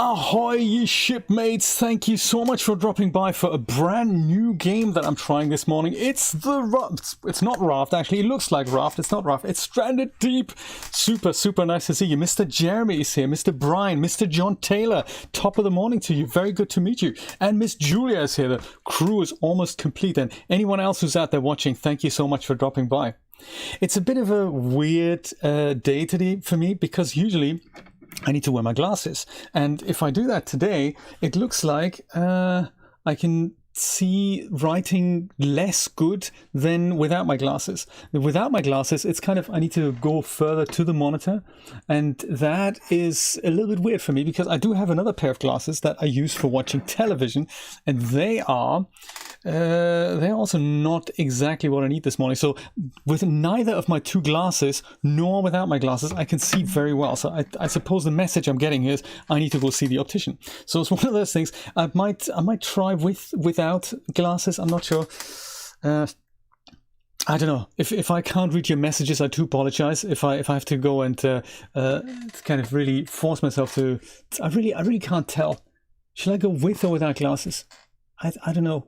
Ahoy, ye shipmates! Thank you so much for dropping by for a brand new game that I'm trying this morning. It's the Raft. It's not Raft, actually. It looks like Raft. It's not Raft. It's Stranded Deep. Super, super nice to see you. Mr. Jeremy is here. Mr. Brian. Mr. John Taylor. Top of the morning to you. Very good to meet you. And Miss Julia is here. The crew is almost complete. And anyone else who's out there watching, thank you so much for dropping by. It's a bit of a weird day today for me because usually I need to wear my glasses, and if I do that today, it looks like I can see writing less good than without my glasses. Without my glasses, it's kind of, I need to go further to the monitor, and that is a little bit weird for me because I do have another pair of glasses that I use for watching television, and they're also not exactly what I need this morning. So with neither of my two glasses nor without my glasses, I can see very well. So I suppose the message I'm getting is I need to go see the optician. So it's one of those things. I might try without glasses. I'm not sure. I don't know. If I can't read your messages, I do apologize. If I have to go and kind of really force myself to, I really can't tell. Should I go with or without glasses? I don't know.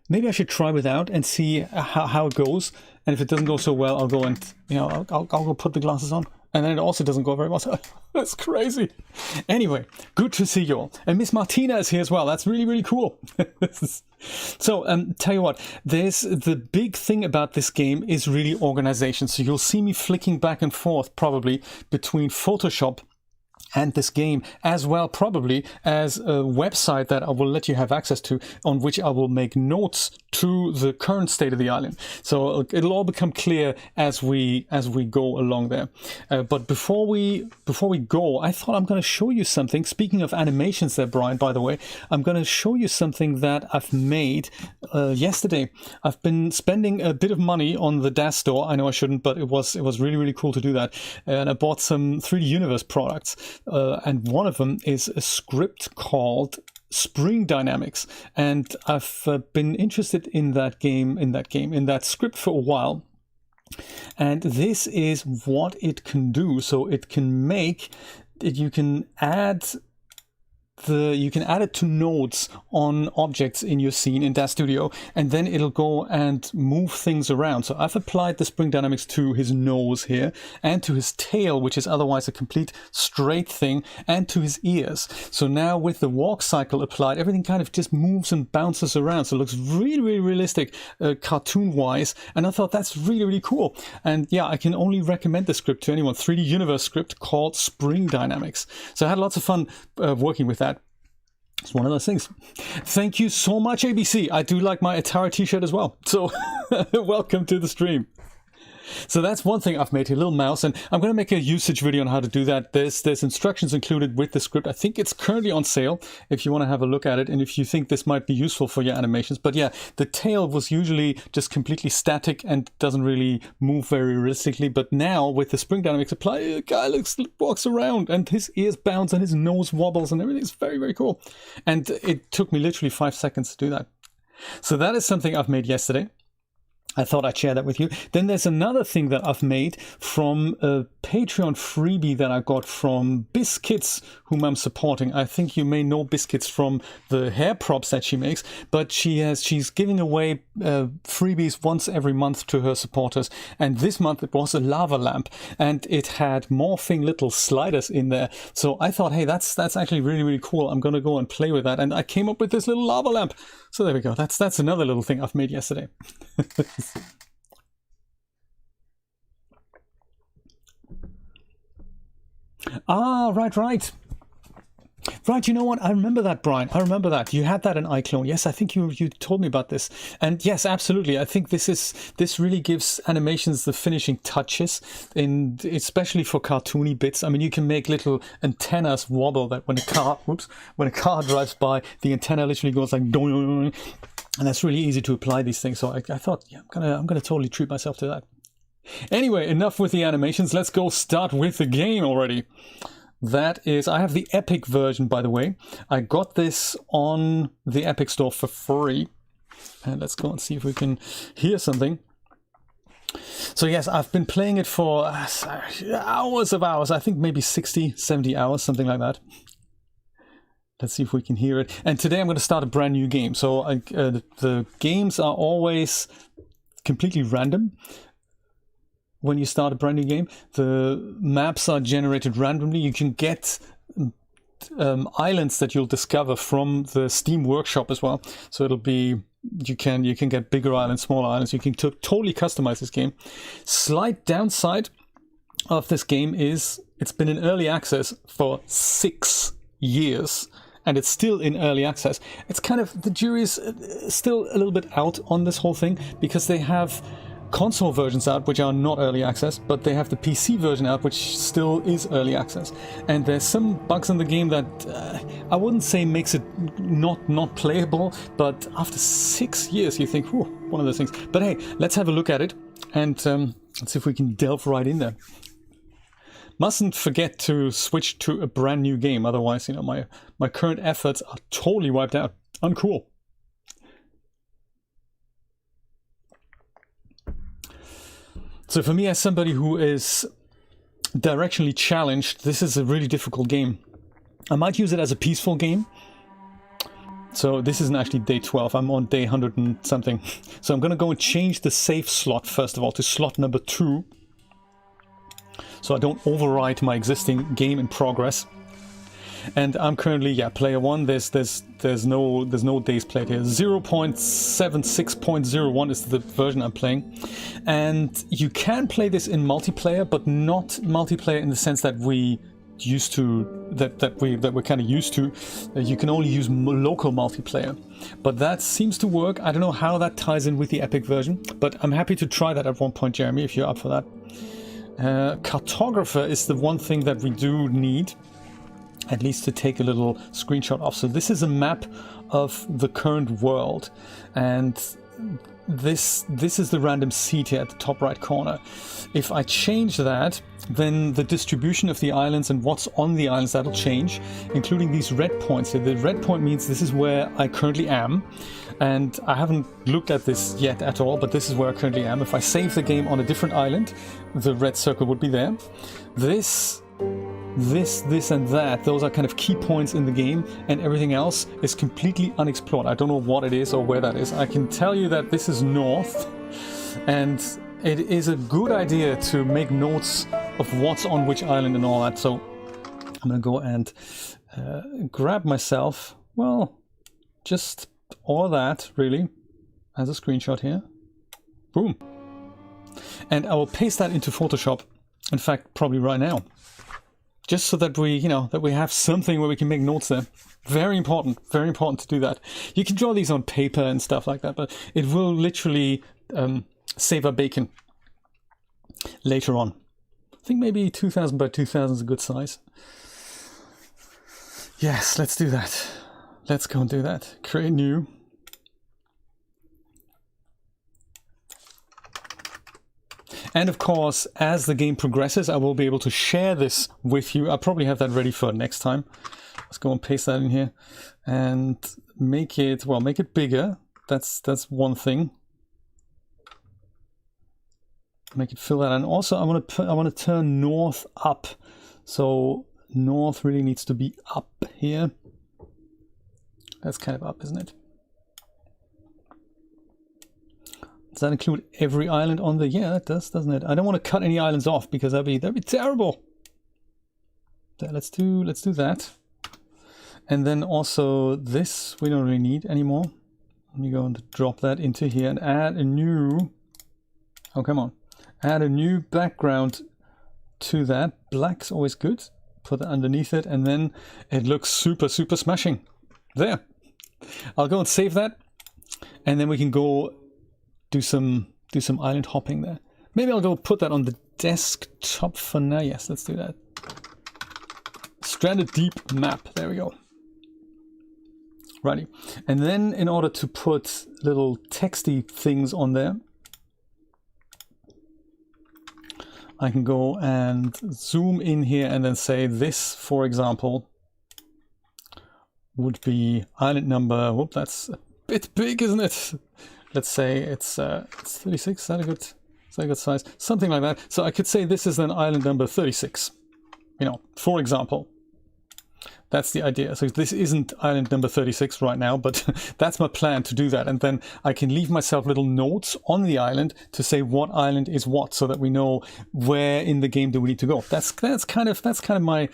Maybe I should try without and see how it goes. And if it doesn't go so well, I'll go and, I'll go put the glasses on. And then it also doesn't go very well. So that's crazy. Anyway, good to see you all. And Miss Martina is here as well. That's really, really cool. So, tell you what, there's the big thing about this game is really organization. So you'll see me flicking back and forth probably between Photoshop and this game, as well probably as a website that I will let you have access to, on which I will make notes to the current state of the island. So it'll all become clear as we go along there. But before we go, I thought I'm going to show you something. Speaking of animations there, Brian, by the way, I'm going to show you something that I've made yesterday. I've been spending a bit of money on the DAS store. I know I shouldn't, but it was really, really cool to do that. And I bought some 3D Universe products. And one of them is a script called Spring Dynamics, and I've been interested in that script for a while. And this is what it can do. So it can you can add it to nodes on objects in your scene in DAS Studio, and then it'll go and move things around. So I've applied the Spring Dynamics to his nose here, and to his tail, which is otherwise a complete straight thing, and to his ears. So now with the walk cycle applied, everything kind of just moves and bounces around. So it looks really, really realistic, cartoon-wise, and I thought that's really, really cool. And yeah, I can only recommend the script to anyone. 3D Universe script called Spring Dynamics. So I had lots of fun working with that. It's one of those things. Thank you so much, ABC. I do like my Atari t-shirt as well. So welcome to the stream. So that's one thing I've made here, a little mouse, and I'm going to make a usage video on how to do that. There's instructions included with the script. I think it's currently on sale if you want to have a look at it, and if you think this might be useful for your animations. But yeah, the tail was usually just completely static and doesn't really move very realistically. But now with the Spring Dynamics applied, the guy walks around and his ears bounce and his nose wobbles and everything's very, very cool. And it took me literally 5 seconds to do that. So that is something I've made yesterday. I thought I'd share that with you. Then there's another thing that I've made from a Patreon freebie that I got from Biscuits, whom I'm supporting. I think you may know Biscuits from the hair props that she makes, but she's giving away freebies once every month to her supporters. And this month it was a lava lamp, and it had morphing little sliders in there. So I thought, hey, that's actually really, really cool. I'm going to go and play with that. And I came up with this little lava lamp. So there we go. That's another little thing I've made yesterday. Right. Right, you know what? I remember that, Brian. I remember that. You had that in iClone. Yes, I think you told me about this. And yes, absolutely. I think this really gives animations the finishing touches, especially for cartoony bits. I mean, you can make little antennas wobble that when a car drives by, the antenna literally goes like doing, and that's really easy to apply these things. So I thought, yeah, I'm gonna totally treat myself to that. Anyway, enough with the animations. Let's go start with the game already. That is, I have the Epic version, by the way. I got this on the Epic Store for free. And let's go and see if we can hear something. So yes, I've been playing it for hours of hours. I think maybe 60, 70 hours, something like that. Let's see if we can hear it. And today I'm going to start a brand new game. So the games are always completely random. When you start a brand new game, the maps are generated randomly. You can get islands that you'll discover from the Steam Workshop as well. So it'll be, you can get bigger islands, smaller islands. You can totally customize this game. Slight downside of this game is it's been in early access for 6 years. And it's still in early access. It's kind of, the jury's still a little bit out on this whole thing, because they have console versions out which are not early access, but they have the PC version out which still is early access. And there's some bugs in the game that I wouldn't say makes it not playable, but after 6 years you think, whew, one of those things. But hey, let's have a look at it, and let's see if we can delve right in there. Mustn't forget to switch to a brand new game, otherwise, you know, my current efforts are totally wiped out. Uncool. So for me, as somebody who is directionally challenged, this is a really difficult game. I might use it as a peaceful game. So this isn't actually day 12, I'm on day 100 and something. So I'm going to go and change the save slot, first of all, to slot number 2. So I don't overwrite my existing game in progress. And I'm currently, yeah, player 1. There's no days played here. 0.76.01 is the version I'm playing. And you can play this in multiplayer, but not multiplayer in the sense that we used to, that we're kind of used to. You can only use local multiplayer. But that seems to work. I don't know how that ties in with the Epic version, but I'm happy to try that at one point, Jeremy, if you're up for that. Cartographer is the one thing that we do need, at least to take a little screenshot of. So this is a map of the current world, and this is the random seed here at the top right corner. If I change that, then the distribution of the islands and what's on the islands, that'll change, including these red points here. The red point means this is where I currently am, and I haven't looked at this yet at all, but this is where I currently am. If I save the game on a different island, the red circle would be there. This and that, those are kind of key points in the game, and everything else is completely unexplored. I don't know what it is or where that is. I can tell you that this is north, and it is a good idea to make notes of what's on which island and all that. So I'm gonna go and grab myself, well, just all that really as a screenshot here. Boom. And I will paste that into Photoshop, in fact probably right now, just so that we, you know, that we have something where we can make notes there. Very important to do that. You can draw these on paper and stuff like that, but it will literally save our bacon later on. I think maybe 2000 by 2000 is a good size. Yes, let's do that. Let's go and do that. Create new. And of course, as the game progresses, I will be able to share this with you. I'll probably have that ready for next time. Let's go and paste that in here and make it, well, make it bigger. That's one thing. Make it fill that. And also I want to turn north up. So north really needs to be up here. That's kind of up, isn't it? Does that include every island on the... Yeah, that does, doesn't it? I don't want to cut any islands off because that'd be terrible. There, let's do that. And then also this we don't really need anymore. Let me go and drop that into here and add a new... Oh, come on. Add a new background to that. Black's always good. Put that underneath it, and then it looks super, super smashing. There. I'll go and save that, and then we can go do some island hopping there. Maybe I'll go put that on the desktop for now. Yes, let's do that. Stranded Deep map. There we go. Righty. And then in order to put little texty things on there, I can go and zoom in here and then say this, for example, would be island number. Whoop, that's a bit big, isn't it? Let's say it's 36. Is that a good size? Something like that. So I could say this is then island number 36. You know, for example. That's the idea. So this isn't island number 36 right now, but that's my plan to do that. And then I can leave myself little notes on the island to say what island is what, so that we know where in the game do we need to go. That's kind of my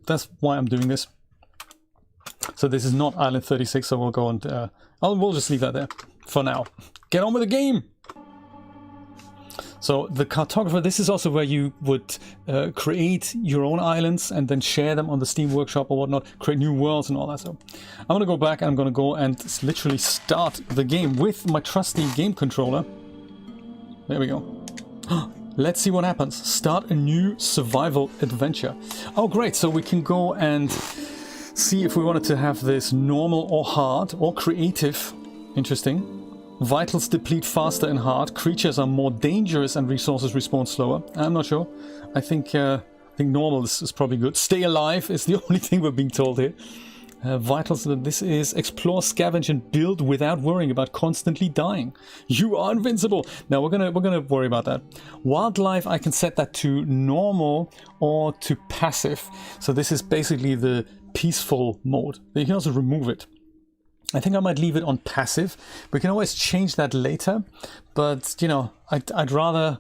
that's why I'm doing this. So this is not island 36, so we'll go and we'll just leave that there for now. Get on with the game. So the cartographer, this is also where you would create your own islands and then share them on the Steam Workshop or whatnot, create new worlds and all that. So I'm going to go back and I'm going to go and literally start the game with my trusty game controller. There we go. Let's see what happens. Start a new survival adventure. Oh, great. So we can go and see if we wanted to have this normal or hard or creative. Interesting. Vitals deplete faster in hard. Creatures are more dangerous and resources respawn slower. I'm not sure. I think normal is probably good. Stay alive is the only thing we're being told here. Vitals, this is explore, scavenge, and build without worrying about constantly dying. You are invincible. Now we're gonna worry about that. Wildlife, I can set that to normal or to passive. So this is basically the peaceful mode. You can also remove it. I think I might leave it on passive. We can always change that later, but you know, I'd rather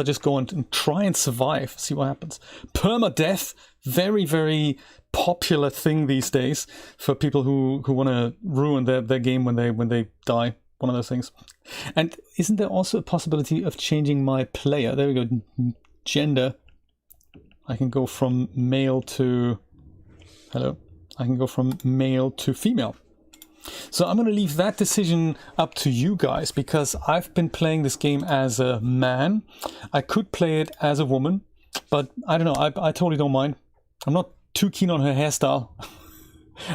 just go and try and survive, see what happens. Permadeath, very, very popular thing these days for people who want to ruin their game when they die. One of those things. And isn't there also a possibility of changing my player? There we go. Gender. I can go from male to I can go from male to female. So I'm going to leave that decision up to you guys, because I've been playing this game as a man. I could play it as a woman, but I don't know. I totally don't mind. I'm not too keen on her hairstyle.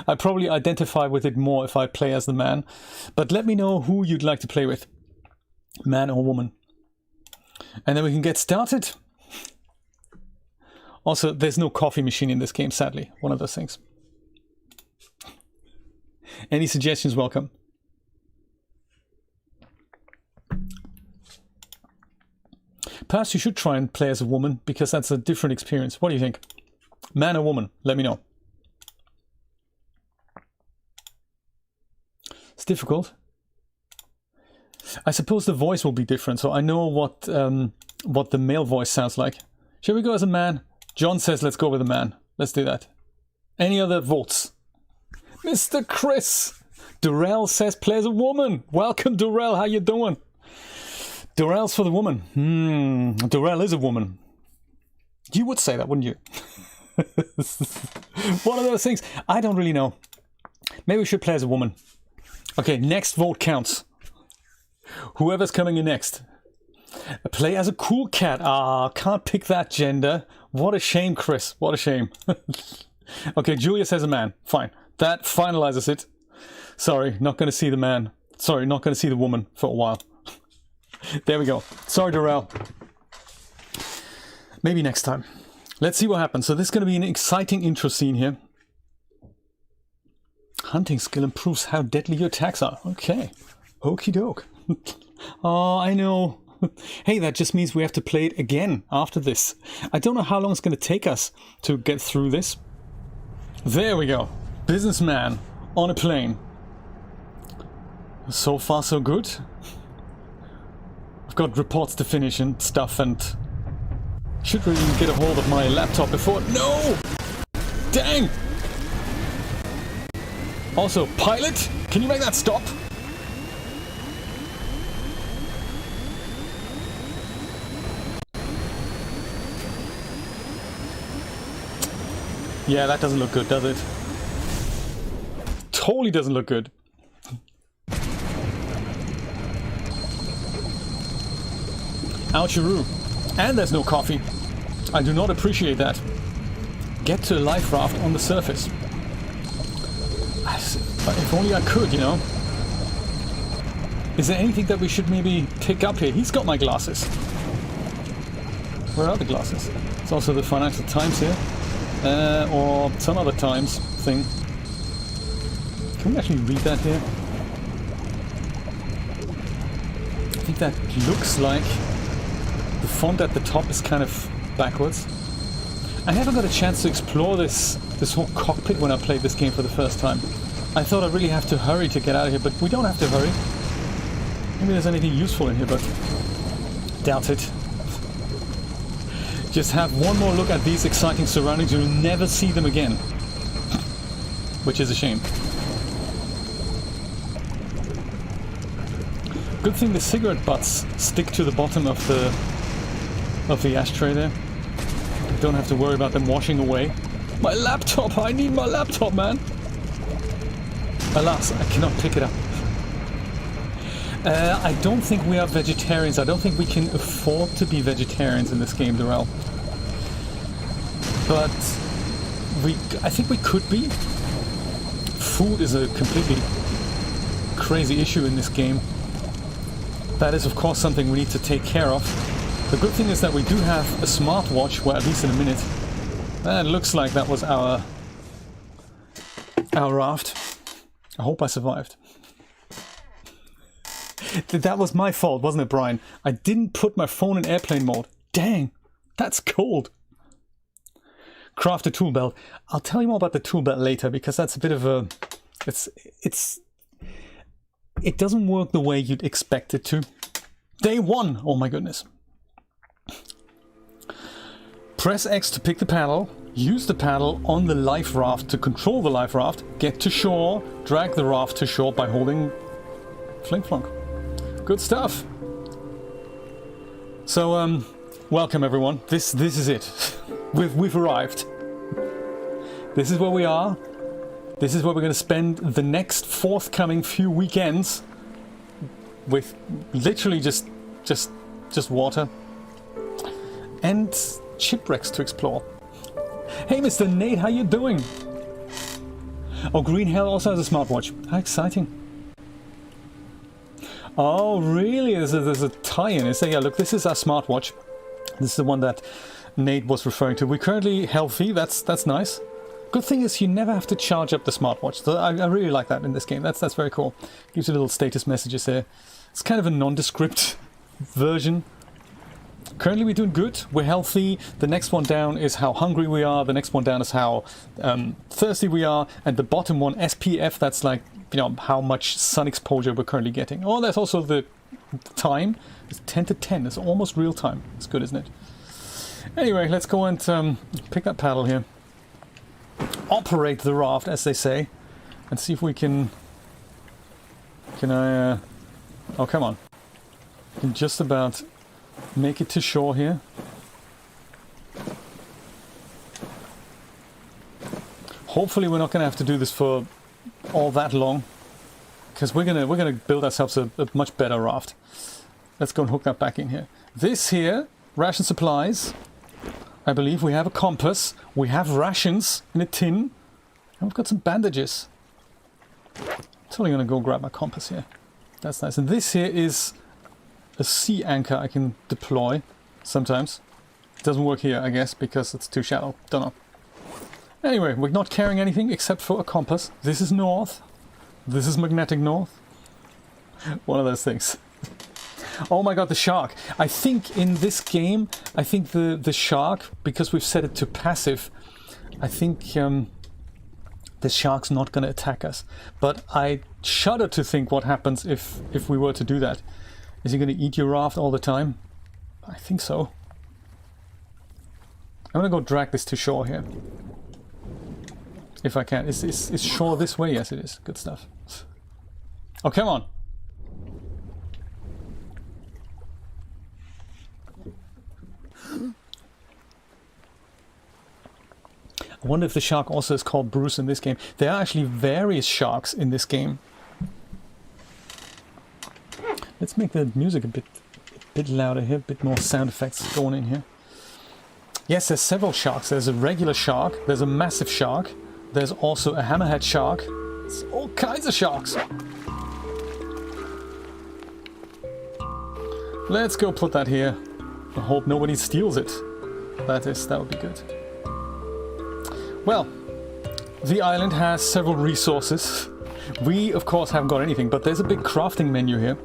I probably identify with it more if I play as the man. But let me know who you'd like to play with, man or woman. And then we can get started. Also, there's no coffee machine in this game, sadly. One of those things. Any suggestions welcome. Perhaps you should try and play as a woman, because that's a different experience. What do you think? Man or woman? Let me know. It's difficult. I suppose the voice will be different, so I know what the male voice sounds like. Shall we go as a man? John says let's go with a man. Let's do that. Any other votes? Mr. Chris! Durrell says play as a woman. Welcome, Durrell. How you doing? Durrell's for the woman. Durrell is a woman. You would say that, wouldn't you? One of those things. I don't really know. Maybe we should play as a woman. Okay, next vote counts. Whoever's coming in next. Play as a cool cat. Ah, can't pick that gender. What a shame, Chris. What a shame. Okay, Julia says a man. Fine. That finalizes it. Sorry, not going to see the man. Sorry, not going to see the woman for a while. There we go. Sorry, Durrell. Maybe next time. Let's see what happens. So this is going to be an exciting intro scene here. Hunting skill improves how deadly your attacks are. Okay. Okie doke. Oh, I know. Hey, that just means we have to play it again after this. I don't know how long it's going to take us to get through this. There we go. Businessman on a plane. So far so good. I've got reports to finish and stuff, and should really get a hold of my laptop before... No! Dang! Also, pilot, can you make that stop? Yeah, that doesn't look good, does it? Totally doesn't look good. Oucharoo. And there's no coffee. I do not appreciate that. Get to a life raft on the surface. But if only I could, you know. Is there anything that we should maybe pick up here? He's got my glasses. Where are the glasses? It's also the Financial Times here. Or some other Times thing. Can we actually read that here? I think that looks like the font at the top is kind of backwards. I haven't got a chance to explore this this whole cockpit when I played this game for the first time. I thought I really have to hurry to get out of here, but we don't have to hurry. Maybe there's anything useful in here, but doubt it. Just have one more look at these exciting surroundings. You'll never see them again. Which is a shame. Good thing the cigarette butts stick to the bottom of the ashtray there. Don't have to worry about them washing away. My laptop! I need my laptop, man! Alas, I cannot pick it up. I don't think we are vegetarians. I don't think we can afford to be vegetarians in this game, Darrell. But I think we could be. Food is a completely crazy issue in this game. That is, of course, something we need to take care of. The good thing is that we do have a smartwatch, well, at least in a minute. And it looks like that was our raft. I hope I survived. That was my fault, wasn't it, Brian? I didn't put my phone in airplane mode. Dang, that's cold. Craft a tool belt. I'll tell you more about the tool belt later, because that's a bit of a... It doesn't work the way you'd expect it to. Day 1! Oh my goodness. Press X to pick the paddle. Use the paddle on the life raft to control the life raft. Get to shore. Drag the raft to shore by holding Flink Flonk. Good stuff. So, welcome everyone. This is it. We've arrived. This is where we are. This is where we're going to spend the next forthcoming few weekends with literally just water and shipwrecks to explore. Hey, Mr. Nate, how you doing? Oh, Green Hell also has a smartwatch. How exciting! Oh, really? There's a tie-in. So yeah, look, this is our smartwatch. This is the one that Nate was referring to. We're currently healthy. That's nice. Good thing is you never have to charge up the smartwatch. So I really like that in this game. That's very cool. Gives you little status messages here. It's kind of a nondescript version. Currently we're doing good. We're healthy. The next one down is how hungry we are. The next one down is how thirsty we are. And the bottom one, SPF, that's like, you know, how much sun exposure we're currently getting. Oh, that's also the time. It's 10 to 10. It's almost real time. It's good, isn't it? Anyway, let's go and pick that paddle here. Operate the raft, as they say, and see if we can I oh, come on. Can just about make it to shore here. Hopefully we're not going to have to do this for all that long, because we're gonna build ourselves a much better raft. Let's go and hook that back in here. This here, ration supplies. I believe we have a compass, we have rations in a tin, and we've got some bandages. Totally gonna go grab my compass here. That's nice. And this here is a sea anchor I can deploy sometimes. It doesn't work here, I guess, because it's too shallow. Don't know. Anyway, we're not carrying anything except for a compass. This is north. This is magnetic north. One of those things. Oh my god, the shark. I think in this game, I think the shark, because we've set it to passive, I think the shark's not going to attack us. But I shudder to think what happens if we were to do that. Is he going to eat your raft all the time? I think so. I'm going to go drag this to shore here. If I can. Is shore this way? Yes, it is. Good stuff. Oh, come on. I wonder if the shark also is called Bruce in this game. There are actually various sharks in this game. Let's make the music a bit louder here, a bit more sound effects going in here. Yes, there's several sharks. There's a regular shark, there's a massive shark, there's also a hammerhead shark. It's all kinds of sharks. Let's go put that here. I hope nobody steals it. That would be good. Well, the island has several resources. We, of course, haven't got anything, but there's a big crafting menu here.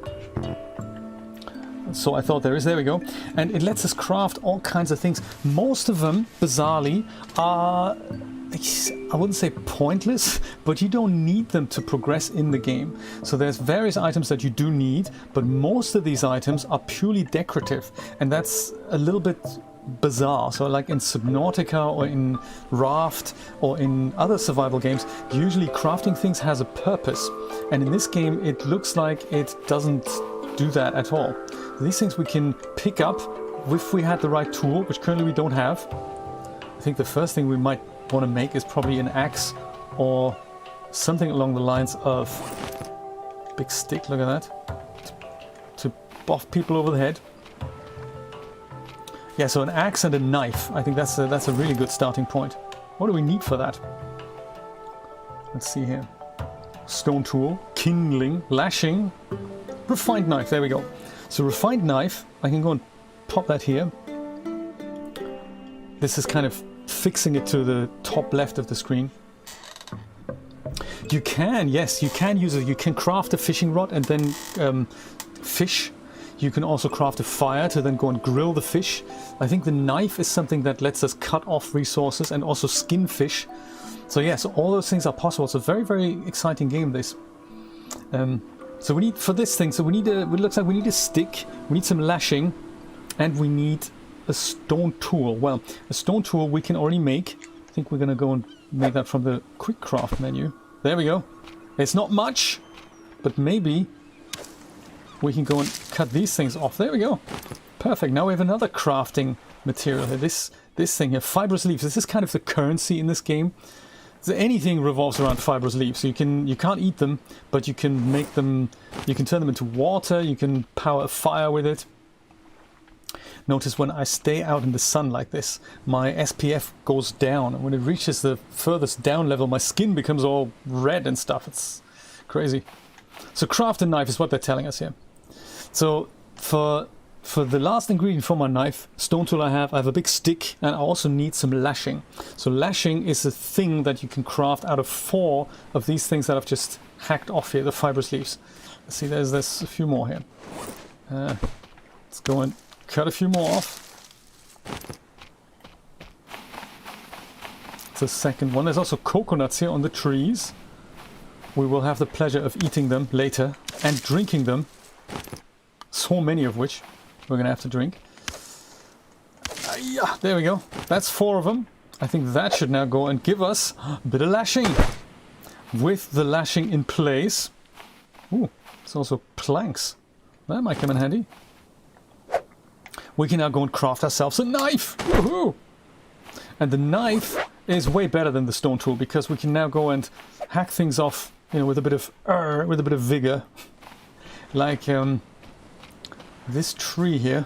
So I thought there we go. And it lets us craft all kinds of things. Most of them, bizarrely, are I wouldn't say pointless, but you don't need them to progress in the game. So there's various items that you do need, but most of these items are purely decorative, and that's a little bit bizarre. So like in Subnautica or in Raft or in other survival games, usually crafting things has a purpose, and in this game it looks like it doesn't do that at all. These things we can pick up if we had the right tool, which currently we don't have. I think the first thing we might want to make is probably an axe or something along the lines of big stick, look at that, to buff people over the head. Yeah, so an axe and a knife, I think that's a really good starting point. What do we need for that? Let's see here. Stone tool, kindling, lashing, refined knife, there we go. So refined knife, I can go and pop that here. This is kind of fixing it to the top left of the screen. You can, yes, you can use it. You can craft a fishing rod and then fish. You can also craft a fire to then go and grill the fish. I think the knife is something that lets us cut off resources and also skin fish. So yes, all those things are possible. It's a very, very exciting game, this. So we need, for this thing, so we need it looks like we need a stick, we need some lashing, and we need a stone tool. Well, a stone tool we can already make. I think we're gonna go and make that from the quick craft menu. There we go. It's not much, but maybe we can go and cut these things off. There we go. Perfect. Now we have another crafting material here. This thing here, fibrous leaves. This is kind of the currency in this game. So anything revolves around fibrous leaves. So you can't eat them, but you can make them. You can turn them into water. You can power a fire with it. Notice when I stay out in the sun like this, my SPF goes down, and when it reaches the furthest down level, my skin becomes all red and stuff. It's crazy. So craft a knife is what they're telling us here. So for the last ingredient for my knife, stone tool I have a big stick, and I also need some lashing. So lashing is a thing that you can craft out of 4 of these things that I've just hacked off here, the fibrous leaves. Let's see, there's a few more here. Let's go and cut a few more off. It's the second one. There's also coconuts here on the trees. We will have the pleasure of eating them later and drinking them. So many of which we're going to have to drink. Yeah, there we go. That's 4 of them. I think that should now go and give us a bit of lashing. With the lashing in place. Ooh, it's also planks. That might come in handy. We can now go and craft ourselves a knife. Woohoo! And the knife is way better than the stone tool because we can now go and hack things off, you know, with a bit of vigor. Like this tree here.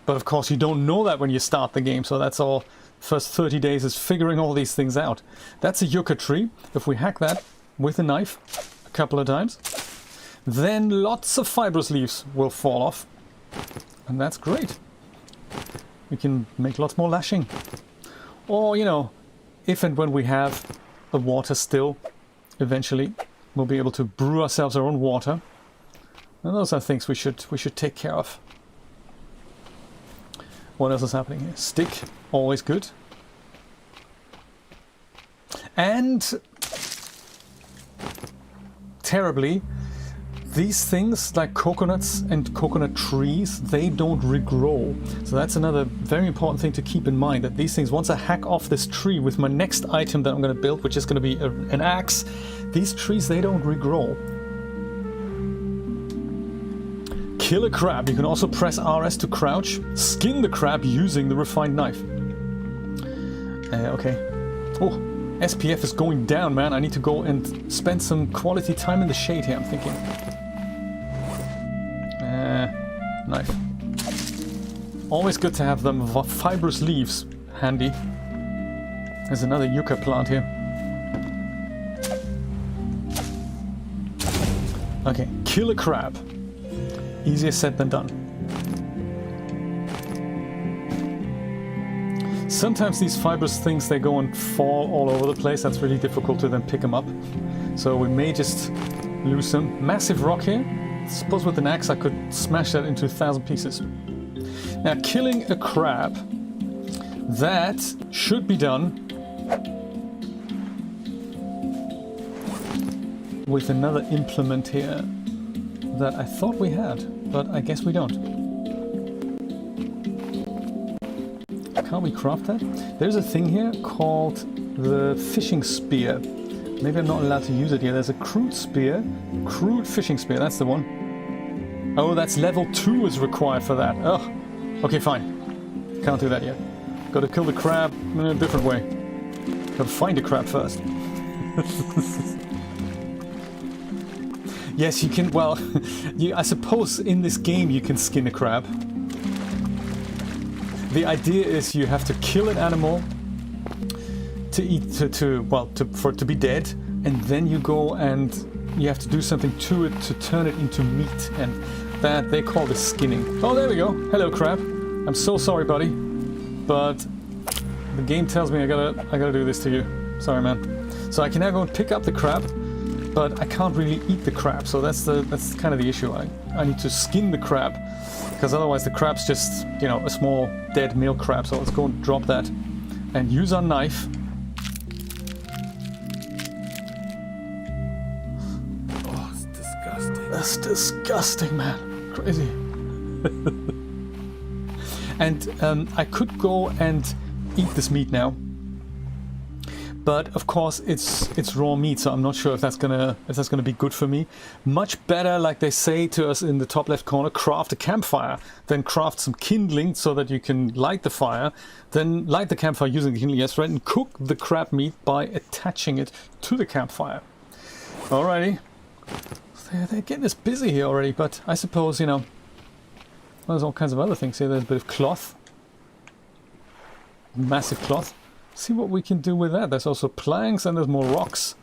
But of course you don't know that when you start the game, so that's all. First 30 days is figuring all these things out. That's a yucca tree. If we hack that with a knife a couple of times, then lots of fibrous leaves will fall off. And that's great. We can make lots more lashing. Or, you know, if and when we have a water still, eventually we'll be able to brew ourselves our own water. And those are things we should take care of. What else is happening here? Stick, always good. And terribly, these things like coconuts and coconut trees, they don't regrow. So that's another very important thing to keep in mind, that these things, once I hack off this tree with my next item that I'm going to build, which is going to be an axe, these trees, they don't regrow. Kill a crab. You can also press RS to crouch. Skin the crab using the refined knife. Okay. Oh, SPF is going down, man. I need to go and spend some quality time in the shade here, I'm thinking. Knife. Always good to have them fibrous leaves handy. There's another yucca plant here. Okay, kill a crab. Easier said than done. Sometimes these fibrous things, they go and fall all over the place. That's really difficult to then pick them up. So we may just lose some. Massive rock here. I suppose with an axe I could smash that into 1,000 pieces. Now, killing a crab, that should be done with another implement here that I thought we had, but I guess we don't. Can't we craft that? There's a thing here called the fishing spear. Maybe I'm not allowed to use it here. There's a crude spear. Crude fishing spear, that's the one. Oh, that's level 2 is required for that. Oh, okay, fine. Can't do that yet. Gotta kill the crab in a different way. Gotta find a crab first. Yes, you can, well, I suppose in this game you can skin a crab. The idea is you have to kill an animal to eat, for it to be dead, and then you go and you have to do something to it to turn it into meat, and that they call this skinning. Oh, there we go. Hello, crab. I'm so sorry, buddy, but the game tells me I gotta do this to you. Sorry, man. So I can now go and pick up the crab, but I can't really eat the crab, so that's kind of the issue. I need to skin the crab, because otherwise the crab's just, you know, a small dead male crab. So let's go and drop that and use our knife. Oh, it's disgusting. That's disgusting, man. Crazy. And I could go and eat this meat now. But of course it's raw meat, so I'm not sure if that's gonna be good for me. Much better, like they say to us in the top left corner, craft a campfire, then craft some kindling so that you can light the fire, then light the campfire using the kindling, yes, right, and cook the crab meat by attaching it to the campfire. Alrighty, they're getting us busy here already, but I suppose, you know, well, there's all kinds of other things here. There's a bit of cloth, massive cloth. See what we can do with that. There's also planks and there's more rocks.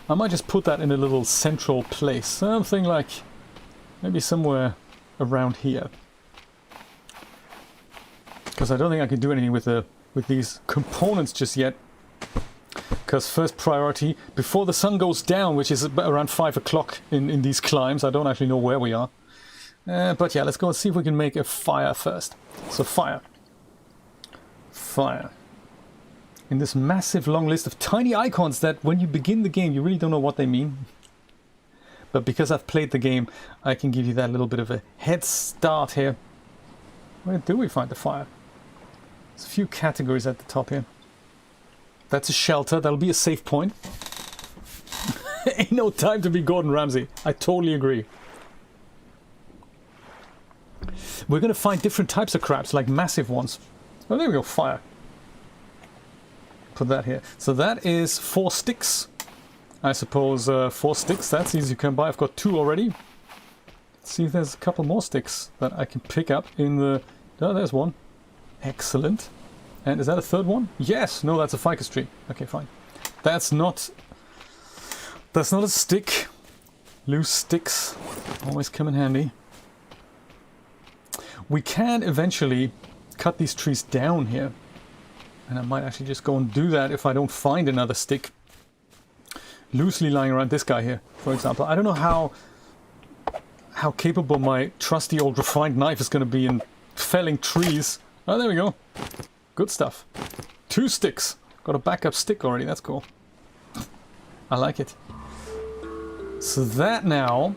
I might just put that in a little central place. Something like maybe somewhere around here. Because I don't think I can do anything with these components just yet. Because first priority, before the sun goes down, which is around 5 o'clock in these climbs, I don't actually know where we are. But yeah, let's go and see if we can make a fire first. So fire. Fire. In this massive long list of tiny icons that when you begin the game you really don't know what they mean. But because I've played the game, I can give you that little bit of a head start here. Where do we find the fire? There's a few categories at the top here. That's a shelter, that'll be a safe point. Ain't no time to be Gordon Ramsay. I totally agree. We're gonna find different types of crabs, like massive ones. Oh, there we go, fire. Put that here. So that is 4 sticks. I suppose 4 sticks, that's easy to come by. I've got 2 already. Let's see if there's a couple more sticks that I can pick up in the... Oh, there's one. Excellent. And is that a third one? Yes! No, that's a ficus tree. Okay, fine. That's not a stick. Loose sticks always come in handy. We can eventually cut these trees down here, and I might actually just go and do that if I don't find another stick loosely lying around. This guy here, for example. I don't know how capable my trusty old refined knife is going to be in felling trees. Oh, there we go. Good stuff. 2 sticks. Got a backup stick already. That's cool. I like it. So that now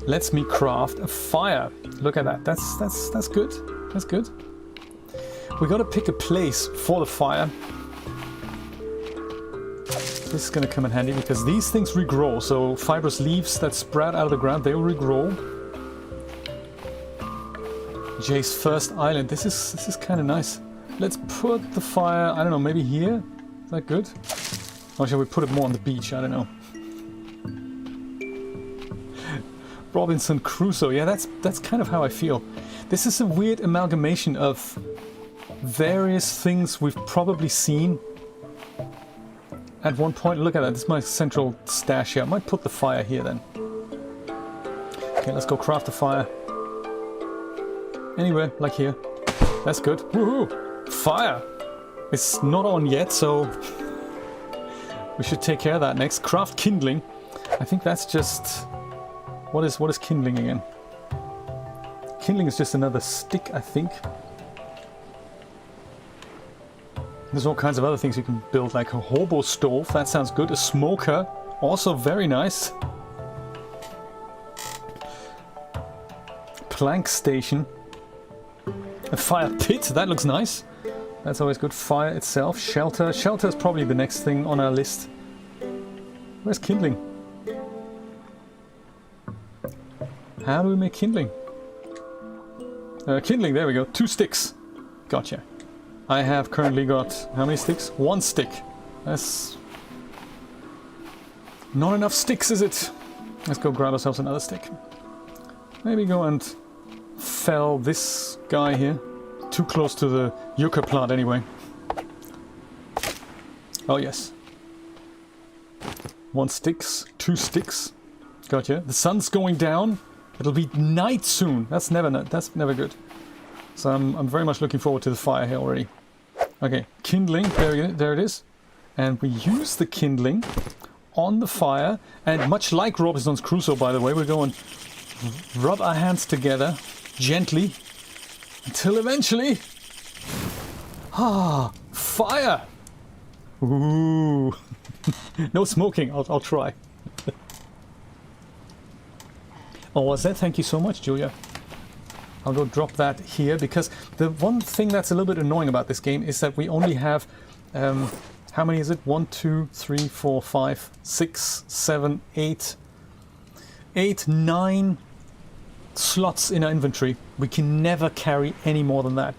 lets me craft a fire. Look at that. That's good. That's good. We got to pick a place for the fire. This is going to come in handy because these things regrow. So fibrous leaves that sprout out of the ground, they will regrow. Jay's first island. This is kind of nice. Let's put the fire, I don't know, maybe here? Is that good? Or shall we put it more on the beach? I don't know. Robinson Crusoe. Yeah, that's kind of how I feel. This is a weird amalgamation of various things we've probably seen at one point. Look at that. This is my central stash here. I might put the fire here then. Okay, let's go craft the fire. Anywhere, like here. That's good. Woohoo! Fire! It's not on yet, so we should take care of that next. Craft kindling. I think that's just... What is kindling again? Kindling is just another stick, I think. There's all kinds of other things you can build, like a hobo stove. That sounds good. A smoker, also very nice. Plank station. A fire pit, that looks nice. That's always good. Fire itself. Shelter. Shelter is probably the next thing on our list. Where's kindling? How do we make kindling? Kindling, there we go. 2 sticks. Gotcha. I have currently got... how many sticks? 1 stick. That's... not enough sticks, is it? Let's go grab ourselves another stick. Maybe go and fell this guy here. Too close to the yucca plant anyway. Oh yes. 1 sticks, 2 sticks. Gotcha. The sun's going down. It'll be night soon. That's never good. So I'm very much looking forward to the fire here already. Okay, kindling. There it is. And we use the kindling on the fire. And much like Robinson Crusoe, by the way, we're going to rub our hands together gently until eventually... ah, fire! Ooh. No smoking. I'll try. Oh, was that? Thank you so much, Julia. I'll go drop that here, because the one thing that's a little bit annoying about this game is that we only have... how many is it? 1, 2, 3, 4, 5, 6, 7, 8... 8, 9 slots in our inventory. We can never carry any more than that.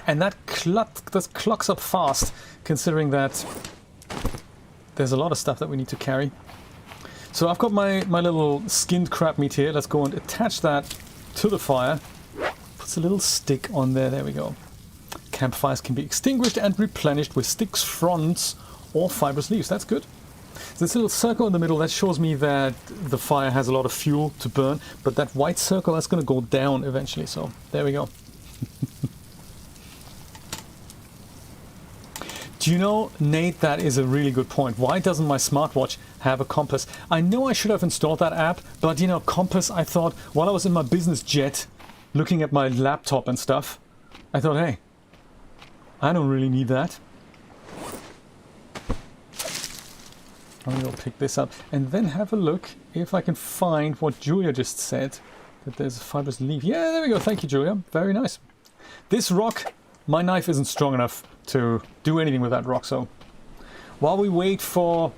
And that clocks up fast, considering that there's a lot of stuff that we need to carry. So I've got my little skinned crab meat here. Let's go and attach that to the fire. Puts a little stick on there. There we go. Campfires can be extinguished and replenished with sticks, fronds, or fibrous leaves. That's good. This little circle in the middle, that shows me that the fire has a lot of fuel to burn. But that white circle, that's going to go down eventually. So there we go. Do you know, Nate, that is a really good point. Why doesn't my smartwatch have a compass? I know I should have installed that app, but you know, compass, I thought, while I was in my business jet, looking at my laptop and stuff, I thought, hey, I don't really need that. I'm going to pick this up and then have a look if I can find what Julia just said, that there's a fibrous leaf. Yeah, there we go. Thank you, Julia. Very nice. This rock, my knife isn't strong enough to do anything with that rock, so while we wait for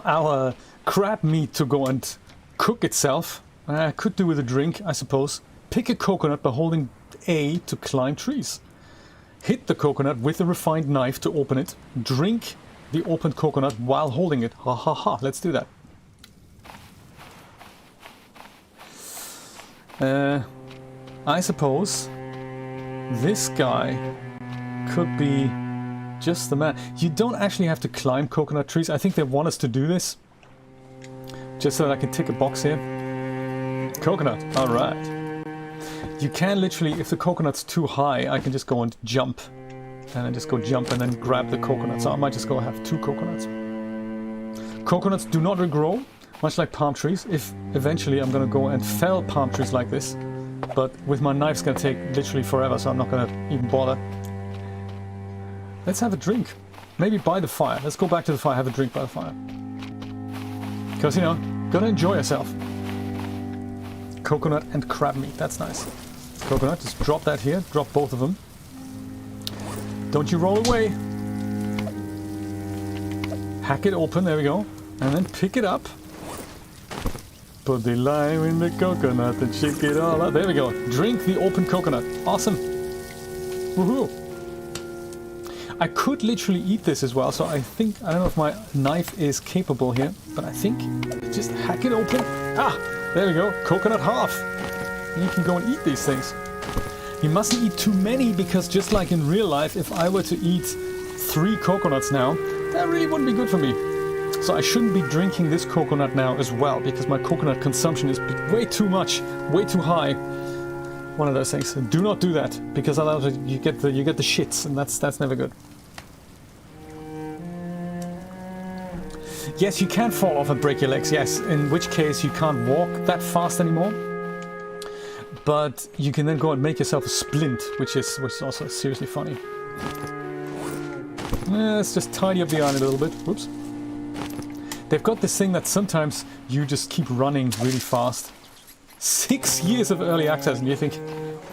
our crab meat to go and cook itself, I could do with a drink, I suppose. Pick a coconut by holding A to climb trees. Hit the coconut with a refined knife to open it. Drink the opened coconut while holding it. Ha ha ha, let's do that. I suppose this guy could be just the man. You don't actually have to climb coconut trees. I think they want us to do this. Just so that I can tick a box here. Coconut, alright. You can literally, if the coconut's too high, I can just go and jump. And then just go jump and then grab the coconut. So I might just go have 2 coconuts. Coconuts do not regrow, much like palm trees. If eventually I'm going to go and fell palm trees like this. But with my knife, it's going to take literally forever, so I'm not going to even bother. Let's have a drink. Maybe by the fire. Let's go back to the fire, have a drink by the fire. Because, you know, gotta enjoy yourself. Coconut and crab meat, that's nice. Coconut, just drop that here. Drop both of them. Don't you roll away. Hack it open, there we go. And then pick it up. Put the lime in the coconut and shake it all out. There we go. Drink the open coconut. Awesome. Woohoo. I could literally eat this as well, so I think, I don't know if my knife is capable here, but I think just hack it open. Ah, there we go. Coconut half. And you can go and eat these things. You mustn't eat too many, because just like in real life, if I were to eat 3 coconuts now, that really wouldn't be good for me. So I shouldn't be drinking this coconut now as well, because my coconut consumption is way too much, way too high. One of those things. Do not do that, because otherwise you get the shits, and that's never good. Yes, you can fall off and break your legs. Yes, in which case you can't walk that fast anymore. But you can then go and make yourself a splint, which is also seriously funny. Let's just tidy up the island a little bit. Whoops. They've got this thing that sometimes you just keep running really fast. 6 years of early access, and you think,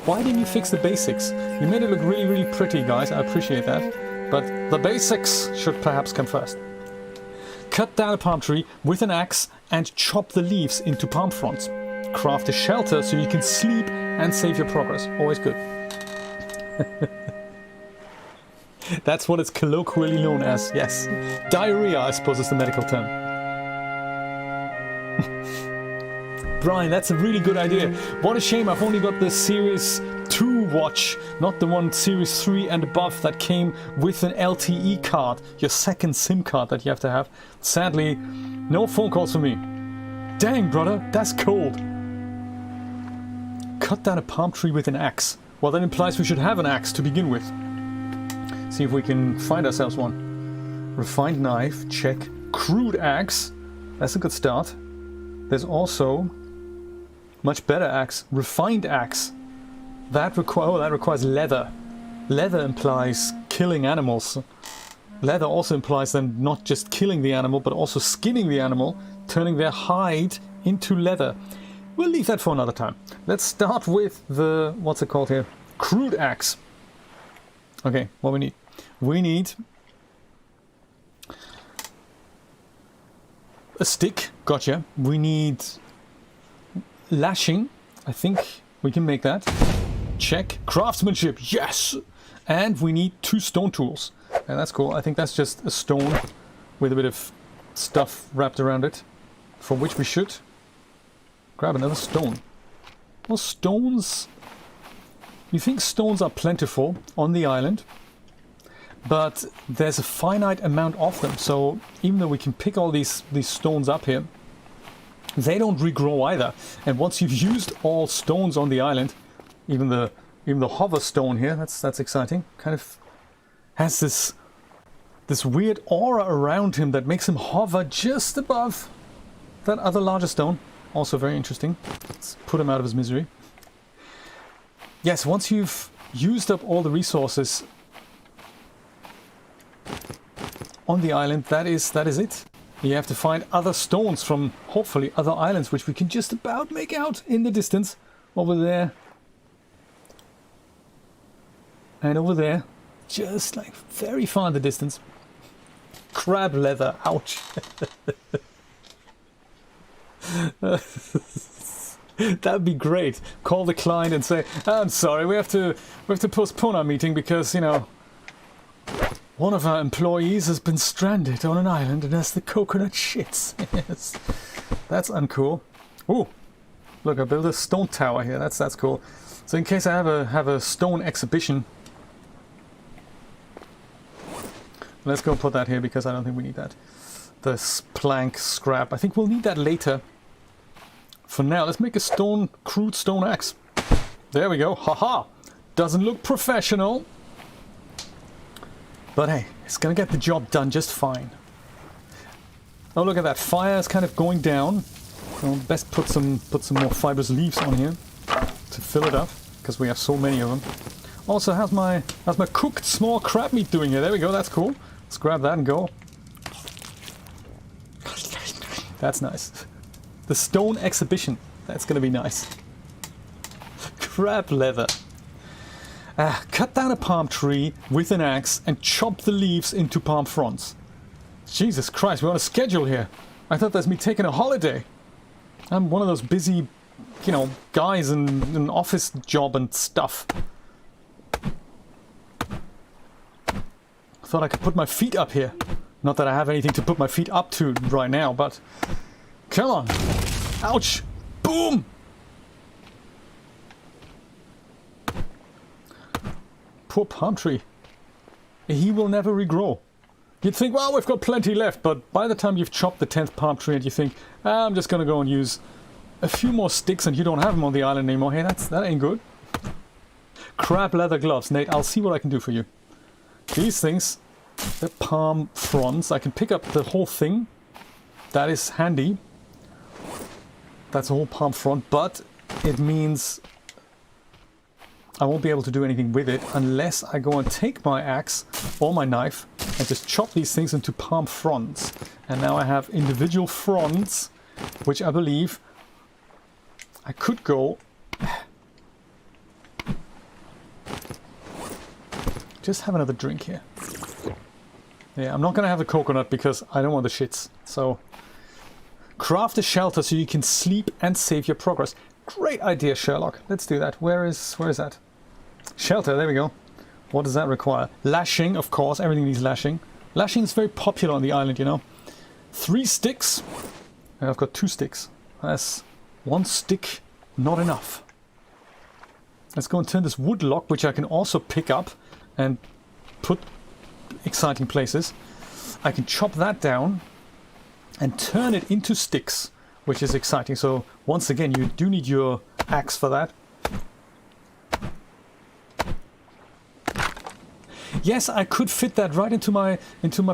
why didn't you fix the basics? You made it look really, really pretty, guys. I appreciate that. But the basics should perhaps come first. Cut down a palm tree with an axe and chop the leaves into palm fronds. Craft a shelter so you can sleep and save your progress. Always good. That's what it's colloquially known as, yes. Diarrhea, I suppose, is the medical term. Brian, that's a really good idea. What a shame I've only got the Series 2 watch, not the one Series 3 and above that came with an LTE card, your second SIM card that you have to have. Sadly, no phone calls for me. Dang, brother, that's cold. Cut down a palm tree with an axe. Well, that implies we should have an axe to begin with. See if we can find ourselves one. Refined knife, check. Crude axe, that's a good start. There's also much better axe, refined axe. That requires leather. Leather implies killing animals. Leather also implies then not just killing the animal, but also skinning the animal, turning their hide into leather. We'll leave that for another time. Let's start with the, what's it called here? Crude axe. Okay, what we need? We need a stick. Gotcha. We need lashing. I think we can make that. Check. Craftsmanship. Yes. And we need 2 stone tools. And that's cool. I think that's just a stone with a bit of stuff wrapped around it, from which we should grab another stone. Well, stones... You think stones are plentiful on the island, but there's a finite amount of them. So even though we can pick all these stones up here, they don't regrow either. And once you've used all stones on the island, even the hover stone here, that's exciting. Kind of has this weird aura around him that makes him hover just above that other larger stone. Also very interesting. Let's put him out of his misery. Yes, once you've used up all the resources on the island, that is it. You have to find other stones from hopefully other islands, which we can just about make out in the distance. Over there. And over there. Just like very far in the distance. Crab leather. Ouch. That'd be great. Call the client and say, I'm sorry, we have to postpone our meeting because, you know, one of our employees has been stranded on an island and has the coconut shits. Yes. That's uncool. Ooh, look, I built a stone tower here. That's cool. So in case I have a stone exhibition, let's go put that here because I don't think we need that. This plank scrap. I think we'll need that later. For now, let's make a crude stone axe. There we go. Haha. Doesn't look professional. But hey, it's gonna get the job done just fine. Oh, look at that. Fire is kind of going down. I'll best put some more fibrous leaves on here to fill it up, because we have so many of them. Also, how's my cooked small crab meat doing here? There we go. That's cool. Let's grab that and go. That's nice. The stone exhibition. That's gonna be nice. Crab leather. Cut down a palm tree with an axe and chop the leaves into palm fronds. Jesus Christ, we're on a schedule here. I thought that's me taking a holiday. I'm one of those busy, you know, guys in an office job and stuff. I thought I could put my feet up here. Not that I have anything to put my feet up to right now, but... Come on. Ouch. Boom. Poor palm tree. He will never regrow. You'd think, well, we've got plenty left, but by the time you've chopped the 10th palm tree and you think, I'm just going to go and use a few more sticks and you don't have them on the island anymore. Hey, that ain't good. Crab leather gloves. Nate, I'll see what I can do for you. These things, they're palm fronds. I can pick up the whole thing. That is handy. That's a whole palm front, but it means I won't be able to do anything with it unless I go and take my axe or my knife and just chop these things into palm fronds. And now I have individual fronds, which I believe I could go... Just have another drink here. Yeah, I'm not going to have the coconut because I don't want the shits. So, craft a shelter so you can sleep and save your progress. Great idea, Sherlock. Let's do that. Where is that? Shelter, there we go. What does that require? Lashing, of course. Everything needs lashing. Lashing is very popular on the island, you know. 3 sticks. And I've got 2 sticks. That's 1 stick, not enough. Let's go and turn this wood log, which I can also pick up and put exciting places. I can chop that down and turn it into sticks, which is exciting. So once again, you do need your axe for that. Yes, I could fit that right into my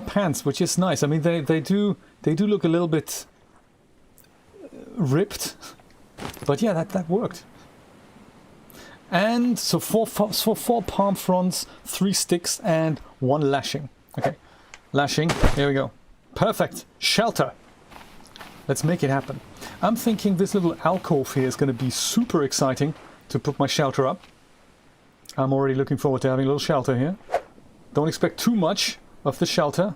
pants, which is nice. I mean, they do look a little bit ripped, but yeah, that worked. And so 4 palm fronds, 3 sticks, and 1 lashing. Okay, lashing. Here we go. Perfect. Shelter. Let's make it happen. I'm thinking this little alcove here is going to be super exciting to put my shelter up. I'm already looking forward to having a little shelter here. Don't expect too much of the shelter.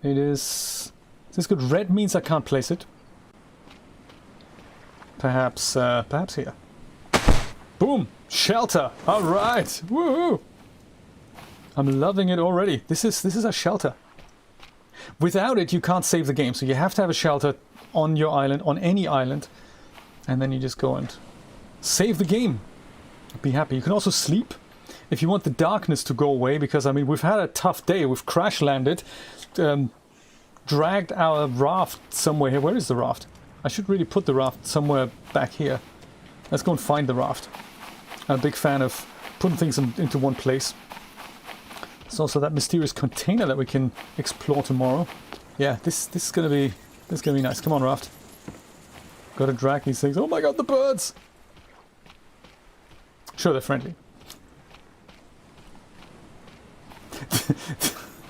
It is this good. Red means I can't place it. Perhaps here. Boom! Shelter! Alright! Woohoo! I'm loving it already. This is a shelter. Without it, you can't save the game. So you have to have a shelter on your island, on any island. And then you just go and save the game. Be happy. You can also sleep if you want the darkness to go away. Because, I mean, we've had a tough day. We've crash landed. Dragged our raft somewhere here. Where is the raft? I should really put the raft somewhere back here. Let's go and find the raft. I'm a big fan of putting things into one place. There's also that mysterious container that we can explore tomorrow. Yeah, this is gonna be nice. Come on, raft. Gotta drag these things. Oh my god, the birds! Sure, they're friendly.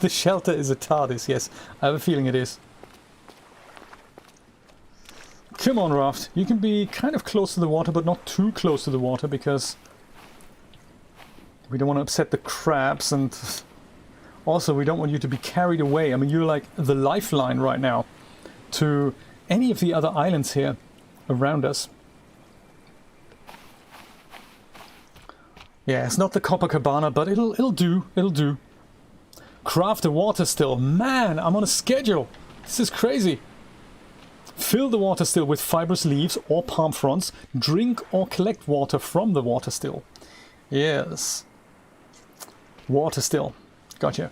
The shelter is a TARDIS, yes. I have a feeling it is. Come on, raft. You can be kind of close to the water, but not too close to the water, because we don't want to upset the crabs, and also we don't want you to be carried away. I mean, you're like the lifeline right now to any of the other islands here around us. Yeah, it's not the Copacabana, but it'll do. It'll do. Craft a water still. Man, I'm on a schedule. This is crazy. Fill the water still with fibrous leaves or palm fronds. Drink or collect water from the water still. Yes. Water still. Gotcha.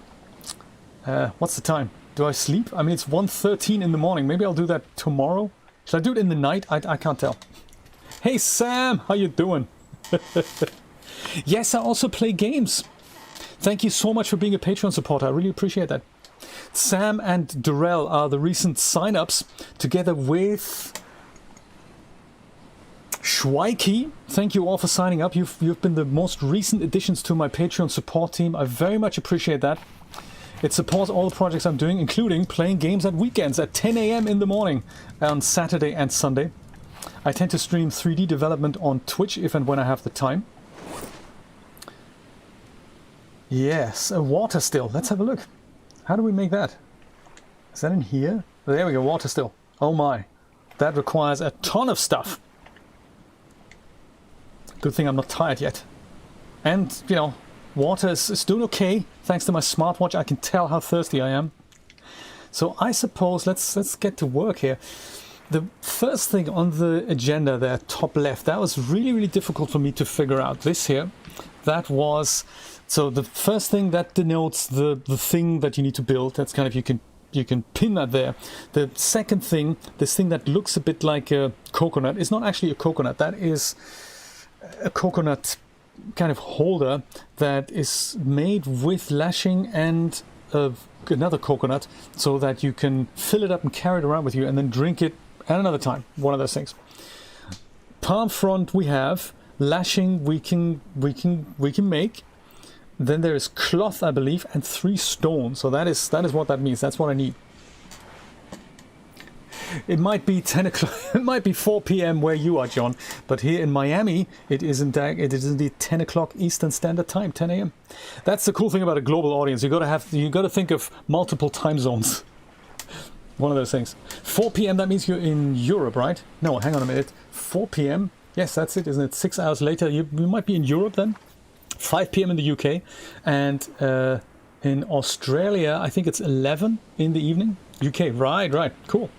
What's the time? Do I sleep? I mean, it's 1:13 in the morning. Maybe I'll do that tomorrow. Should I do it in the night? I can't tell. Hey, Sam! How you doing? Yes, I also play games. Thank you so much for being a Patreon supporter. I really appreciate that. Sam and Durrell are the recent sign-ups, together with Schweike. Thank you all for signing up. You've been the most recent additions to my Patreon support team. I very much appreciate that. It supports all the projects I'm doing, including playing games at weekends at 10 AM in the morning on Saturday and Sunday. I tend to stream 3D development on Twitch if and when I have the time. Yes, a water still. Let's have a look. How do we make that? Is that in here? There we go, water still. Oh my. That requires a ton of stuff. Good thing I'm not tired yet. And, you know, water is doing okay. Thanks to my smartwatch, I can tell how thirsty I am. So I suppose let's get to work here. The first thing on the agenda there, top left, that was really, really difficult for me to figure out. This here, that was... So the first thing that denotes the thing that you need to build. That's kind of, you can pin that there. The second thing, this thing that looks a bit like a coconut, is not actually a coconut. That is a coconut kind of holder that is made with lashing and another coconut, so that you can fill it up and carry it around with you and then drink it at another time. One of those things. Palm frond we have. lashing we can make. Then there is cloth, I believe, and 3 stone. So that is what that means. That's what I need. It might be 10 o'clock. It might be 4 p.m. where you are, John. But here in Miami, it is indeed 10 o'clock Eastern Standard Time, 10 a.m. That's the cool thing about a global audience. You got to think of multiple time zones. One of those things. 4 p.m. That means you're in Europe, right? No, hang on a minute. 4 p.m. Yes, that's it, isn't it? 6 hours later, you might be in Europe then. 5 p.m. in the UK, and in Australia, I think it's 11 in the evening. UK, right, cool.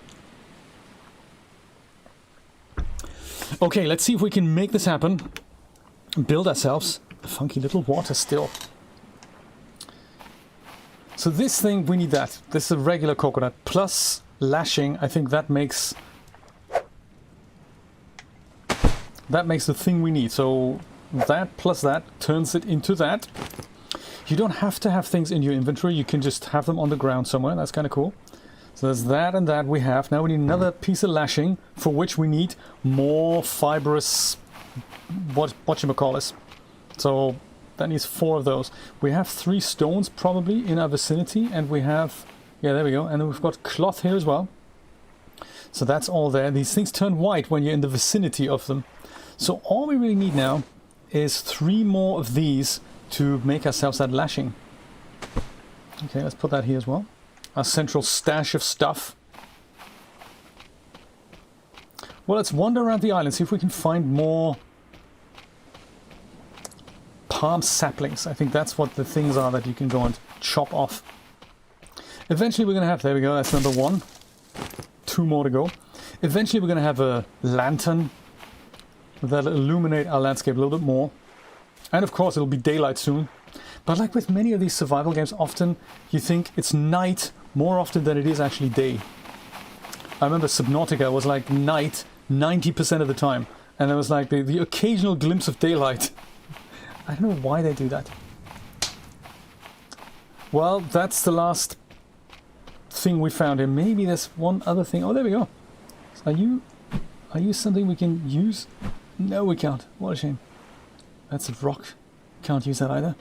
Okay, let's see if we can make this happen. Build ourselves a funky little water still. So this thing, we need that. This is a regular coconut plus lashing. I think that makes the thing we need. So that plus that turns it into that. You don't have to have things in your inventory. You can just have them on the ground somewhere. That's kind of cool. So there's that and that we have. Now we need another piece of lashing, for which we need more fibrous, whatchamacallit. So that needs 4 of those. We have 3 stones probably in our vicinity, and we have, yeah, there we go. And then we've got cloth here as well. So that's all there. These things turn white when you're in the vicinity of them. So all we really need now is 3 more of these to make ourselves that lashing. Okay, let's put that here as well. Our central stash of stuff. Well, let's wander around the island, see if we can find more palm saplings. I think that's what the things are that you can go and chop off. Eventually we're going to have, there we go, that's number 1. 2 more to go. Eventually we're going to have a lantern that'll illuminate our landscape a little bit more. And of course it'll be daylight soon. But like with many of these survival games, often you think it's night more often than it is actually day. I remember Subnautica was like night 90% of the time. And there was like the occasional glimpse of daylight. I don't know why they do that. Well, that's the last thing we found here. Maybe there's one other thing. Oh, there we go. Are you something we can use? No, we can't. What a shame. That's a rock. Can't use that either.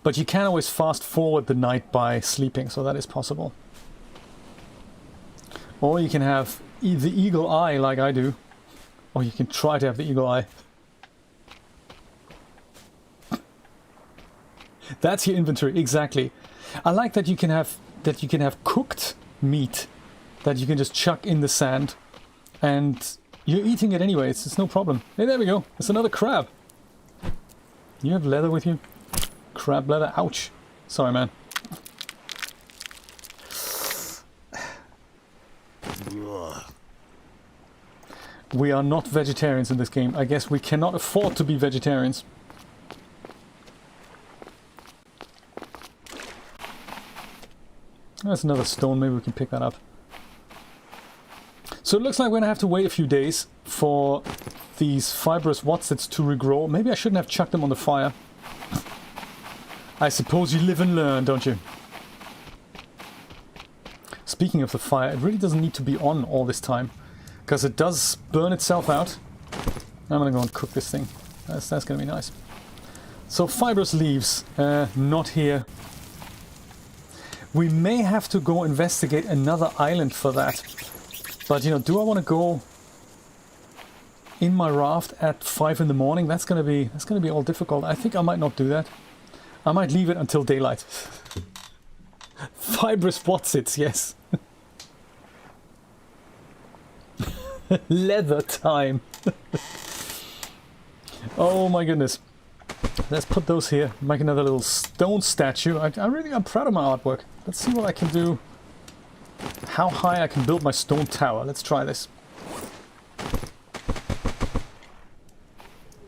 But you can always fast forward the night by sleeping, so that is possible. Or you can have the eagle eye like I do. Or you can try to have the eagle eye. That's your inventory, exactly. I like that you can have cooked meat that you can just chuck in the sand, and you're eating it anyway. It's no problem. Hey, there we go. It's another crab. You have leather with you? Crab leather. Ouch. Sorry, man. We are not vegetarians in this game. I guess we cannot afford to be vegetarians. That's another stone. Maybe we can pick that up. So it looks like we're going to have to wait a few days for these fibrous wotsits to regrow. Maybe I shouldn't have chucked them on the fire. I suppose you live and learn, don't you? Speaking of the fire, it really doesn't need to be on all this time, because it does burn itself out. I'm going to go and cook this thing. That's going to be nice. So fibrous leaves, not here. We may have to go investigate another island for that. But, you know, do I want to go in my raft at 5 in the morning? That's going to be all difficult. I think I might not do that. I might leave it until daylight. Fibrous wotsits, yes. Leather time. Oh my goodness. Let's put those here. Make another little stone statue. I'm proud of my artwork. Let's see what I can do. How high I can build my stone tower. Let's try this.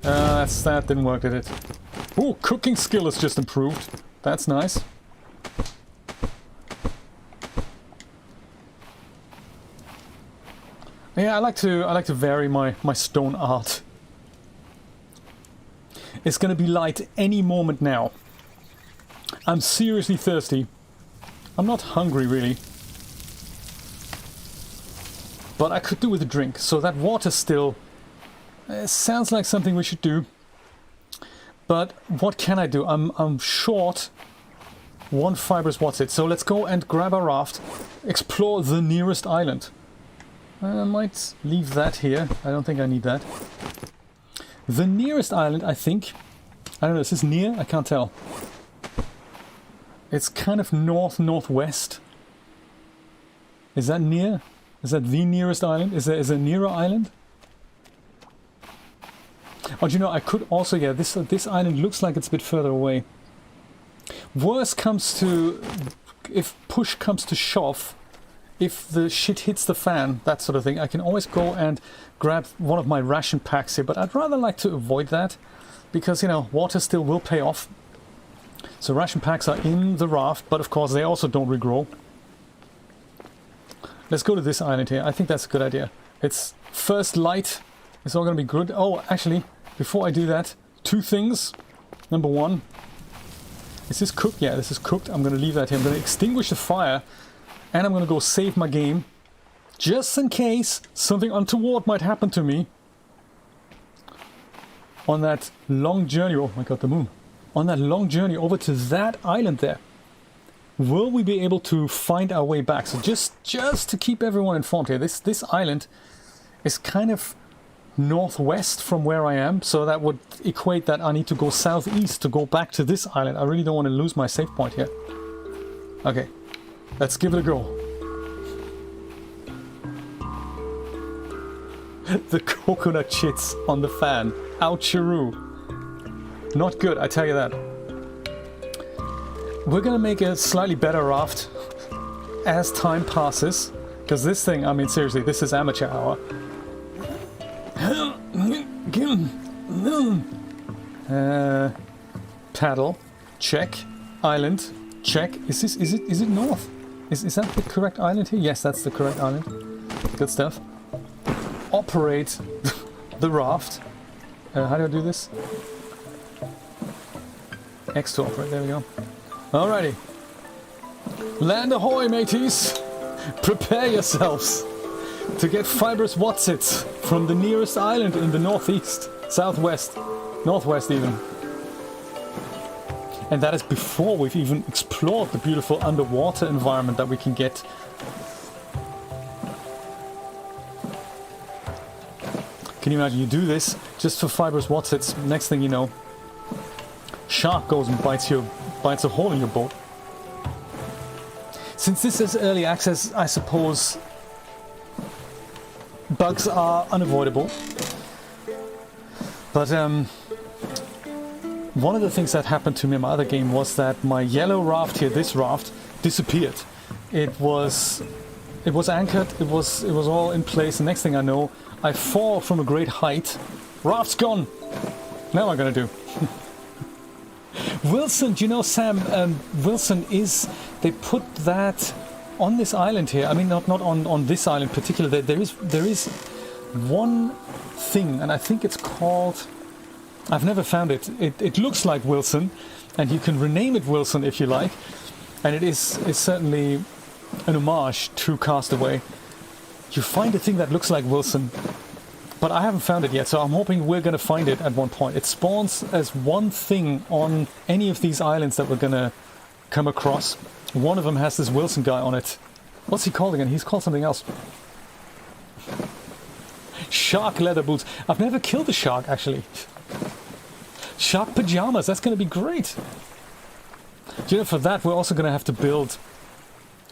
That didn't work, did it? Ooh, cooking skill has just improved. That's nice. Yeah, I like to vary my stone art. It's gonna be light any moment now. I'm seriously thirsty. I'm not hungry really. but I could do with a drink. So that water still sounds like something we should do. But what can I do? I'm short one fibrous what's it. So let's go and grab our raft, explore the nearest island. I might leave that here. I don't think I need that. The nearest island, I think... I don't know, is this near? I can't tell. It's kind of north-northwest. Is that near? Is that the nearest island? Is there a nearer island? Oh, do you know, I could also... Yeah, this island looks like it's a bit further away. Worst comes to... If push comes to shove... If the shit hits the fan, that sort of thing, I can always go and grab one of my ration packs here, but I'd rather like to avoid that, because, you know, water still will pay off. So ration packs are in the raft, but of course they also don't regrow. Let's go to this island here. I think that's a good idea. It's first light. It's all going to be good. Oh, actually, before I do that, two things. Number one, is this cooked? Yeah, this is cooked. I'm going to leave that here. I'm going to extinguish the fire. And I'm going to go save my game, just in case something untoward might happen to me on that long journey. Oh my god, the moon. On that long journey over to that island there. Will we be able to find our way back? So just to keep everyone informed here, this island is kind of northwest from where I am. So that would equate that I need to go southeast to go back to this island. I really don't want to lose my save point here. Okay. Let's give it a go. The coconut chits on the fan. Oucharoo. Not good, I tell you that. We're gonna make a slightly better raft as time passes. Because this thing, I mean seriously, this is amateur hour. Paddle. Check. Island. Check. Is it north? Is that the correct island here? Yes, that's the correct island. Good stuff. Operate the raft. How do I do this? X to operate. There we go. Alrighty. Land ahoy, mateys! Prepare yourselves to get fibrous whatsits from the nearest island in the northeast, southwest, northwest even. And that is before we've even explored the beautiful underwater environment that we can get. Can you imagine you do this just for fibrous whatsits? Next thing you know, shark goes and bites a hole in your boat. Since this is early access, I suppose bugs are unavoidable. But one of the things that happened to me in my other game was that my yellow raft here, this raft, disappeared. It was anchored, it was all in place, and next thing I know, I fall from a great height. Raft's gone! Now what am I gonna do? Wilson, do you know, Sam, Wilson is... They put that on this island here. I mean, not on this island in particular. There is one thing, and I think it's called... I've never found it. It looks like Wilson, and you can rename it Wilson if you like. And it's certainly an homage to Castaway. You find a thing that looks like Wilson, but I haven't found it yet, so I'm hoping we're going to find it at one point. It spawns as one thing on any of these islands that we're going to come across. One of them has this Wilson guy on it. What's he called again? He's called something else. Shark leather boots. I've never killed a shark, actually. Shark pajamas, that's going to be great. Do you know, for that we're also going to have to build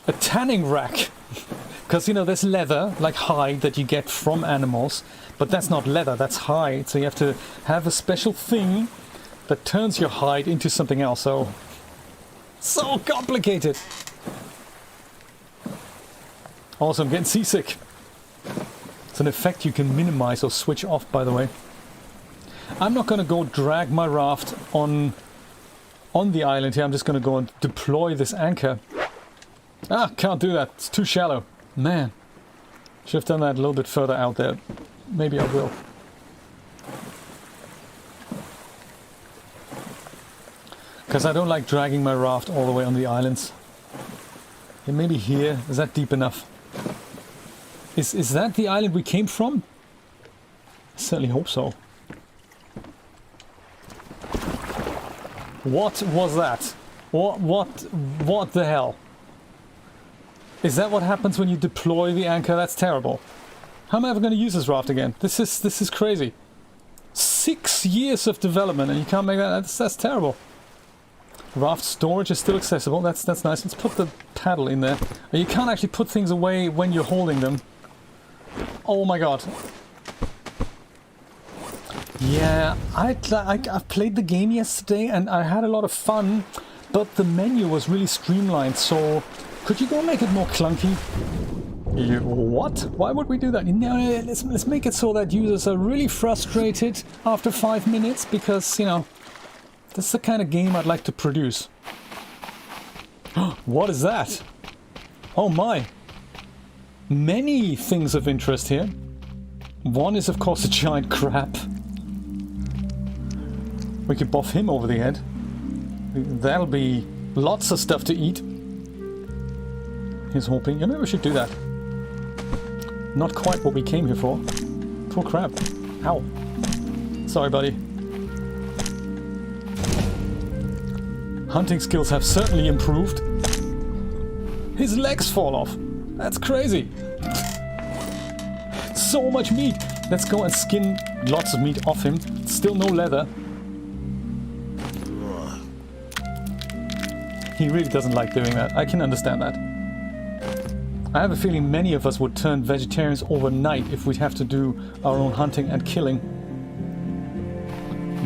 a tanning rack. Because, you know, there's leather, like hide, that you get from animals. But that's not leather, that's hide. So you have to have a special thing that turns your hide into something else. So complicated. Also, I'm getting seasick. It's an effect you can minimize or switch off, by the way. I'm not going to go drag my raft on the island here. I'm just going to go and deploy this anchor. Ah, can't do that. It's too shallow. Man. Should have done that a little bit further out there. Maybe I will. Because I don't like dragging my raft all the way on the islands. Yeah, maybe here. Is that deep enough? Is that the island we came from? I certainly hope so. What was that? What the hell? Is that what happens when you deploy the anchor? That's terrible. How am I ever going to use this raft again? This is crazy. 6 years of development and you can't make that. That's terrible. Raft storage is still accessible. That's nice. Let's put the paddle in there. You can't actually put things away when you're holding them. Oh my god. Yeah, I played the game yesterday and I had a lot of fun, but the menu was really streamlined, so could you go make it more clunky? What? Why would we do that? No, let's make it so that users are really frustrated after 5 minutes, because, you know, that's the kind of game I'd like to produce. What is that? Oh my! Many things of interest here. One is, of course, a giant crab. We could buff him over the head. That'll be lots of stuff to eat. He's hoping. Yeah, maybe we should do that. Not quite what we came here for. Poor crab. Ow. Sorry, buddy. Hunting skills have certainly improved. His legs fall off. That's crazy. So much meat. Let's go and skin lots of meat off him. Still no leather. He really doesn't like doing that. I can understand that. I have a feeling many of us would turn vegetarians overnight if we'd have to do our own hunting and killing.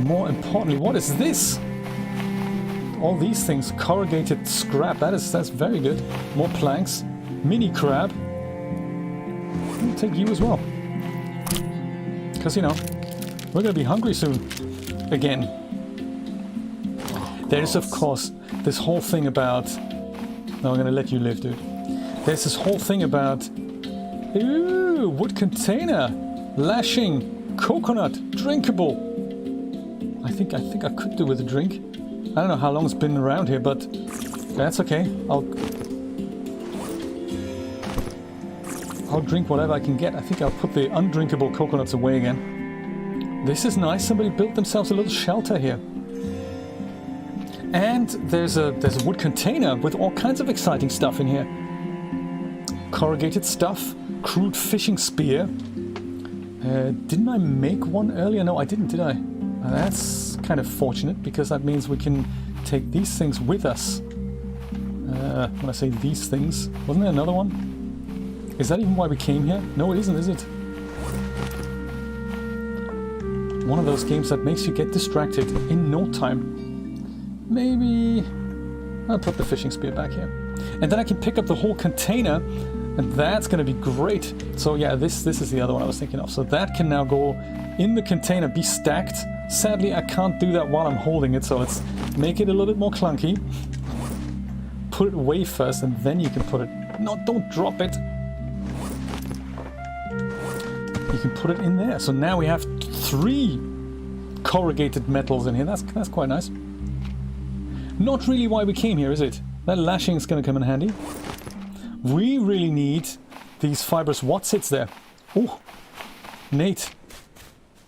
More importantly, what is this? All these things, corrugated scrap, that's very good. More planks, mini crab. I'll take you as well. Because, you know, we're going to be hungry soon. Again. There's, of course, this whole thing about... No, I'm going to let you live, dude. There's this whole thing about... Ooh, wood container. Lashing. Coconut. Drinkable. I think I could do with a drink. I don't know how long it's been around here, but that's okay. I'll drink whatever I can get. I think I'll put the undrinkable coconuts away again. This is nice. Somebody built themselves a little shelter here. And there's a wood container with all kinds of exciting stuff in here. Corrugated stuff. Crude fishing spear. Didn't I make one earlier? No, I didn't, did I? That's kind of fortunate, because that means we can take these things with us. When I say these things, wasn't there another one? Is that even why we came here? No, it isn't, is it? One of those games that makes you get distracted in no time. Maybe I'll put the fishing spear back here. And then I can pick up the whole container, and that's going to be great. So yeah, this is the other one I was thinking of. So that can now go in the container, be stacked. Sadly, I can't do that while I'm holding it, so let's make it a little bit more clunky. Put it away first, and then you can put it... No, don't drop it. You can put it in there. So now we have 3 corrugated metals in here. That's quite nice. Not really why we came here, is it? That lashing is going to come in handy. We really need these fibrous whatsits there. Oh, Nate.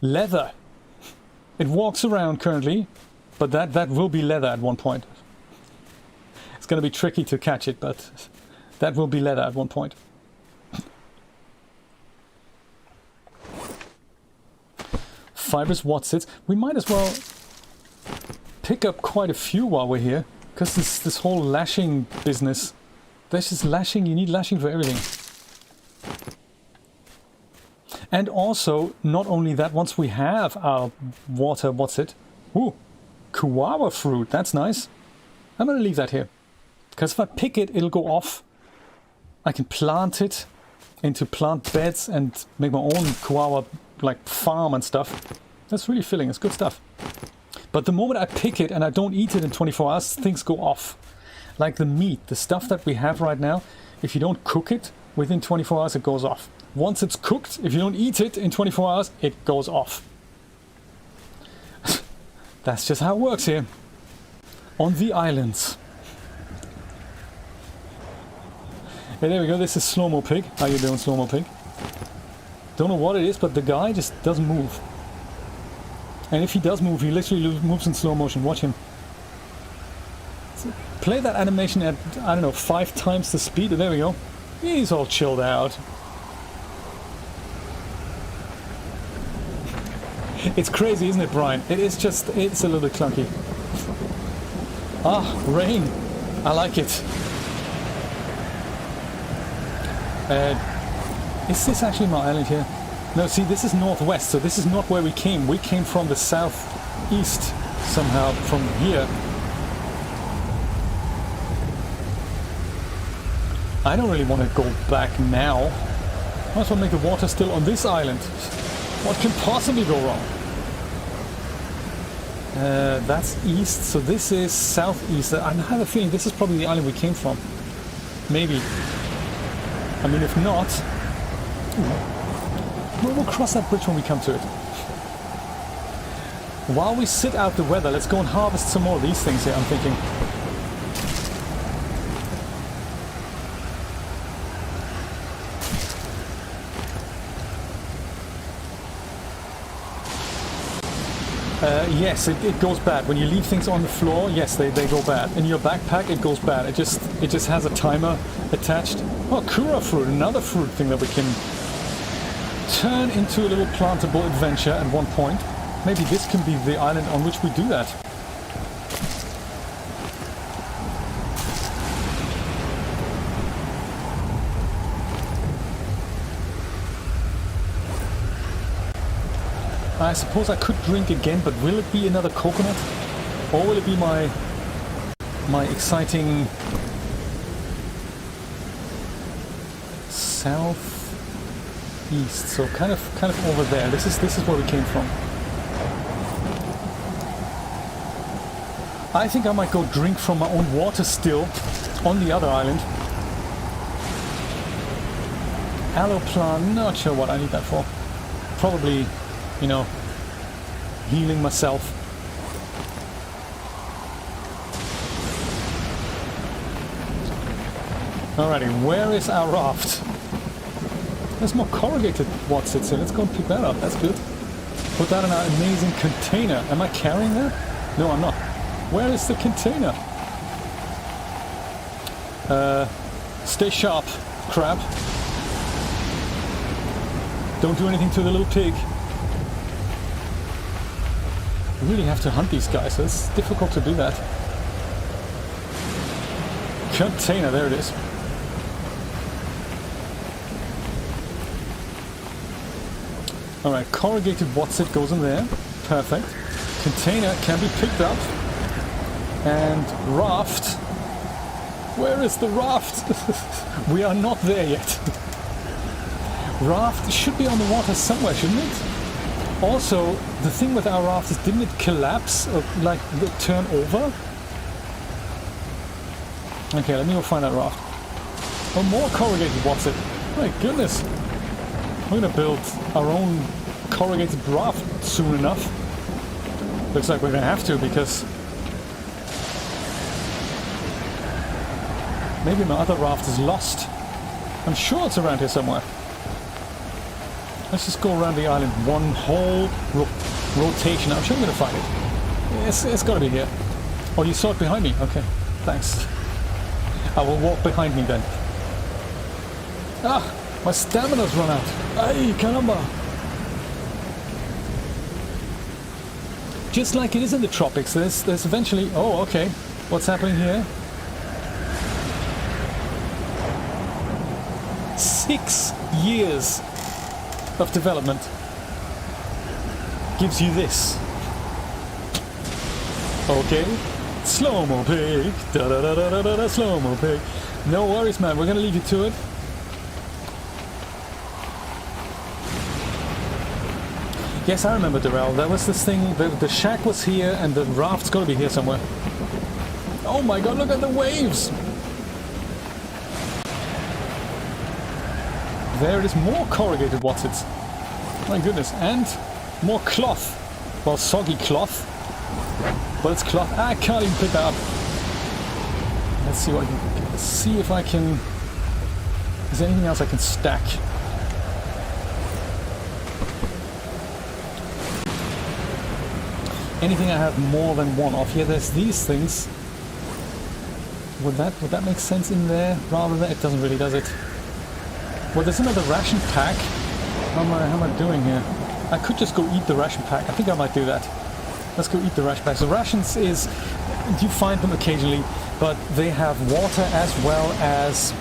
Leather. It walks around currently, but that will be leather at one point. It's going to be tricky to catch it, but that will be leather at one point. Fibrous whatsits. We might as well pick up quite a few while we're here, because this whole lashing business. There's just lashing. You need lashing for everything. And also, not only that, once we have our water, what's it? Ooh, guava fruit, that's nice. I'm going to leave that here. Because if I pick it, it'll go off. I can plant it into plant beds and make my own guava like farm and stuff. That's really filling, it's good stuff. But the moment I pick it and I don't eat it in 24 hours, things go off. Like the meat, the stuff that we have right now, if you don't cook it, within 24 hours it goes off. Once it's cooked, if you don't eat it in 24 hours, it goes off. That's just how it works here. On the islands. Hey, there we go. This is Slo-Mo Pig. How you doing, Slo-Mo Pig? Don't know what it is, but the guy just doesn't move. And if he does move, he literally moves in slow motion. Watch him. So play that animation at, I don't know, 5 times the speed. There we go. He's all chilled out. It's crazy, isn't it, Brian? It is just, it's a little bit clunky. Ah, rain. I like it. Is this actually my island here? No, see, this is northwest, so this is not where we came. We came from the southeast somehow, from here. I don't really want to go back now. Might as well make the water still on this island. What can possibly go wrong? That's east, so this is southeast. I have a feeling this is probably the island we came from. Maybe. I mean, if not... We'll cross that bridge when we come to it. While we sit out the weather, let's go and harvest some more of these things here, I'm thinking. Yes, it goes bad. When you leave things on the floor, yes, they go bad. In your backpack, it goes bad. It just has a timer attached. Oh, Kura fruit, another fruit thing that we can turn into a little plantable adventure at one point. Maybe this can be the island on which we do that. I suppose I could drink again, but will it be another coconut? Or will it be my exciting southeast? So kind of over there. This is where we came from. I think I might go drink from my own water still on the other island. Aloe plant, not sure what I need that for. Probably, you know, healing myself. Alrighty, where is our raft? There's more corrugated wotsits here. Let's go and pick that up. That's good. Put that in our amazing container. Am I carrying that? No, I'm not. Where is the container? Stay sharp, crab. Don't do anything to the little pig. We really have to hunt these guys, so it's difficult to do that. Container, there it is. Alright, corrugated whatsit goes in there. Perfect. Container can be picked up. And raft. Where is the raft? We are not there yet. Raft should be on the water somewhere, shouldn't it? Also, the thing with our raft is, didn't it collapse or like turn over? Okay, let me go find that raft. Oh, more corrugated whatsit. My goodness. We're gonna build our own corrugated raft soon enough. Looks like we're gonna have to, because maybe my other raft is lost. I'm sure it's around here somewhere. Let's just go around the island one whole rotation. I'm sure I'm going to find it. It's got to be here. Oh, you saw it behind me? Okay, thanks. I will walk behind me then. Ah, my stamina's run out. Ay, caramba. Just like it is in the tropics, there's eventually... Oh, okay. What's happening here? 6 years of development gives you this. Okay, Slo-Mo Pig, da da da da da da da, Slo-Mo Pig. No worries, man. We're gonna leave you to it. Yes, I remember, Darrell. There was this thing. The shack was here, and the raft's got to be here somewhere. Oh my God! Look at the waves. There it is, more corrugated wotsits. My goodness, and more cloth. Well, soggy cloth. But it's cloth. I can't even pick that up. Let's see what I can... Let's see if I can... Is there anything else I can stack? anything I have more than one of. Here, there's these things. Would that make sense in there rather than... It doesn't really, does it? Well, there's another ration pack. How am I doing here? I could just go eat the ration pack. I think I might do that. Let's go eat the ration pack. So rations is... You find them occasionally, but they have water as well as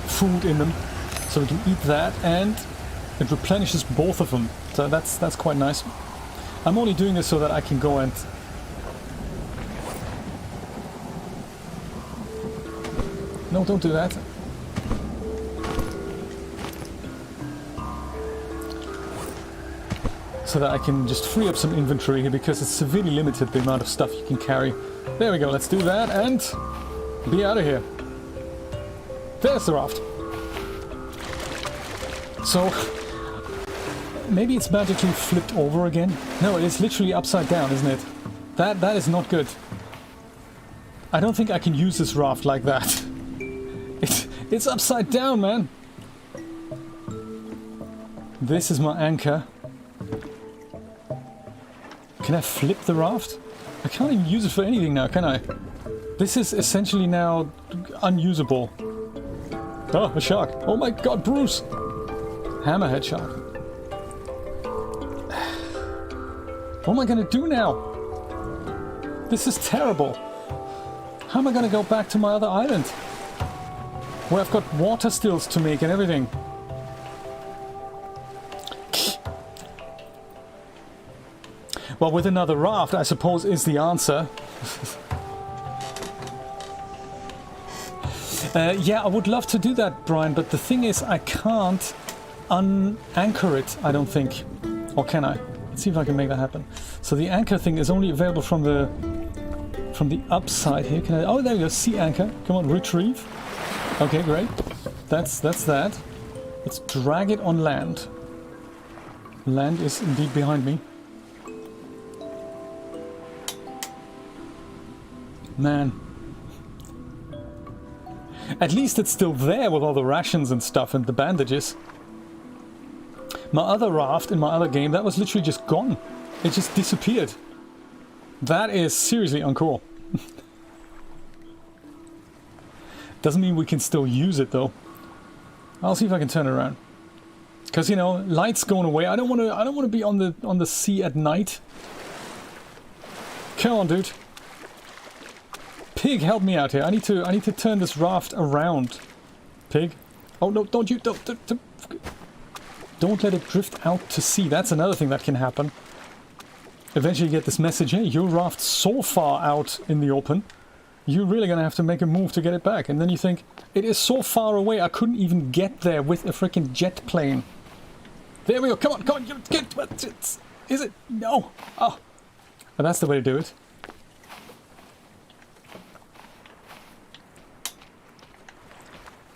food in them. So we can eat that, and it replenishes both of them. So that's quite nice. I'm only doing this so that I can go and... No, don't do that. So that I can just free up some inventory here, because it's severely limited the amount of stuff you can carry. There we go, let's do that and be out of here. There's the raft. So, maybe it's magically flipped over again? No, it's literally upside down, isn't it? That is not good. I don't think I can use this raft like that. It's upside down, man. This is my anchor. Can I flip the raft? I can't even use it for anything now, can I? This is essentially now unusable. Oh, a shark. Oh my god, Bruce! Hammerhead shark. What am I gonna do now? This is terrible. How am I gonna go back to my other island? Where I've got water stills to make and everything. Well, with another raft, I suppose, is the answer. Yeah, I would love to do that, Brian, but the thing is, I can't unanchor it, I don't think. Or can I? Let's see if I can make that happen. So the anchor thing is only available from the upside here. Can I? Oh, there we go. Sea anchor. Come on, retrieve. Okay, great. That's that. Let's drag it on land. Land is indeed behind me. Man. At least it's still there with all the rations and stuff and the bandages. My other raft in my other game, that was literally just gone. It just disappeared. That is seriously uncool. Doesn't mean we can still use it though. I'll see if I can turn it around. Because, you know, light's going away. I don't want to be on the sea at night. Come on, dude. Pig, help me out here. I need to turn this raft around. Pig. Oh no, don't let it drift out to sea. That's another thing that can happen. Eventually you get this message, hey, your raft's so far out in the open, you're really gonna have to make a move to get it back. And then you think, it is so far away, I couldn't even get there with a freaking jet plane. There we go, come on, you get, is it? No. Oh. Well, that's the way to do it.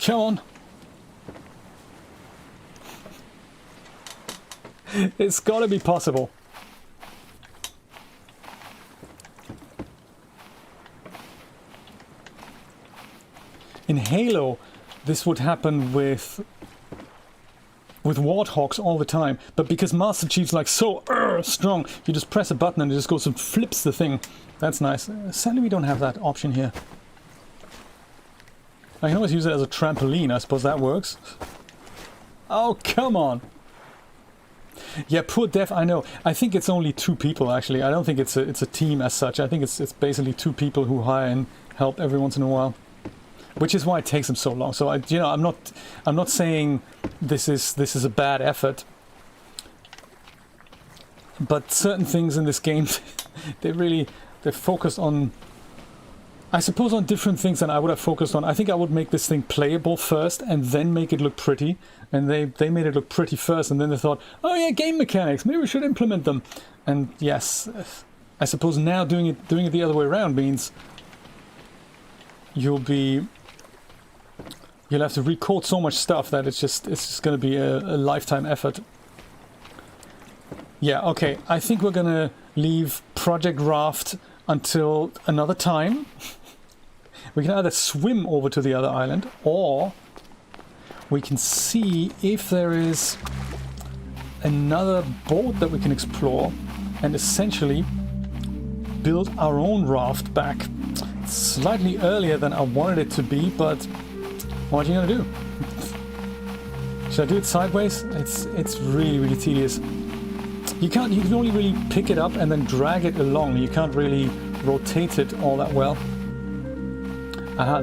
Come on. It's gotta be possible. In Halo, this would happen with warthogs all the time, but because Master Chief's like so strong, you just press a button and it just goes and flips the thing. That's nice. Sadly, we don't have that option here. I can always use it as a trampoline. I suppose that works. Oh, come on. Yeah, poor Dev, I know. I think it's only 2 people, actually. I don't think it's a team as such. I think it's basically 2 people who hire and help every once in a while. Which is why it takes them so long. So, I'm not saying this is a bad effort. But certain things in this game, they're focused on... I suppose on different things than I would have focused on. I think I would make this thing playable first and then make it look pretty. And they made it look pretty first, and then they thought, oh yeah, game mechanics, maybe we should implement them. And yes, I suppose now doing it the other way around means you'll have to recode so much stuff that it's just going to be a lifetime effort. Yeah, okay, I think we're going to leave Project Raft until another time. We can either swim over to the other island, or we can see if there is another boat that we can explore and essentially build our own raft back. Slightly earlier than I wanted it to be, but what are you gonna do? Should I do it sideways? It's really tedious. You can only really pick it up and then drag it along. You can't really rotate it all that well.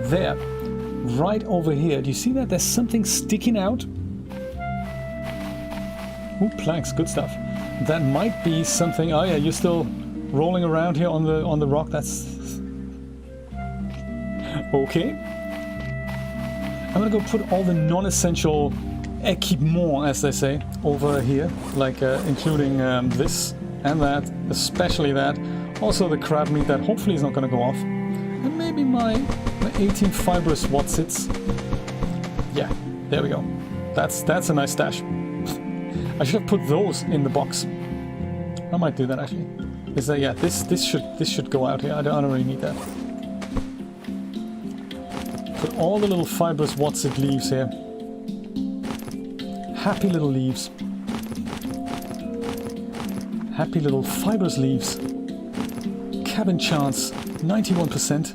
There. Right over here. Do you see that? There's something sticking out. Ooh, planks, good stuff. That might be something. Oh yeah, you're still rolling around here on the rock. That's okay. I'm gonna go put all the non-essential equipment, as they say, over here, like including this and that, especially that. Also the crab meat that hopefully is not gonna go off, and maybe my 18 fibrous watsits. Yeah, there we go. That's a nice stash. I should have put those in the box. I might do that actually. Is that, yeah? This should go out here. I don't really need that. Put all the little fibrous watsit leaves here. Happy little leaves. Happy little fibrous leaves. Cabin chance 91%.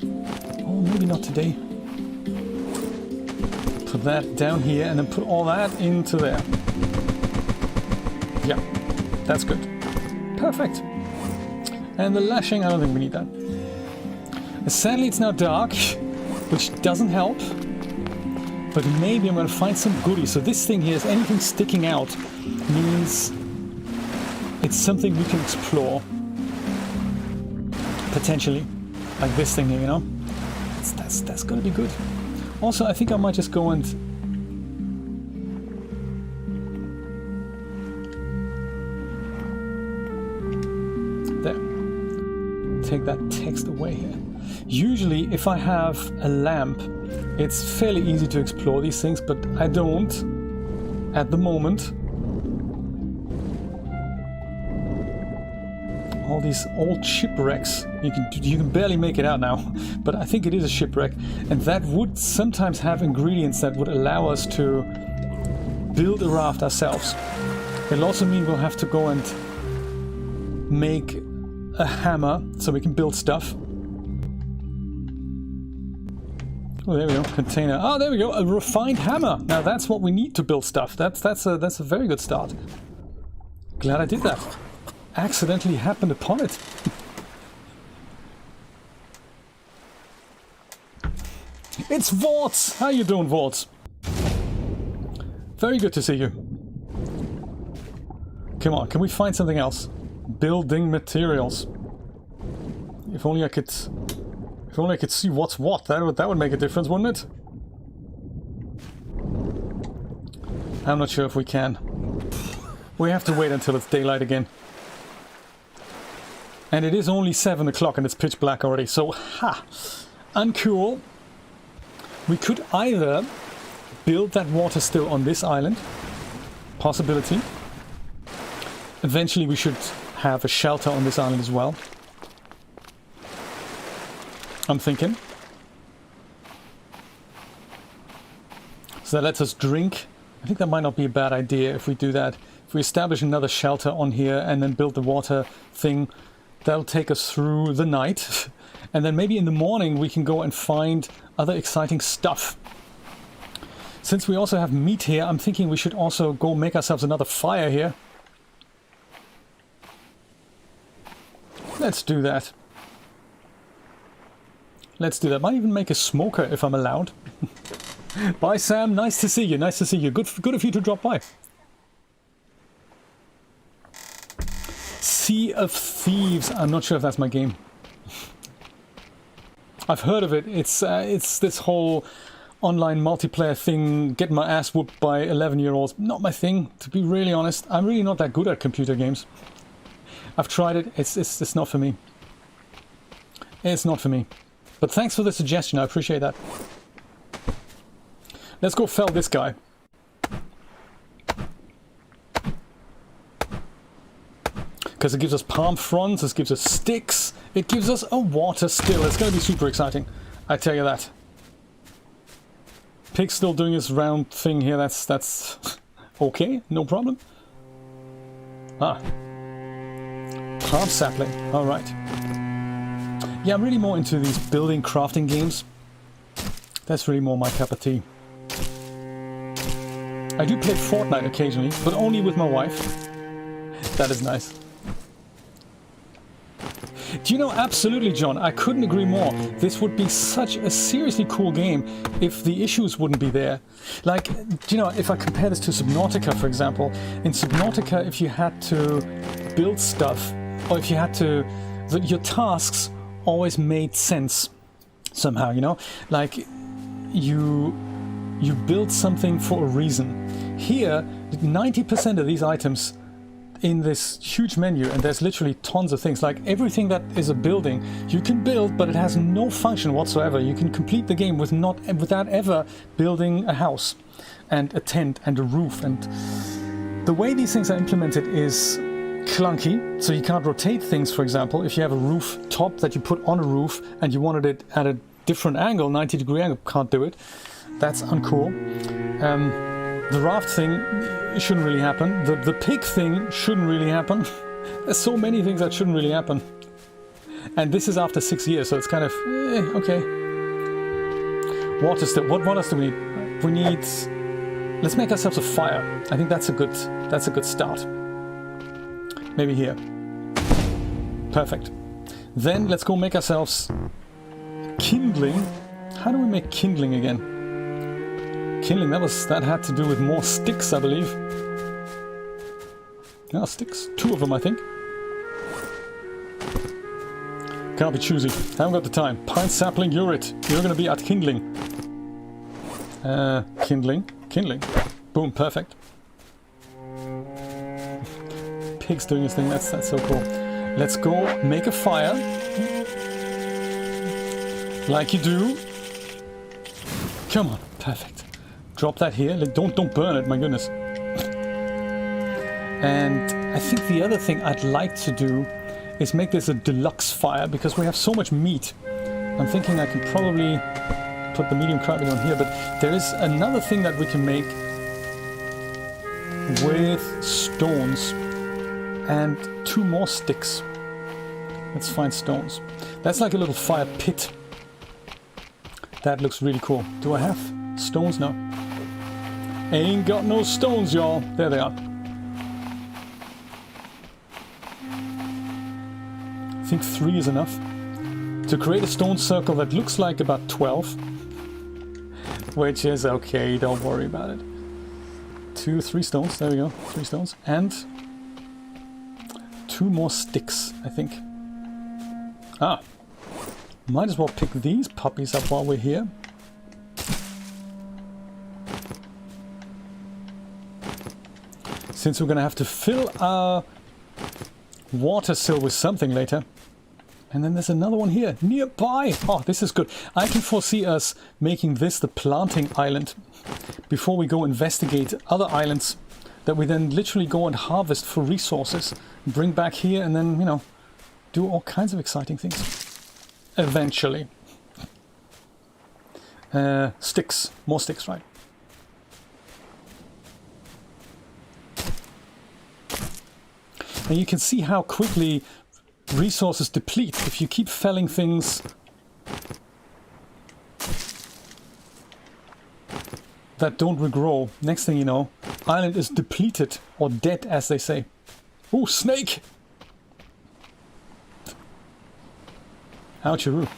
Oh, maybe not today. Put that down here and then put all that into there. Yeah, that's good. Perfect. And the lashing, I don't think we need that. Sadly, it's now dark, which doesn't help. But maybe I'm going to find some goodies. So this thing here, is anything sticking out, means it's something we can explore. Potentially. Like this thing here, you know? That's going to be good. Also, I think I might just go and... There. Take that text away here. Usually, if I have a lamp, it's fairly easy to explore these things, but I don't at the moment. All these old shipwrecks. You can barely make it out now, but I think it is a shipwreck, and that would sometimes have ingredients that would allow us to build a raft ourselves. It'll also mean we'll have to go and make a hammer so we can build stuff. Oh, there we go. Container. Oh, there we go. A refined hammer. Now that's what we need to build stuff. That's a very good start. Glad I did that. Accidentally happened upon it. It's Vorts! How you doing, Vorts? Very good to see you. Come on, can we find something else? Building materials. If only I could see what's what. That would make a difference, wouldn't it? I'm not sure if we can. We have to wait until it's daylight again. And it is only 7 o'clock and it's pitch black already, so ha! Uncool. We could either build that water still on this island. Possibility. Eventually we should have a shelter on this island as well. I'm thinking. So that lets us drink. I think that might not be a bad idea if we do that. If we establish another shelter on here and then build the water thing, that'll take us through the night. And then maybe in the morning we can go and find other exciting stuff. Since we also have meat here, I'm thinking we should also go make ourselves another fire here. Let's do that. Let's do that. Might even make a smoker if I'm allowed. Bye, Sam. Nice to see you. Nice to see you. Good of you to drop by. Sea of Thieves. I'm not sure if that's my game. I've heard of it. It's this whole online multiplayer thing, getting my ass whooped by 11-year-olds. Not my thing, to be really honest. I'm really not that good at computer games. I've tried it. It's not for me. It's not for me. But thanks for the suggestion. I appreciate that. Let's go fell this guy. Because it gives us palm fronds, it gives us sticks, it gives us a water still. It's going to be super exciting, I tell you that. Pig's still doing his round thing here, that's okay, no problem. Ah. Palm sapling, alright. Yeah, I'm really more into these building crafting games. That's really more my cup of tea. I do play Fortnite occasionally, but only with my wife. That is nice. Do you know, absolutely, John, I couldn't agree more. This would be such a seriously cool game if the issues wouldn't be there. Like, do you know, if I compare this to Subnautica, for example, in Subnautica, if you had to build stuff, or if you had to, your tasks always made sense somehow, you know? Like, you build something for a reason. Here, 90% of these items in this huge menu, and there's literally tons of things, like everything that is a building you can build, but it has no function whatsoever. You can complete the game without ever building a house and a tent and a roof, and the way these things are implemented is clunky. So you can't rotate things. For example, if you have a roof top that you put on a roof and you wanted it at a different angle, 90-degree angle, can't do it. That's uncool. The raft thing shouldn't really happen. The pig thing shouldn't really happen. There's so many things that shouldn't really happen. And this is after 6 years, so it's kind of, okay. Water still. What else do we need? We need... Let's make ourselves a fire. I think that's a good start. Maybe here. Perfect. Then let's go make ourselves kindling. How do we make kindling again? Kindling, that had to do with more sticks, I believe. Yeah, sticks. 2 of them, I think. Can't be choosy. Haven't got the time. Pine sapling, you're it. You're gonna be at kindling. Kindling. Boom, perfect. Pig's doing his thing. That's so cool. Let's go make a fire. Like you do. Come on, perfect. Drop that here. Don't burn it, my goodness. And I think the other thing I'd like to do is make this a deluxe fire, because we have so much meat. I'm thinking I can probably put the medium carbon on here, but there is another thing that we can make with stones and 2 more sticks. Let's find stones. That's like a little fire pit. That looks really cool. Do I have stones now? Ain't got no stones, y'all. There they are. I think 3 is enough to create a stone circle that looks like about 12. Which is okay, don't worry about it. 3 stones, there we go. 3 stones. And 2 more sticks, I think. Ah. Might as well pick these puppies up while we're here. Since we're going to have to fill our water sill with something later. And then there's another one here, nearby. Oh, this is good. I can foresee us making this the planting island before we go investigate other islands that we then literally go and harvest for resources. Bring back here and then, you know, do all kinds of exciting things. Eventually. Sticks. More sticks, right? And you can see how quickly resources deplete if you keep felling things that don't regrow. Next thing you know, island is depleted, or dead, as they say. Ooh, snake! Oucharoo.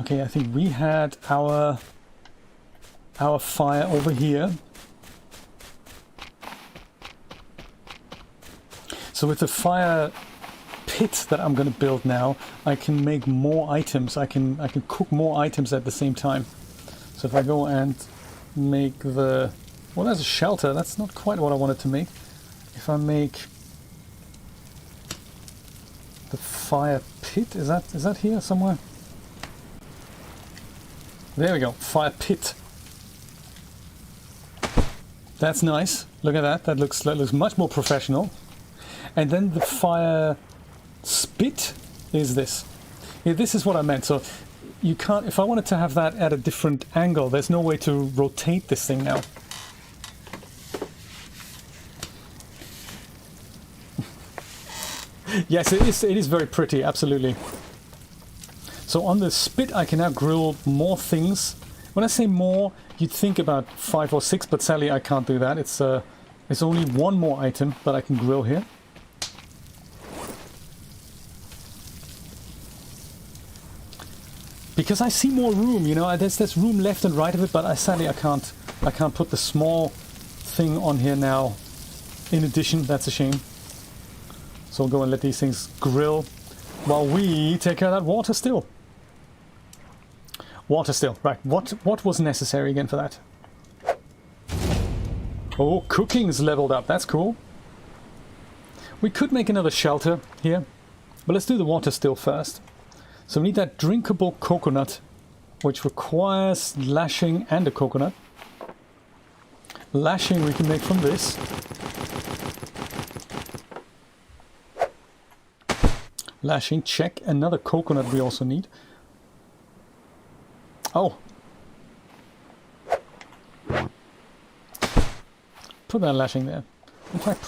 Okay, I think we had our fire over here. So with the fire pit that I'm going to build now, I can make more items. I can cook more items at the same time. So if I go and make the... Well, there's a shelter. That's not quite what I wanted to make. If I make the fire pit, is that here somewhere? There we go. Fire pit. That's nice. Look at that. That looks much more professional. And then the fire spit is this. Yeah, this is what I meant. So you can't, if I wanted to have that at a different angle, there's no way to rotate this thing now. Yes, it is very pretty, absolutely. So on the spit I can now grill more things. When I say more, you'd think about 5 or 6, but sadly I can't do that. It's only one more item that I can grill here. Because I see more room, you know, there's room left and right of it, but sadly I can't put the small thing on here now. In addition, that's a shame. So I'll go and let these things grill while we take care of that water still. Water still, right. What was necessary again for that? Oh, cooking's leveled up, that's cool. We could make another shelter here, but let's do the water still first. So we need that drinkable coconut, which requires lashing and a coconut. Lashing we can make from this. Lashing, check. Another coconut we also need. Oh. Put that lashing there. In fact,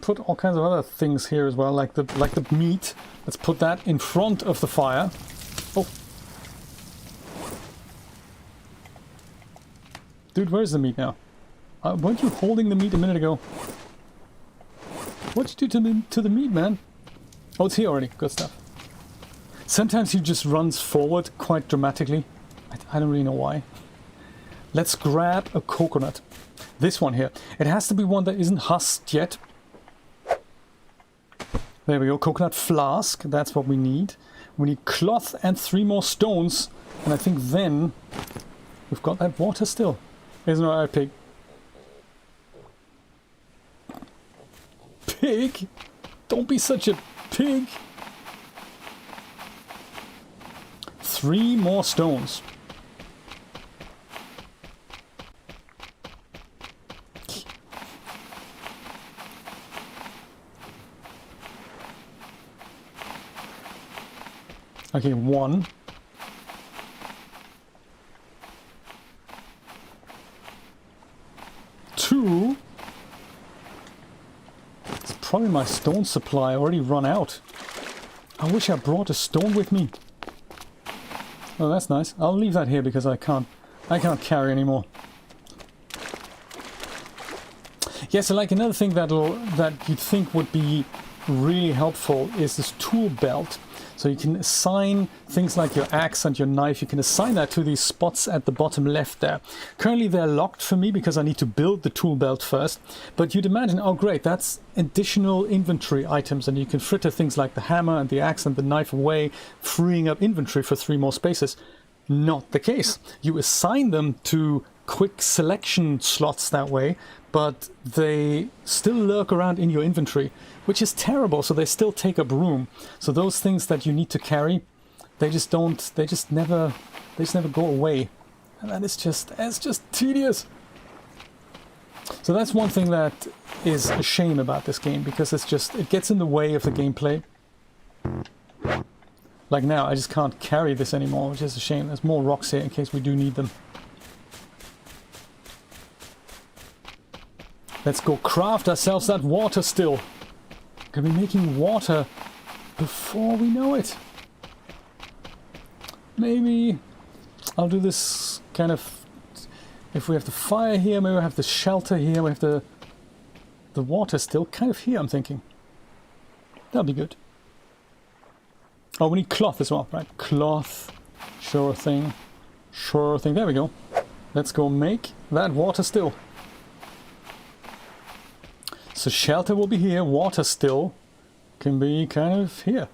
put all kinds of other things here as well, like the meat. Let's put that in front of the fire. Oh. Dude, where's the meat now? Weren't you holding the meat a minute ago? What'd you do to the meat, man? Oh, it's here already. Good stuff. Sometimes he just runs forward quite dramatically. I don't really know why. Let's grab a coconut. This one here. It has to be one that isn't husked yet. There we go. Coconut flask. That's what we need. We need cloth and 3 more stones. And I think then we've got that water still. Isn't it, right, pig? Pig? Don't be such a pig. 3 more stones. Okay, 1. 2. It's probably my stone supply already run out. I wish I brought a stone with me. Oh, that's nice. I'll leave that here because I can't carry anymore. Yeah, so like another thing that you'd think would be really helpful is this tool belt. So you can assign things like your axe and your knife, you can assign that to these spots at the bottom left there. Currently they're locked for me because I need to build the tool belt first. But you'd imagine, oh great, that's additional inventory items, and you can fritter things like the hammer and the axe and the knife away, freeing up inventory for 3 more spaces. Not the case. You assign them to quick selection slots that way, but they still lurk around in your inventory, which is terrible. So they still take up room. So those things that you need to carry, they just never go away. And that is it's just tedious. So that's one thing that is a shame about this game, because it gets in the way of the gameplay. Like now, I just can't carry this anymore, which is a shame. There's more rocks here in case we do need them. Let's go craft ourselves that water still. Gonna be making water before we know it. Maybe I'll do this kind of... If we have the fire here, maybe we have the shelter here, we have the water still kind of here, I'm thinking. That'll be good. Oh, we need cloth as well, right? Cloth. Sure thing. Sure thing. There we go. Let's go make that water still. So shelter will be here, water still can be kind of here.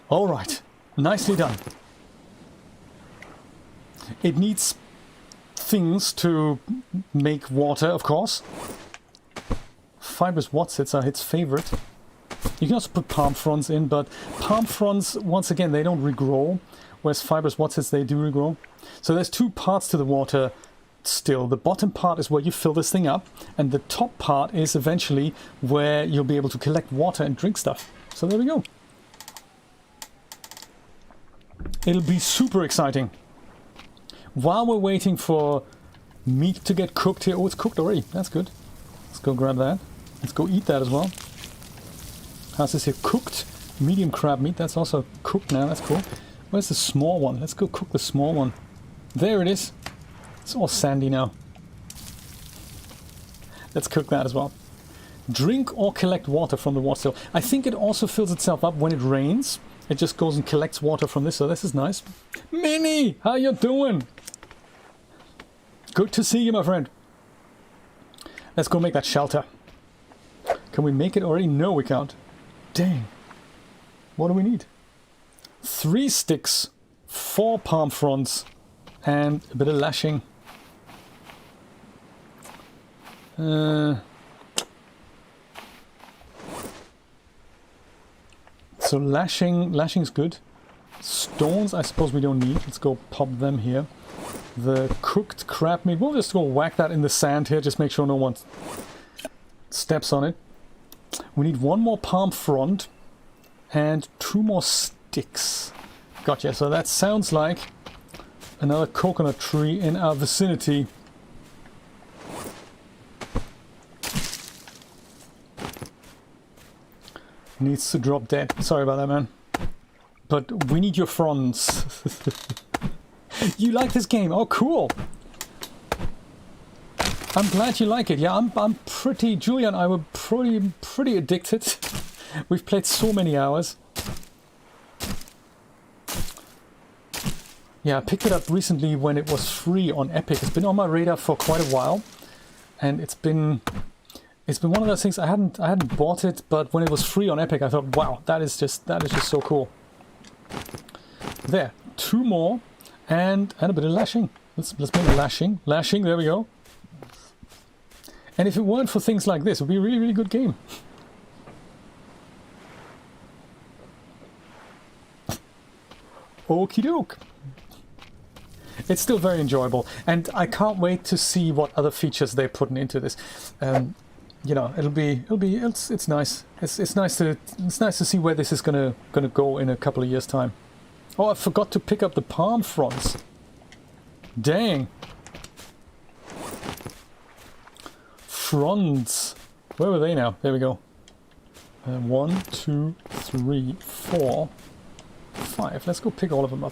Alright, nicely done. It needs things to make water, of course. Fibrous watsits are its favorite. You can also put palm fronds in, but palm fronds, once again, they don't regrow, whereas fibrous watsits, they do regrow. So there's 2 parts to the water still. The bottom part is where you fill this thing up, and the top part is eventually where you'll be able to collect water and drink stuff. So there we go. It'll be super exciting. While we're waiting for meat to get cooked here. Oh, it's cooked already. That's good. Let's go grab that. Let's go eat that as well. How's this here? Cooked medium crab meat. That's also cooked now. That's cool. Where's the small one? Let's go cook the small one. There it is. It's all sandy now. Let's cook that as well. Drink or collect water from the water still. I think it also fills itself up when it rains. It just goes and collects water from this, so this is nice. Minnie, how you doing? Good to see you, my friend. Let's go make that shelter. Can we make it already? No, we can't. Dang. What do we need? 3 sticks, 4 palm fronds, and a bit of lashing. So lashing's good. Stones, I suppose we don't need. Let's go pop them here. The cooked crab meat, we'll just go whack that in the sand here, just make sure no one steps on it. We need 1 more palm frond and 2 more sticks. Gotcha, so that sounds like another coconut tree in our vicinity. Needs to drop dead. Sorry about that, man. But we need your fronds. You like this game? Oh, cool. I'm glad you like it. Yeah, I'm pretty... Julia and I were pretty addicted. We've played so many hours. Yeah, I picked it up recently when it was free on Epic. It's been on my radar for quite a while. And it's been one of those things. I hadn't bought it, but when it was free on Epic, I thought, wow, that is just so cool. There, 2 more, and a bit of lashing. Let's make lashing. Lashing, there we go. And if it weren't for things like this, it would be a really, really good game. Okie doke. It's still very enjoyable, and I can't wait to see what other features they're putting into this. You know, it's nice. It's nice to see where this is gonna go in a couple of years' time. Oh, I forgot to pick up the palm fronds. Dang. Fronds. Where were they now? There we go. 1, 2, 3, 4, 5. Let's go pick all of them up.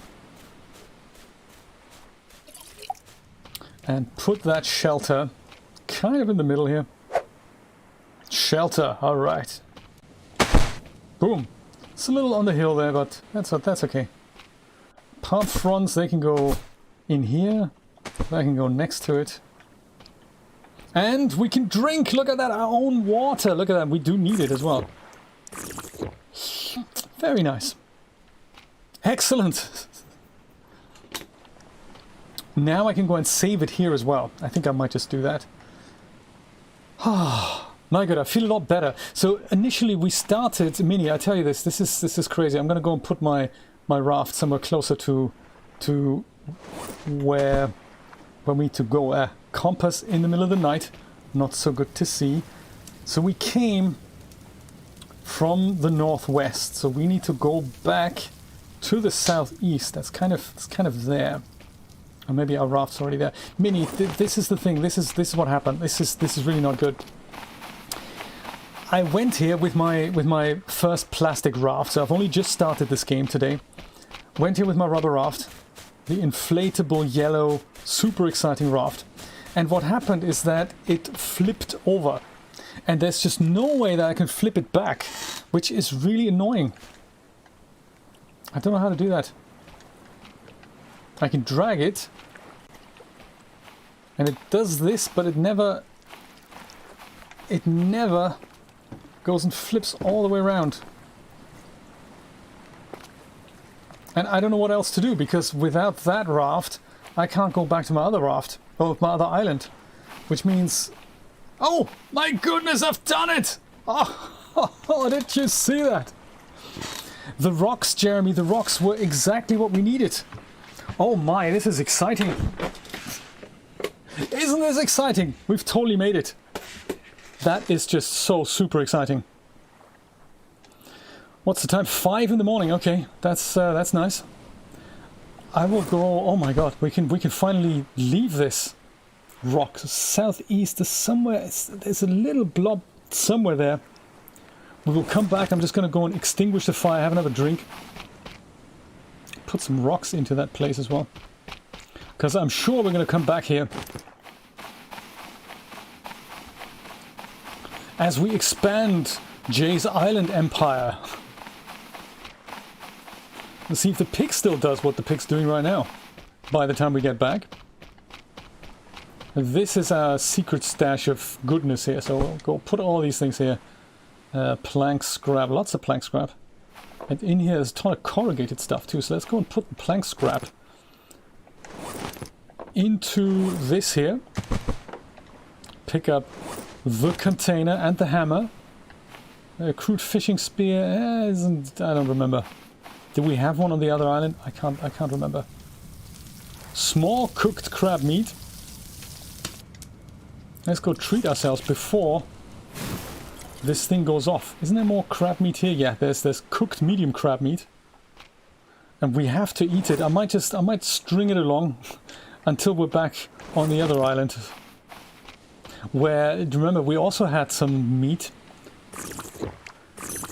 And put that shelter kind of in the middle here. Shelter, alright. Boom. It's a little on the hill there, but that's okay. Palm fronds, they can go in here. They can go next to it. And we can drink! Look at that, our own water! Look at that, we do need it as well. Very nice. Excellent! Now I can go and save it here as well. I think I might just do that. Ah, my god, I feel a lot better. So initially we started, Minnie, I tell you this is crazy. I'm gonna go and put my raft somewhere closer to where we need to go. Compass in the middle of the night, not so good to see. So we came from the northwest, so we need to go back to the southeast. That's kind of there. Or maybe our raft's already there. Minnie, this is the thing. This is what happened. This is really not good. I went here with my first plastic raft. So I've only just started this game today. Went here with my rubber raft, the inflatable yellow, super exciting raft. And what happened is that it flipped over. And there's just no way that I can flip it back, which is really annoying. I don't know how to do that. I can drag it, and it does this, but it never goes and flips all the way around. And I don't know what else to do, because without that raft, I can't go back to my other raft, or my other island, which means... Oh, my goodness, I've done it! Oh, did you see that? The rocks, Jeremy, the rocks were exactly what we needed. Oh my, this is exciting. Isn't this exciting? We've totally made it. That is just so super exciting. What's the time? 5 in the morning. Okay, that's nice. I will go. Oh my god, we can finally leave this rock. Southeast is somewhere. There's a little blob somewhere there. We will come back. I'm just going to go and extinguish the fire, have another drink. Put some rocks into that place as well. Because I'm sure we're going to come back here. As we expand Jay's Island Empire. Let's see if the pig still does what the pig's doing right now. By the time we get back. This is our secret stash of goodness here. So we'll go put all these things here. Plank scrap. Lots of plank scrap. And in here there's a ton of corrugated stuff too. So let's go and put the plank scrap into this here. Pick up the container and the hammer. A crude fishing spear. I don't remember. Did we have one on the other island? I can't remember. Small cooked crab meat. Let's go treat ourselves before this thing goes off. Isn't there more crab meat here? Yeah, there's cooked medium crab meat. And we have to eat it. I might string it along until we're back on the other island. Where, remember, we also had some meat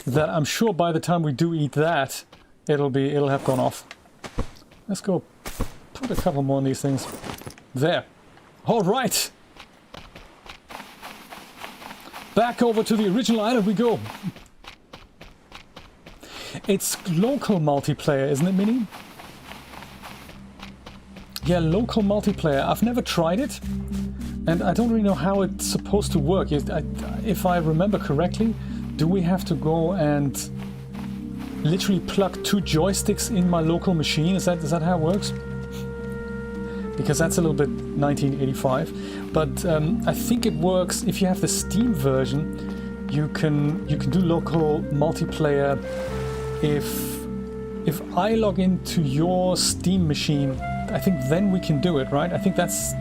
that I'm sure by the time we do eat that, it'll have gone off. Let's go put a couple more on these things. There. All right. Back over to the original island we go. It's local multiplayer, isn't it, Minnie? Yeah, local multiplayer. I've never tried it. And I don't really know how it's supposed to work. If I remember correctly, do we have to go and literally plug 2 joysticks in my local machine? Is that how it works? Because that's a little bit 1985. But I think it works if you have the Steam version. You can do local multiplayer if I log into your Steam machine. I think then we can do it, right? I think that's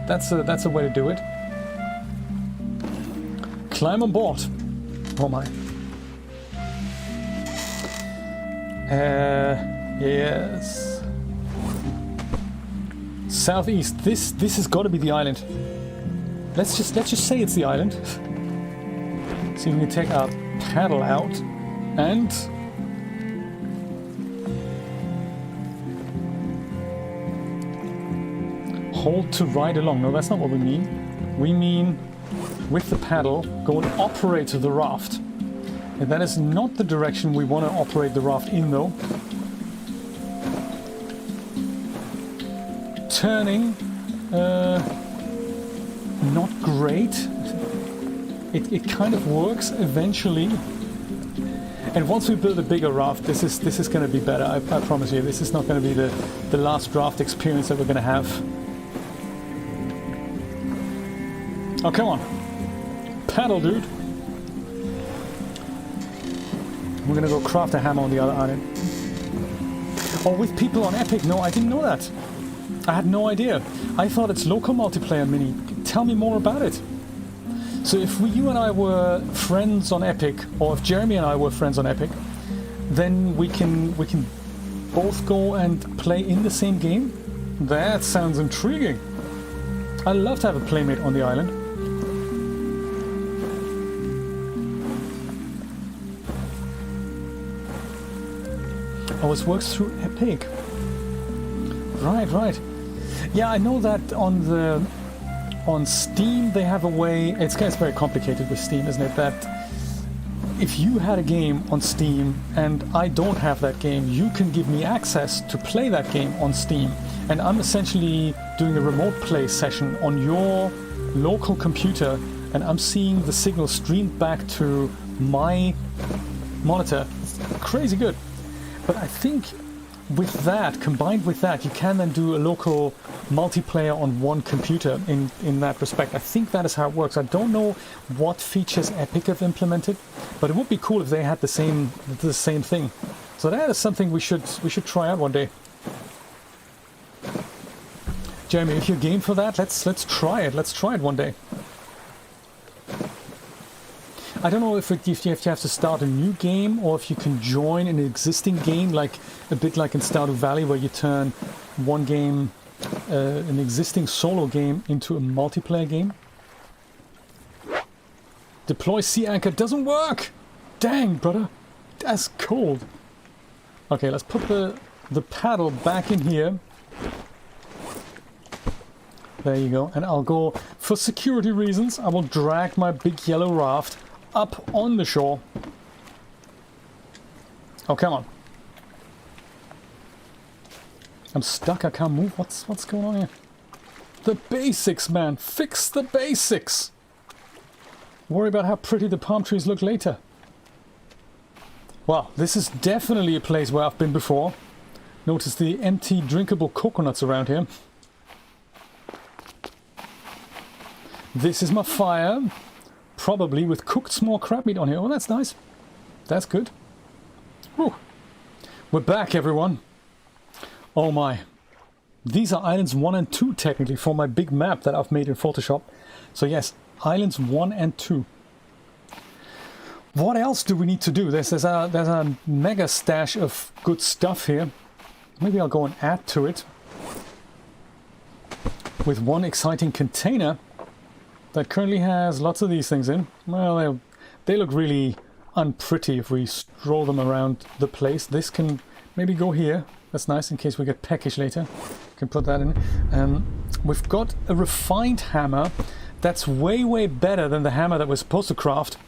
a way to do it. Climb on board. Oh my. Yes. Southeast. This has got to be the island. Let's just say it's the island. So we can take our paddle out and hold to ride along. No, that's not what we mean. We mean with the paddle go and operate the raft. And that is not the direction we want to operate the raft in, though. Turning, not great. It kind of works eventually. And once we build a bigger raft, this is going to be better. I promise you. This is not going to be the last raft experience that we're going to have. Oh, come on. Paddle, dude. We're going to go craft a hammer on the other island. Oh, with people on Epic. No, I didn't know that. I had no idea. I thought it's local multiplayer, Mini. Tell me more about it. So if you and I were friends on Epic, or if Jeremy and I were friends on Epic, then we can both go and play in the same game? That sounds intriguing. I'd love to have a playmate on the island. Oh, it works through Epic. Right. Yeah, I know that on Steam they have a way. It's very complicated with Steam, isn't it? That if you had a game on Steam and I don't have that game, you can give me access to play that game on Steam. And I'm essentially doing a remote play session on your local computer, and I'm seeing the signal streamed back to my monitor. It's crazy good. But I think with that, combined with that, you can then do a local multiplayer on one computer in that respect. I think that is how it works. I don't know what features Epic have implemented, but it would be cool if they had the same thing. So that is something we should try out one day. Jeremy, if you're game for that, let's try it. Let's try it one day. I don't know if you have to start a new game or if you can join an existing game, like a bit like in Stardew Valley, where you turn one game, an existing solo game, into a multiplayer game. Deploy sea anchor doesn't work. Dang, brother. That's cold. Okay, let's put the paddle back in here. There you go. And I'll go, for security reasons, I will drag my big yellow raft up on the shore. Oh, come on. I'm stuck, I can't move. What's going on here? The basics, man. Fix the basics. Worry about how pretty the palm trees look later. Well, this is definitely a place where I've been before. Notice the empty drinkable coconuts around here. This is my fire. Probably with cooked small crab meat on here. Oh, that's nice. That's good. Whew. We're back, everyone. Oh my. These are islands 1 and 2 technically for my big map that I've made in Photoshop. So yes, islands 1 and 2. What else do we need to do? There's a mega stash of good stuff here. Maybe I'll go and add to it. With one exciting container that currently has lots of these things in. Well, they look really unpretty if we stroll them around the place. This can maybe go here. That's nice in case we get peckish later. Can put that in. We've got a refined hammer that's way, way better than the hammer that we're supposed to craft.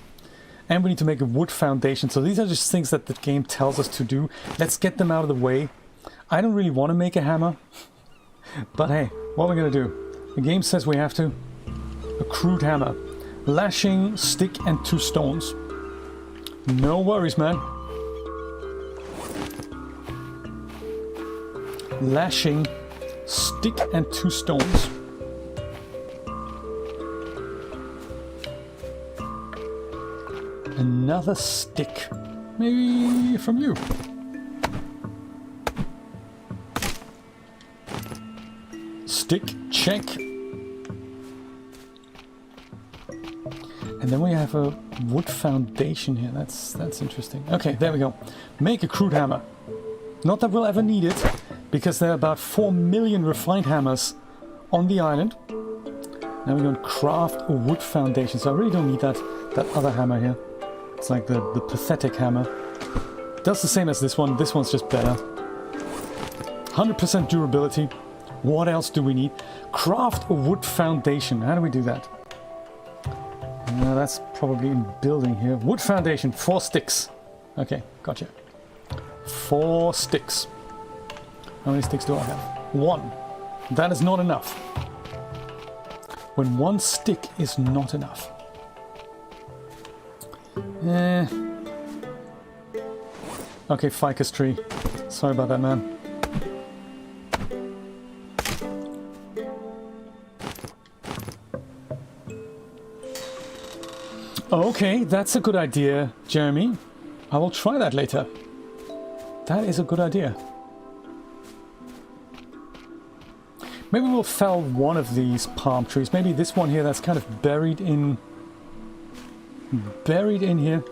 And we need to make a wood foundation. So these are just things that the game tells us to do. Let's get them out of the way. I don't really want to make a hammer. But hey, what are we going to do? The game says we have to. A crude hammer. Lashing, stick and 2 stones. No worries, man. Lashing, stick and 2 stones. Another stick. Maybe from you. Stick, check. And then we have a wood foundation here. That's interesting. Okay, there we go. Make a crude hammer. Not that we'll ever need it, because there are about 4 million refined hammers on the island. Now we're going to craft a wood foundation. So I really don't need that other hammer here. It's like the pathetic hammer. Does the same as this one. This one's just better. 100% durability. What else do we need? Craft a wood foundation. How do we do that? That's probably in building here. Wood foundation, 4 sticks. Okay, gotcha. 4 sticks. How many sticks do I have? 1. That is not enough. When 1 stick is not enough. Okay, ficus tree. Sorry about that, man. Okay, that's a good idea, Jeremy. I will try that later. That is a good idea. Maybe we'll fell one of these palm trees. Maybe this one here that's kind of buried in here.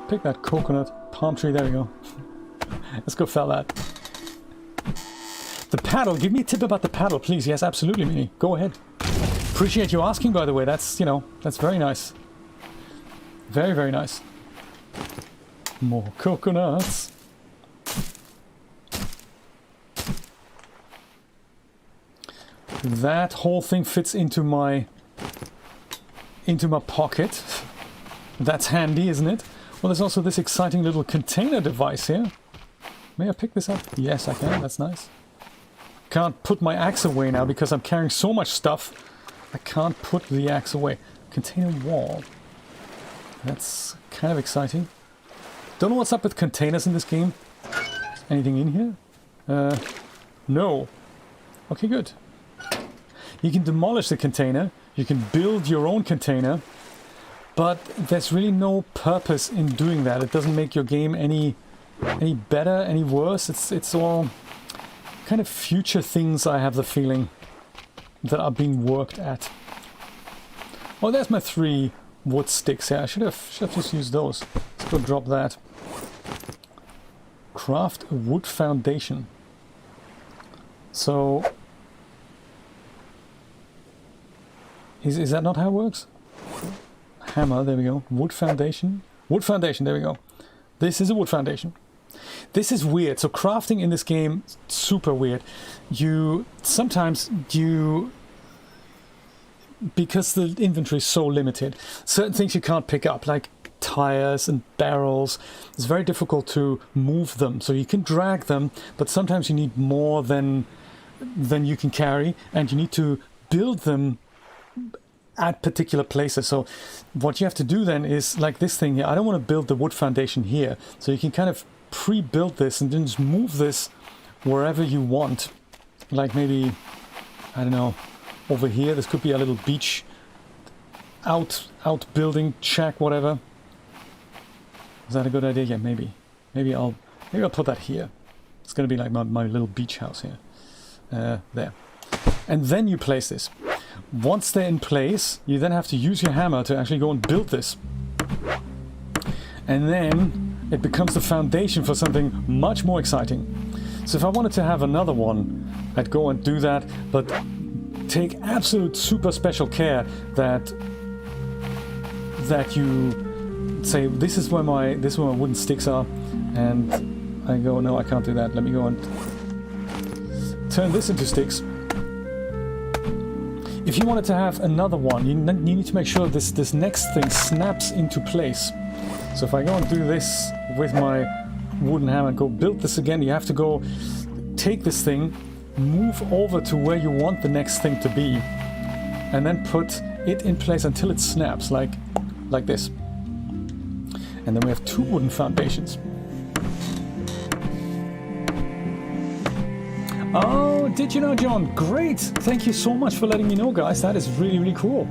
Pick that coconut palm tree. There we go. Let's go fell that. The paddle. Give me a tip about the paddle, please. Yes, absolutely, Mini. Go ahead. Appreciate you asking, by the way. That's, you know, that's very nice. Very, very nice. More coconuts. That whole thing fits into my pocket. That's handy, isn't it? Well, there's also this exciting little container device here. May I pick this up? Yes, I can. That's nice. Can't put my axe away now because I'm carrying so much stuff. I can't put the axe away. Container wall. That's kind of exciting. Don't know what's up with containers in this game. Anything in here? No. Okay, good. You can demolish the container. You can build your own container. But there's really no purpose in doing that. It doesn't make your game any better, any worse. It's all kind of future things, I have the feeling, that are being worked at. Oh, there's my 3 wood sticks here. I should have just used those. Let's go drop that. Craft a wood foundation. So is that not how it works? Hammer, there we go. Wood foundation. Wood foundation, there we go. This is a wood foundation. This is weird. So crafting in this game, super weird. Sometimes because the inventory is so limited, certain things you can't pick up, like tires and barrels. It's very difficult to move them. So you can drag them, but sometimes you need more than you can carry, and you need to build them at particular places. So what you have to do then is, like this thing here, I don't want to build the wood foundation here. So you can kind of pre-build this and then just move this wherever you want. Like maybe, I don't know, over here. This could be a little beach out building shack, whatever. Is that a good idea? Yeah, maybe. Maybe I'll put that here. It's going to be like my little beach house here. There. And then you place this. Once they're in place, you then have to use your hammer to actually go and build this. And then it becomes the foundation for something much more exciting. So if I wanted to have another one, I'd go and do that, but take absolute super special care that you say, this is where my wooden sticks are, and I go, no, I can't do that. Let me go and turn this into sticks. If you wanted to have another one, you need to make sure this next thing snaps into place. So if I go and do this with my wooden hammer and go build this again, you have to go take this thing, move over to where you want the next thing to be, and then put it in place until it snaps, like this. And then we have 2 wooden foundations. Oh, did you know, John? Great! Thank you so much for letting me know, guys. That is really, really cool.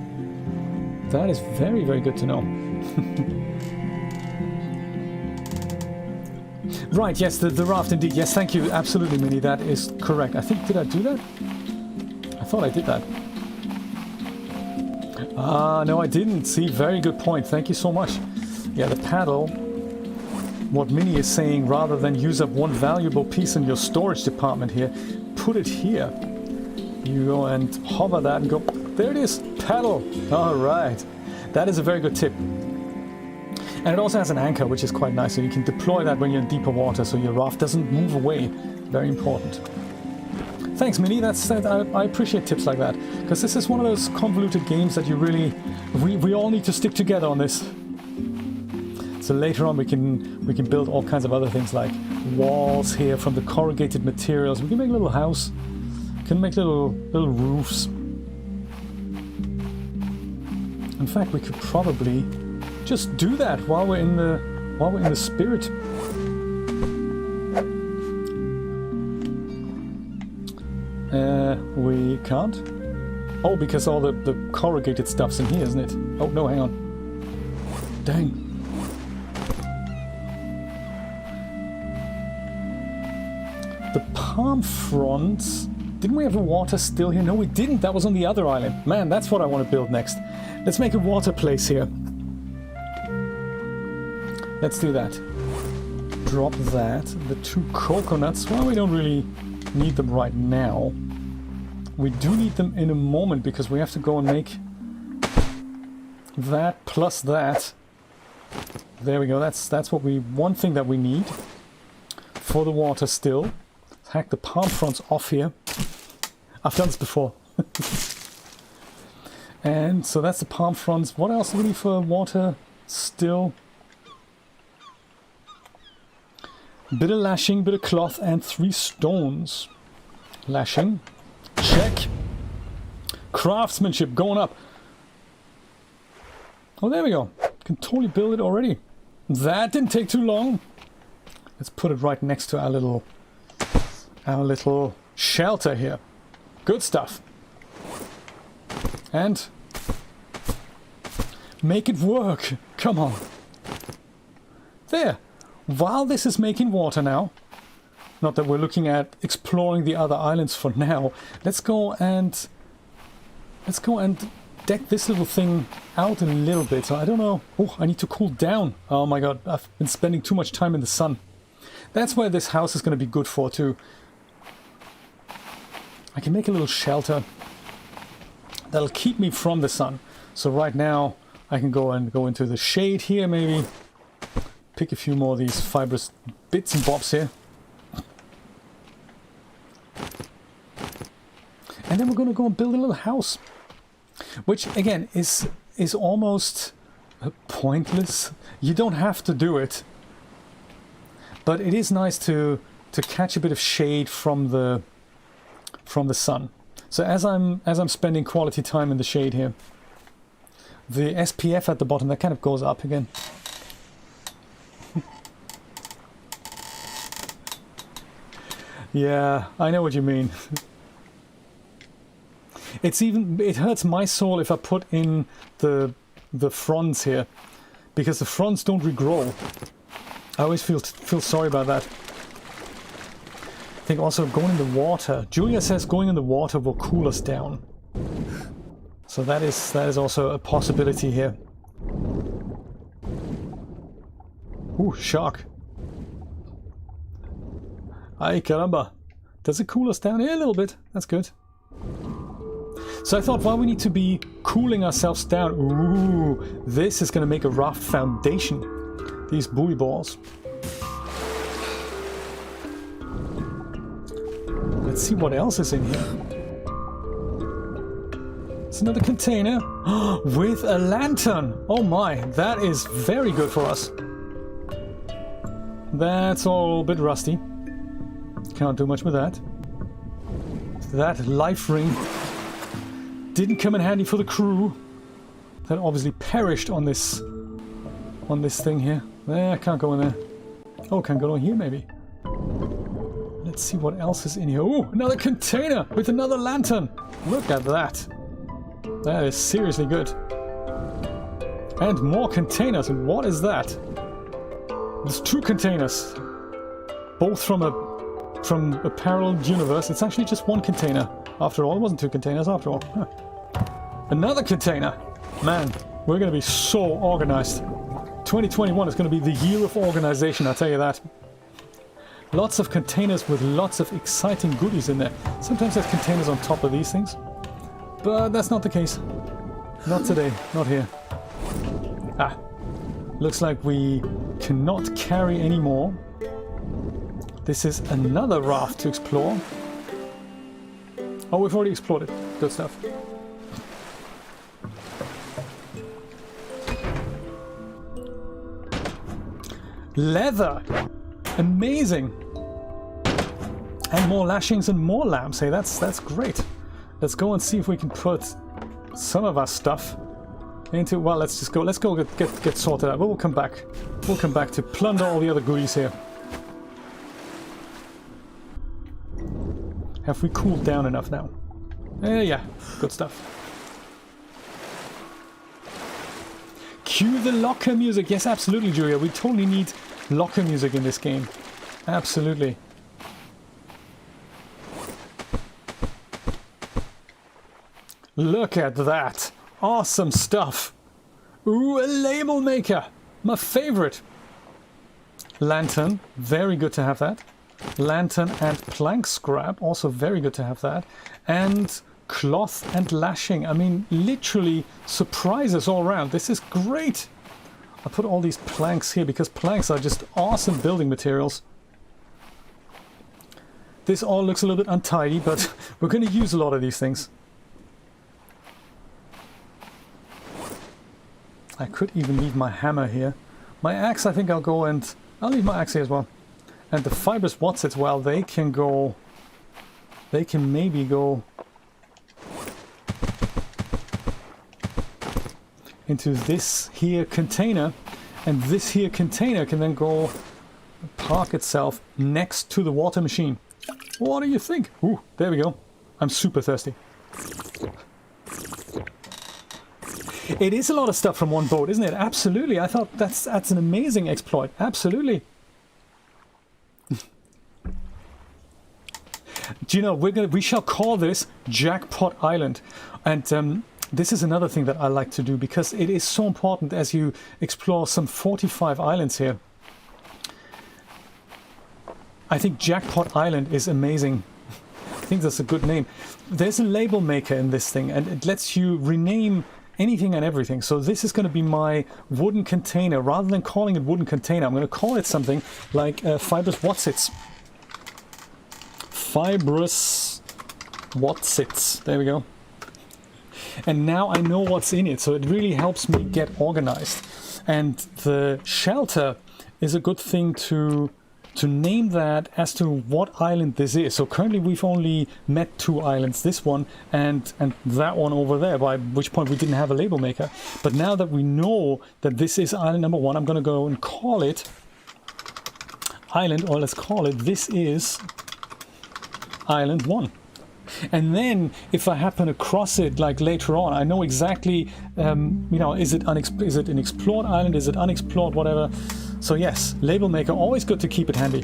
That is very, very good to know. Right, yes, the raft indeed. Yes, thank you. Absolutely, Minnie. That is correct. I think, did I do that? I thought I did that. Ah, no, I didn't. See, very good point. Thank you so much. Yeah, the paddle. What Minnie is saying, rather than use up one valuable piece in your storage department here, put it here. You go and hover that and go, there it is, paddle. All right. That is a very good tip. And it also has an anchor, which is quite nice. So you can deploy that when you're in deeper water so your raft doesn't move away. Very important. Thanks, Minnie. I appreciate tips like that. Because this is one of those convoluted games that you really... We all need to stick together on this. So later on we can build all kinds of other things like walls here from the corrugated materials. We can make a little house. We can make little roofs. In fact, we could probably just do that while we're in the spirit. We can't. Oh, because all the corrugated stuff's in here, isn't it? Oh no, hang on. Dang. The palm fronds. Didn't we have a water still here? No, we didn't. That was on the other island. Man, that's what I want to build next. Let's make a water place here. Let's do that. Drop that. The 2 coconuts. Well, we don't really need them right now. We do need them in a moment because we have to go and make that plus that. There we go. That's what one thing that we need for the water still. Hack the palm fronds off here. I've done this before. And so that's the palm fronds. What else do we need for water still? Bit of lashing, bit of cloth, and 3 stones. Lashing. Check. Craftsmanship going up. Oh, there we go. Can totally build it already. That didn't take too long. Let's put it right next to our little shelter here. Good stuff. And make it work. Come on. There. While this is making water now, not that we're looking at exploring the other islands for now, let's go and deck this little thing out a little bit. So I don't know. Oh, I need to cool down. Oh my god, I've been spending too much time in the sun. That's where this house is going to be good for too. I can make a little shelter that'll keep me from the sun. So right now I can go into the shade here maybe. pick a few more of these fibrous bits and bobs here. And then we're going to go and build a little house. Which, again, is almost pointless. You don't have to do it. But it is nice to catch a bit of shade from the sun. So as I'm spending quality time in the shade here, the SPF at the bottom, that kind of goes up again. Yeah, I know what you mean. It hurts my soul if I put in the fronds here, because the fronds don't regrow. I always feel sorry about that. I think also going in the water. Julia says going in the water will cool us down. So that is also a possibility here. Ooh, shark. Ay caramba. Does it cool us down? Yeah, a little bit. That's good. So I thought, well, we need to be cooling ourselves down. Ooh, this is going to make a Raft Foundation. These buoy balls. Let's see what else is in here. It's another container with a lantern. Oh my, that is very good for us. That's all a bit rusty. Can't do much with that. That life ring didn't come in handy for the crew. That obviously perished on this thing here. I can't go in there. Oh, can go in here maybe. Let's see what else is in here. Oh, another container with another lantern. Look at that. That is seriously good. And more containers. And what is that? There's 2 containers. Both from a parallel universe. It's actually just 1 container. After all, it wasn't 2 containers after all. Huh. Another container. Man, we're going to be so organized. 2021 is going to be the year of organization, I'll tell you that. Lots of containers with lots of exciting goodies in there. Sometimes there's containers on top of these things. But that's not the case. Not today. Not here. Ah. Looks like we cannot carry any more. This is another raft to explore. Oh, we've already explored it. Good stuff. Leather! Amazing! And more lashings and more lamps. Hey, that's great. Let's go and see if we can put some of our stuff into... Well, let's go get sorted out. But we'll come back. We'll come back to plunder all the other goodies here. Have we cooled down enough now? Yeah, good stuff. Cue the locker music. Yes, absolutely, Julia. We totally need locker music in this game. Absolutely. Look at that. Awesome stuff. Ooh, a label maker. My favorite. Lantern. Very good to have that. Lantern and plank scrap. Also very good to have that. And cloth and lashing. I mean, literally surprises all around. This is great. I put all these planks here because planks are just awesome building materials. This all looks a little bit untidy, but we're going to use a lot of these things. I could even leave my hammer here. My axe, I think I'll go and... I'll leave my axe here as well. And the fibrous watsits, well, they can go... They can maybe go... into this here container, and this here container can then go park itself next to the water machine. What do you think? Ooh, there we go. I'm super thirsty. It is a lot of stuff from one boat, isn't it? Absolutely. I thought that's an amazing exploit. Absolutely. Do you know, we shall call this Jackpot Island. And this is another thing that I like to do because it is so important as you explore some 45 islands here. I think Jackpot Island is amazing. I think that's a good name. There's a label maker in this thing, and it lets you rename anything and everything. So this is going to be my wooden container. Rather than calling it wooden container, I'm going to call it something like fibrous whatsits. Fibrous whatsits. There we go. And now I know what's in it, so it really helps me get organized. And the shelter is a good thing to name that as to what island this is. So currently we've only met 2 islands, this one and that one over there, by which point we didn't have a label maker. But now that we know that this is island number 1, I'm going to go and call it island, or let's call it, this is island 1. And then if I happen to cross it like later on, I know exactly, you know, is it an explored island, is it unexplored, whatever. So yes, label maker, always good to keep it handy.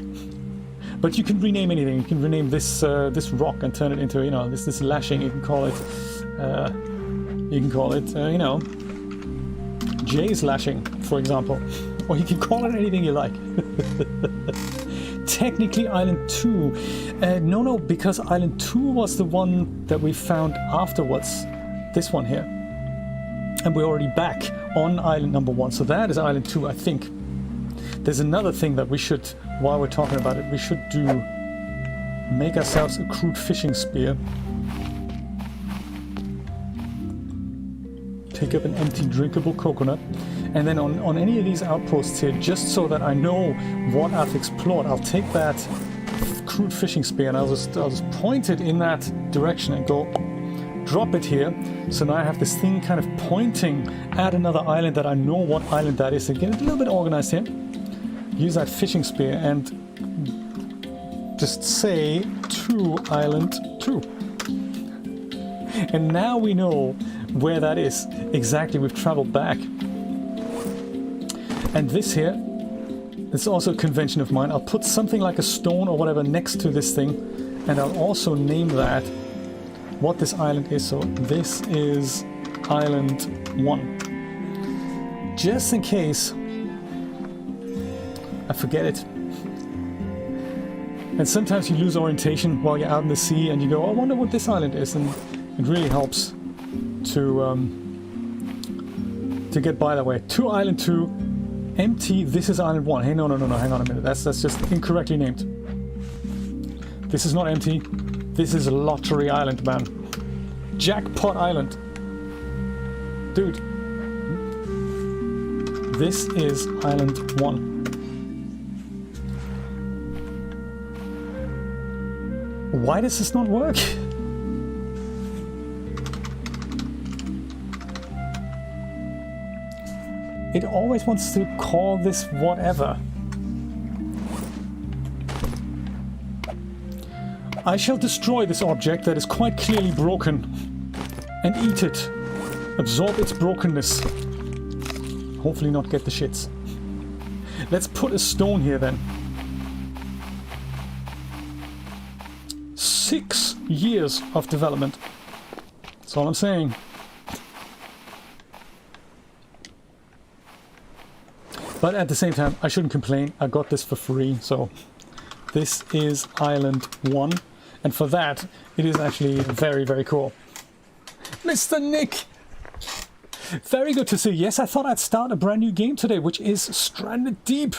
But you can rename anything. You can rename this this rock and turn it into, you know, this lashing. You can call it you know, Jay's lashing, for example. Or you can call it anything you like. Technically island 2. No, because island 2 was the one that we found afterwards. This one here. And we're already back on island number 1. So that is island 2, I think. There's another thing that we should, while we're talking about it, we should make ourselves a crude fishing spear. Pick up an empty drinkable coconut. And then on any of these outposts here, just so that I know what I've explored, I'll take that crude fishing spear and I'll just point it in that direction and go drop it here. So now I have this thing kind of pointing at another island that I know what island that is. And get it a little bit organized here. Use that fishing spear and just say to island 2. And now we know where that is. Exactly, we've traveled back. And this here, it's also a convention of mine. I'll put something like a stone or whatever next to this thing, and I'll also name that what this island is. So this is island 1. Just in case I forget it. And sometimes you lose orientation while you're out in the sea and you go, I wonder what this island is, and it really helps to get by that way. To island 2. Empty, this is island 1. Hey, no, hang on a minute. That's just incorrectly named. This is not empty. This is a lottery island, man. Jackpot island. Dude. This is island 1. Why does this not work? It always wants to call this whatever. I shall destroy this object that is quite clearly broken and eat it. Absorb its brokenness. Hopefully not get the shits. Let's put a stone here then. 6 years of development. That's all I'm saying. But at the same time, I shouldn't complain. I got this for free, so this is island 1. And for that, it is actually very, very cool. Mr. Nick! Very good to see. Yes, I thought I'd start a brand new game today, which is Stranded Deep.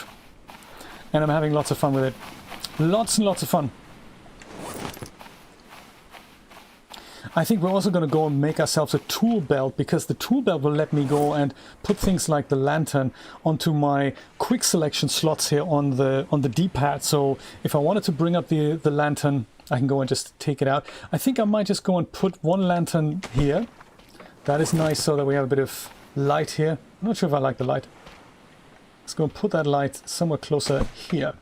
And I'm having lots of fun with it. Lots and lots of fun. I think we're also going to go and make ourselves a tool belt, because the tool belt will let me go and put things like the lantern onto my quick selection slots here on the D-pad. So if I wanted to bring up the lantern, I can go and just take it out. I think I might just go and put one lantern here. That is nice, so that we have a bit of light here. I'm not sure if I like the light. Let's go and put that light somewhere closer here.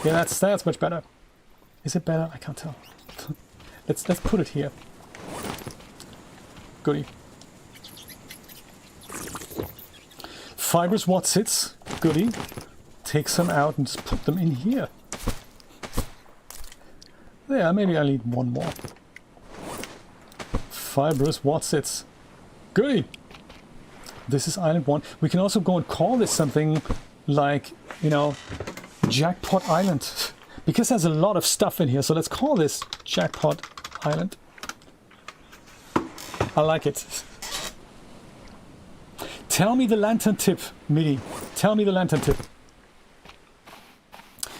Yeah, that's much better. Is it better? I can't tell. Let's put it here. Goodie. Fibrous whatsits. Goodie. Take some out and just put them in here. There, maybe I'll need one more. Fibrous whatsits. Goodie. This is island 1. We can also go and call this something like, you know, Jackpot Island. Because there's a lot of stuff in here, so let's call this Jackpot Island. I like it. Tell me the lantern tip, Midi. Tell me the lantern tip.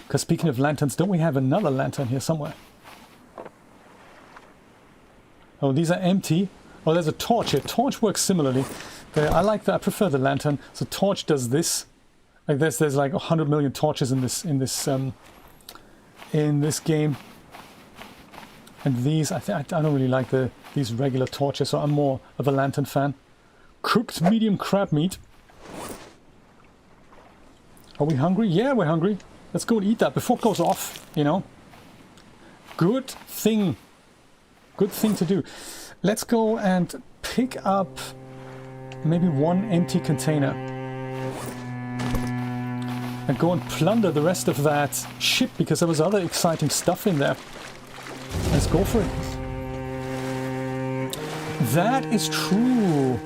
Because speaking of lanterns, don't we have another lantern here somewhere? Oh, these are empty. Oh, there's a torch here. Torch works similarly. I like that. I prefer the lantern. So torch does this. Like there's like 100 million torches in this game. And these, I don't really like these regular torches, so I'm more of a lantern fan. Cooked medium crab meat. Are we hungry? Yeah, we're hungry. Let's go and eat that before it goes off, you know. Good thing. Good thing to do. Let's go and pick up maybe one empty container. And go and plunder the rest of that ship, because there was other exciting stuff in there. Let's go for it. That is true.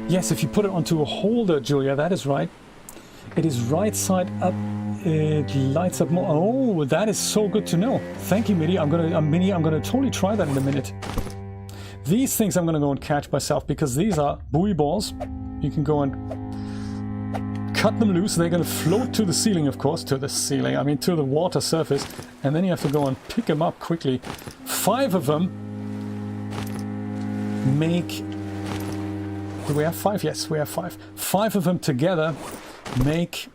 Yes, if you put it onto a holder, Julia, that is right. It is right side up. It lights up more. Oh, that is so good to know. Thank you, Midi. I'm gonna totally try that in a minute. These things I'm gonna go and catch myself, because these are buoy balls. You can go and cut them loose. They're gonna float to the ceiling, of course. To the ceiling. I mean, to the water surface. And then you have to go and pick them up quickly. 5 of them make... Do we have 5? Yes, we have 5. 5 of them together make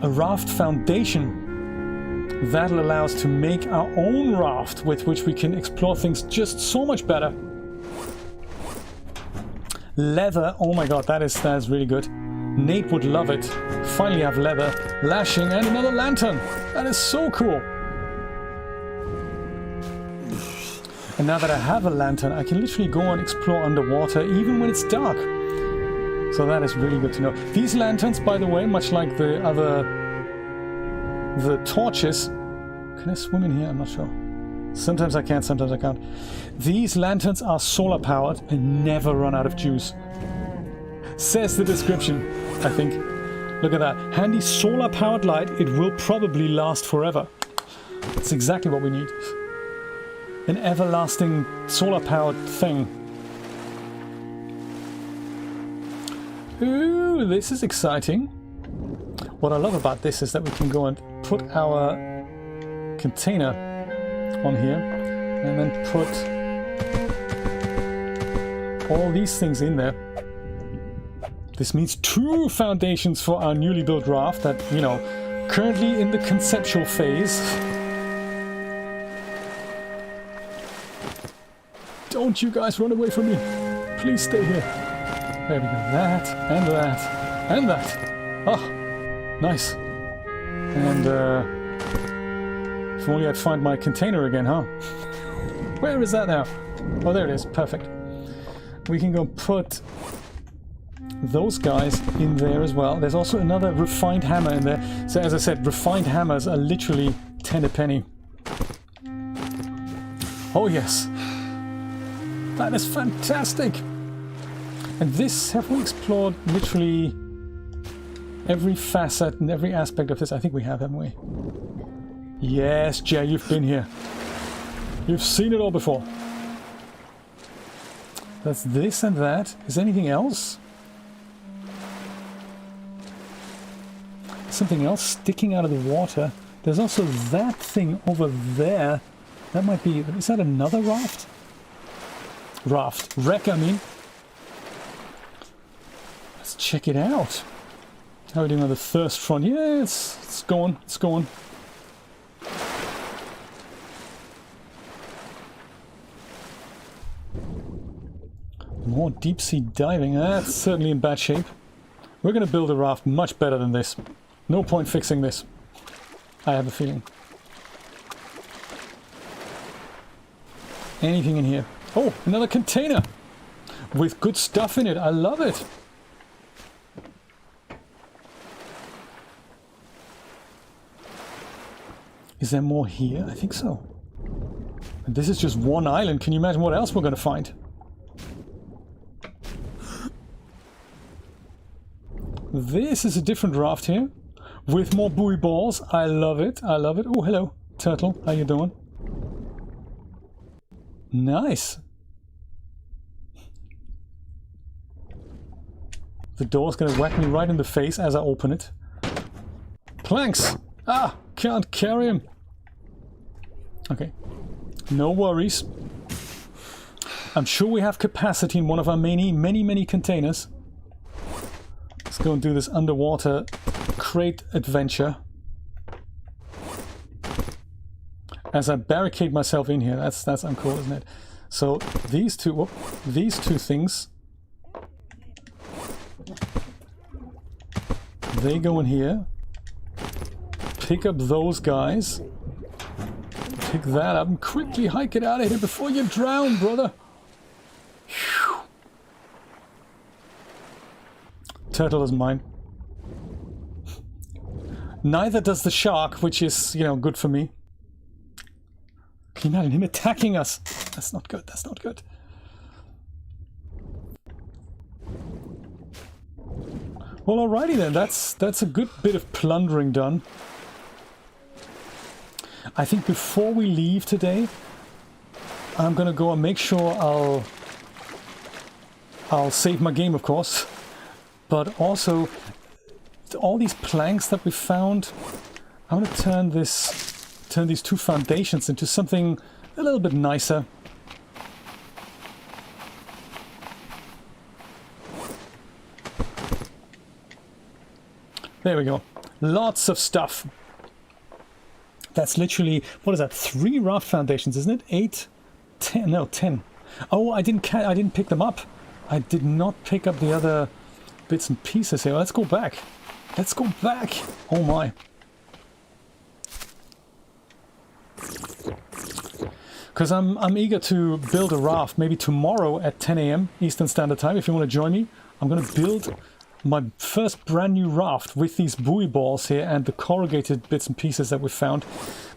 a Raft Foundation. That'll allow us to make our own raft with which we can explore things just so much better. Leather, oh my god, that is really good. Nate would love it. Finally have leather, lashing, and another lantern. That is so cool. And now that I have a lantern, I can literally go and explore underwater even when it's dark. So that is really good to know. These lanterns, by the way, much like the torches... Can I swim in here? I'm not sure. Sometimes I can, sometimes I can't. These lanterns are solar powered and never run out of juice. Says the description, I think. Look at that. Handy solar powered light. It will probably last forever. That's exactly what we need. An everlasting solar-powered thing. Ooh, this is exciting. What I love about this is that we can go and put our container on here and then put all these things in there. This means 2 foundations for our newly built raft that, you know, currently in the conceptual phase. Don't you guys run away from me. Please stay here. There we go. That, and that, and that. Oh, nice. And, if only I'd find my container again, huh? Where is that now? Oh, there it is. Perfect. We can go put those guys in there as well. There's also another refined hammer in there. So, as I said, refined hammers are literally 10 a penny. Oh, yes. That is fantastic! And this, have we explored literally every facet and every aspect of this? I think we have, haven't we? Yes, Jay, you've been here. You've seen it all before. That's this and that. Is there anything else? Something else sticking out of the water. There's also that thing over there. That might be... Is that another raft? Wreck, I mean. Let's check it out. How are we doing on the thirst front? Yeah, it's going, it's going. More deep sea diving. That's certainly in bad shape. We're going to build a raft much better than this. No point fixing this. I have a feeling. Anything in here? Oh, another container with good stuff in it. I love it. Is there more here? I think so. And this is just one island. Can you imagine what else we're going to find? This is a different raft here with more buoy balls. I love it. I love it. Oh, hello, turtle. How you doing? Nice. The door's gonna whack me right in the face as I open it. Planks! Ah! Can't carry him. Okay. No worries. I'm sure we have capacity in one of our many containers. Let's go and do this underwater crate adventure. As I barricade myself in here. That's uncool, isn't it? So these two things, they go in here. Pick up those guys. Pick that up and quickly hike it out of here before you drown, brother. Whew. Turtle doesn't mind. Neither does the shark, which is, you know, good for me. Can you imagine him attacking us? That's not good, that's not good. Well, alrighty then, that's a good bit of plundering done. I think before we leave today, I'm gonna go and make sure I'll save my game, of course, but also all these planks that we found, I want to turn these two foundations into something a little bit nicer. There we go. Lots of stuff. That's literally, what is that? 3 raft foundations, isn't it? 8, 10, no, 10. Oh, I didn't pick them up. I did not pick up the other bits and pieces here. Let's go back. Let's go back. Oh my. Because I'm eager to build a raft maybe tomorrow at 10 AM Eastern Standard Time. If you want to join me, I'm going to build my first brand new raft with these buoy balls here and the corrugated bits and pieces that we found.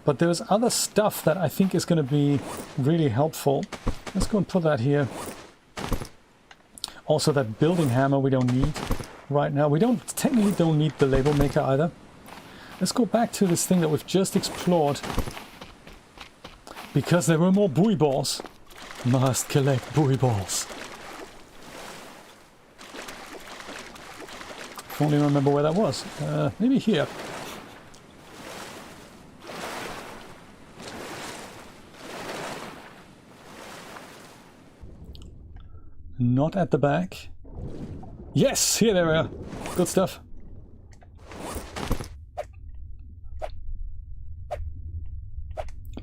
But there's other stuff that I think is going to be really helpful. Let's go and put that here. Also, that building hammer we don't need right now. We technically don't need the label maker either. Let's go back to this thing that we've just explored. Because there were more buoy balls. Must collect buoy balls. If only remember where that was. Maybe here. Not at the back. Yes, here they are. Good stuff.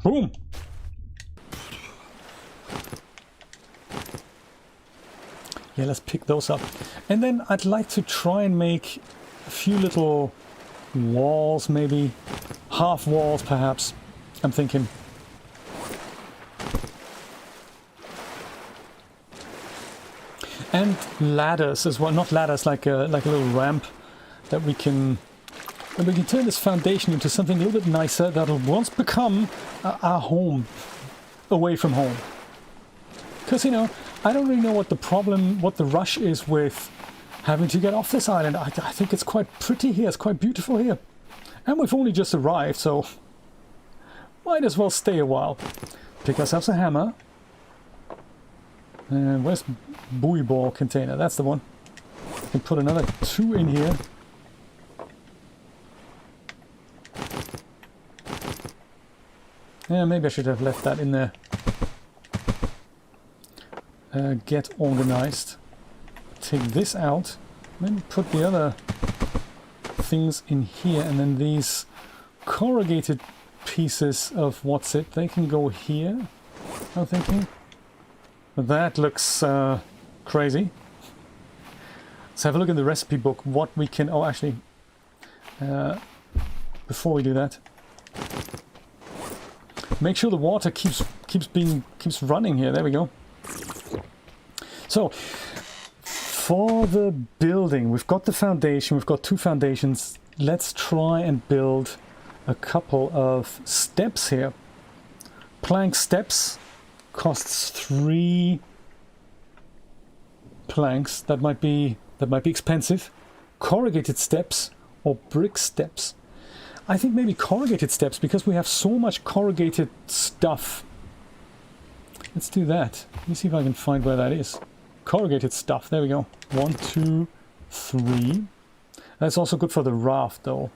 Boom. Yeah, let's pick those up. And then I'd like to try and make a few little walls, maybe half walls perhaps, I'm thinking. And ladders as well, not ladders, like a little ramp that we can turn this foundation into something a little bit nicer that'll once become our home away from home. Because, you know, I don't really know what the rush is with having to get off this island. I think it's quite pretty here, it's quite beautiful here. And we've only just arrived, so might as well stay a while. Pick ourselves a hammer. And where's buoy ball container? That's the one. We can put another 2 in here. Yeah, maybe I should have left that in there. Get organized. Take this out. Maybe put the other things in here, and then these corrugated pieces of they can go here, I'm thinking. That looks crazy. Let's have a look in the recipe book what we can... Oh, actually, before we do that, make sure the water keeps running here. There we go. So, for the building, we've got the foundation, we've got 2 foundations. Let's try and build a couple of steps here. Plank steps costs 3 planks. That might be expensive. Corrugated steps or brick steps. I think maybe corrugated steps, because we have so much corrugated stuff Let's do that. Let me see if I can find where that is. Corrugated stuff. There we go. 1, 2, 3. That's also good for the raft, though.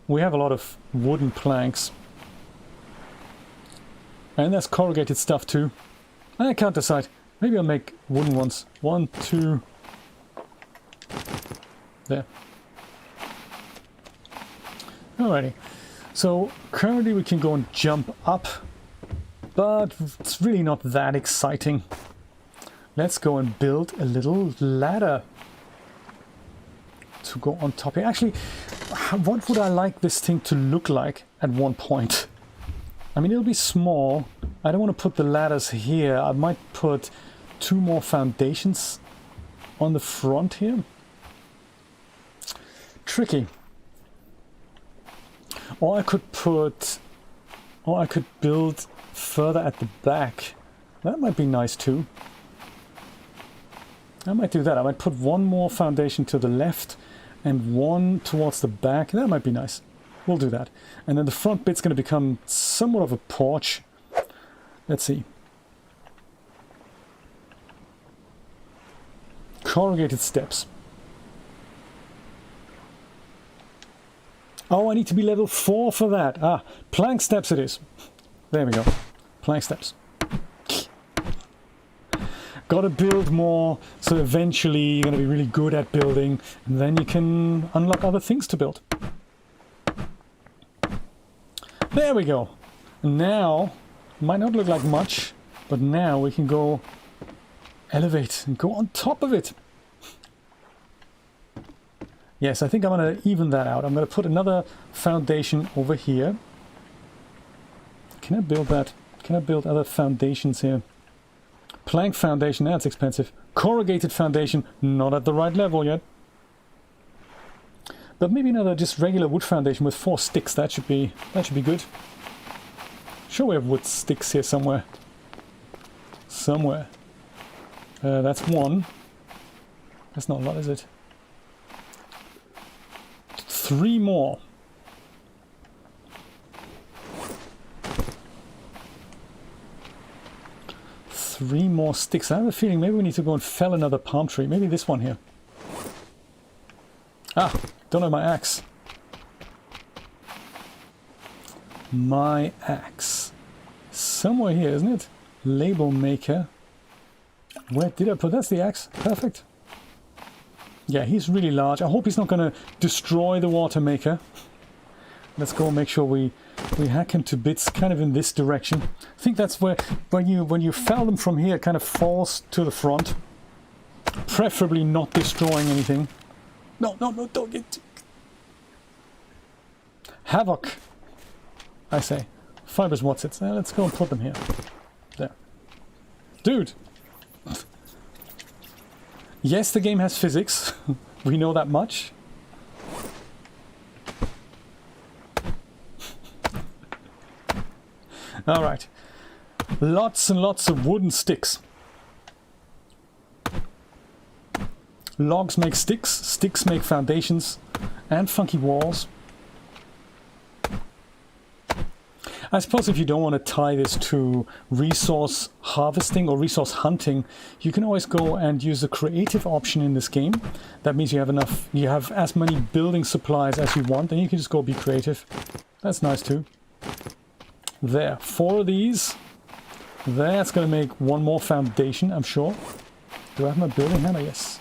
We have a lot of wooden planks. And there's corrugated stuff, too. I can't decide. Maybe I'll make wooden ones. 1, 2... There. Alrighty. So, currently we can go and jump up. But it's really not that exciting. Let's go and build a little ladder to go on top here. Actually, what would I like this thing to look like at one point? I mean, it'll be small. I don't want to put the ladders here. I might put 2 more foundations on the front here. Tricky. Or I could build further at the back. That might be nice too. I might do that. I might put 1 more foundation to the left and 1 towards the back. That might be nice. We'll do that. And then the front bit's going to become somewhat of a porch. Let's see. Corrugated steps. Oh, I need to be level 4 for that. Ah, plank steps it is. There we go. Plank steps. Gotta build more, so eventually you're gonna be really good at building, and then you can unlock other things to build. There we go. Now, might not look like much, but now we can go elevate and go on top of it. Yes, I think I'm going to even that out. I'm going to put another foundation over here. Can I build that? Can I build other foundations here? Plank foundation, that's expensive. Corrugated foundation, not at the right level yet. But maybe another just regular wood foundation with 4 sticks. That should be good. Sure, we have wood sticks here somewhere. Somewhere. That's 1. That's not a lot, is it? 3 more. Three more sticks. I have a feeling maybe we need to go and fell another palm tree. Maybe this one here. Ah, don't have my axe. My axe. Somewhere here, isn't it? Label maker. Where did I put? That's the axe. Perfect. Yeah, he's really large. I hope he's not going to destroy the water maker. Let's go and make sure we hack him to bits kind of in this direction. I think that's where when you fell them from here, it kind of falls to the front. Preferably not destroying anything. No, don't get... Havoc, I say. Fibers what's it? Let's go and put them here. There. Dude! Yes, the game has physics. We know that much. Alright. Lots and lots of wooden sticks. Logs make sticks, sticks make foundations, and funky walls. I suppose if you don't want to tie this to resource harvesting or resource hunting, you can always go and use the creative option in this game. That means you have as many building supplies as you want, and you can just go be creative. That's nice too. There, 4 of these. That's going to make 1 more foundation, I'm sure. Do I have my building hammer? Yes.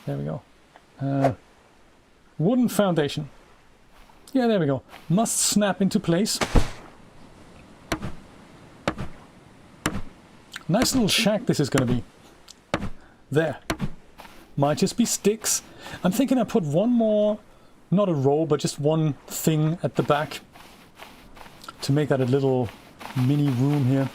There we go. Wooden foundation. Yeah, there we go. Must snap into place. Nice little shack this is going to be. There. Might just be sticks. I'm thinking I put 1 more, not a row, but just 1 thing at the back to make that a little mini room here.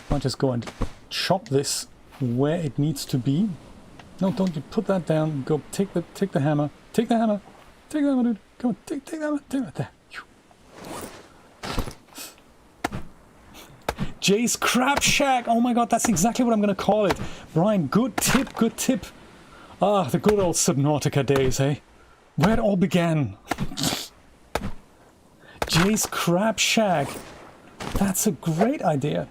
I'll just go and chop this where it needs to be. No, don't you put that down. Go take the hammer. Take the hammer. Take the hammer, dude. Come on, take the hammer. Take it there. Jay's Crab Shack. Oh my god, that's exactly what I'm going to call it. Brian, good tip, good tip. Ah, the good old Subnautica days, eh? Where it all began. Jay's Crab Shack. That's a great idea.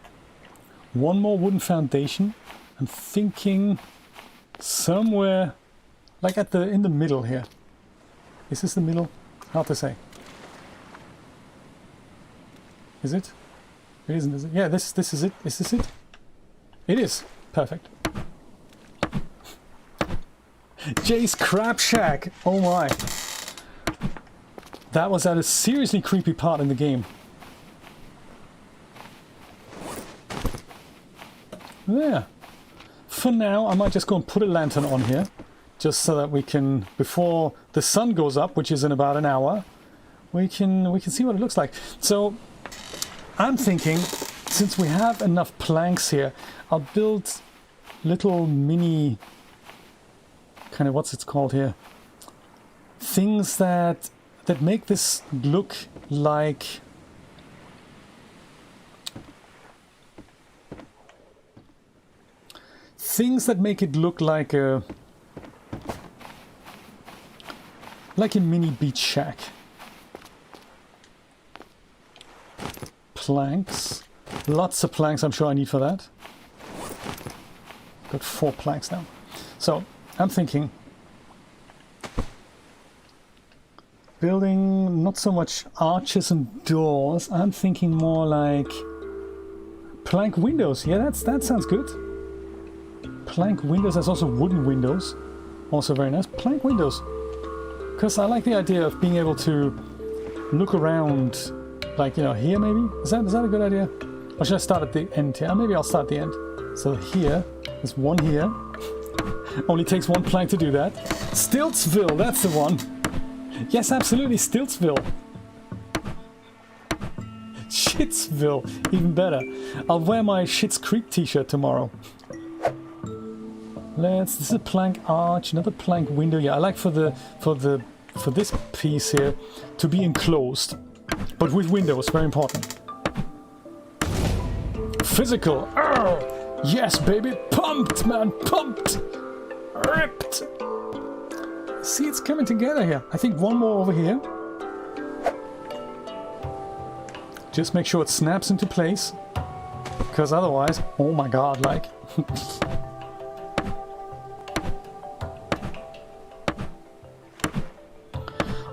One more wooden foundation. I'm thinking somewhere like in the middle here. Is this the middle? Hard to say. Is it? It isn't, is it? Yeah, this is it. Is this it? It is. Perfect. Jay's Crab Shack. Oh my. That was at a seriously creepy part in the game. There. For now, I might just go and put a lantern on here, just so that we can, before the sun goes up, which is in about an hour, we can see what it looks like. So I'm thinking, since we have enough planks here, I'll build little mini, kind of what's it's called here, things that make this look like make it look like a mini beach shack. Planks. Lots of planks I'm sure I need for that. Got 4 planks now. So I'm thinking building not so much arches and doors. I'm thinking more like plank windows. Yeah, that sounds good. Plank windows. There's also wooden windows. Also very nice. Plank windows. Because I like the idea of being able to look around, like, you know, here maybe? Is that a good idea? Or should I start at the end here? Maybe I'll start at the end. So here, there's one here. Only takes 1 plank to do that. Stiltsville, that's the one. Yes, absolutely, Stiltsville. Shitsville, even better. I'll wear my Schitt's Creek t-shirt tomorrow. This is a plank arch, another plank window. Yeah, I like for this piece here to be enclosed, but with windows, very important. Physical. Oh, yes, baby, pumped, man, pumped, ripped. See, it's coming together here. I think one more over here. Just make sure it snaps into place, because otherwise, oh my god, like.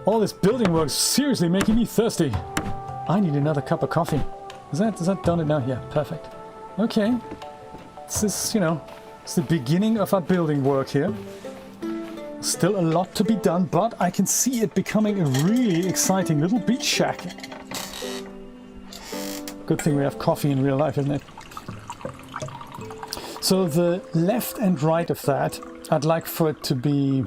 All this building work is seriously making me thirsty. I need another cup of coffee. Is that done it now? Yeah, perfect. Okay. This is, you know, it's the beginning of our building work here. Still a lot to be done, but I can see it becoming a really exciting little beach shack. Good thing we have coffee in real life, isn't it? So the left and right of that, I'd like for it to be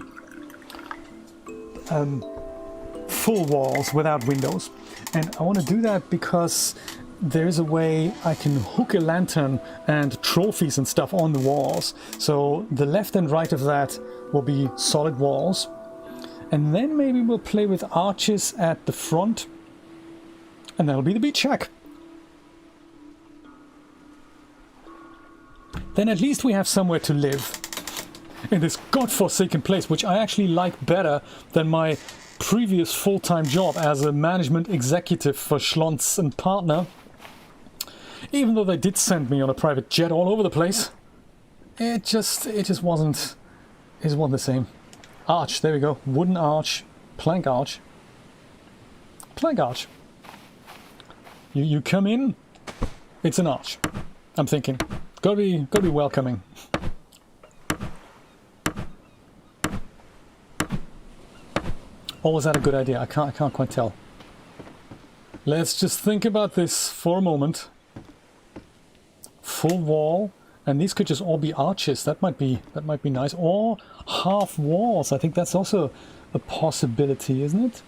full walls without windows. And I want to do that because there's a way I can hook a lantern and trophies and stuff on the walls. So the left and right of that will be solid walls. And then maybe we'll play with arches at the front. And that'll be the beach shack. Then at least we have somewhere to live in this godforsaken place, which I actually like better than my previous full-time job as a management executive for Schlons and Partner. Even though they did send me on a private jet all over the place, it just wasn't the same. Arch, there we go. Wooden arch, plank arch. Plank arch. You come in, it's an arch. I'm thinking. Gotta be welcoming. Or was that a good idea? I can't quite tell. Let's just think about this for a moment. Full wall, and these could just all be arches. That might be nice. Or half walls. I think that's also a possibility, isn't it?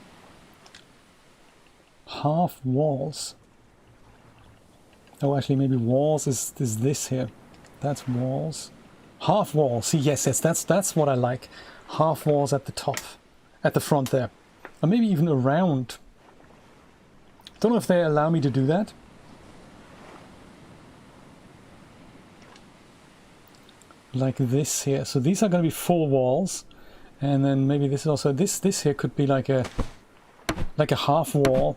Half walls. Oh, actually, maybe walls is this here. That's walls. Half walls. See, yes, that's what I like. Half walls at the top, at the front there, or maybe even around. Don't know if they allow me to do that. like this here. So these are going to be full walls, and then maybe this is also this here could be like a half wall.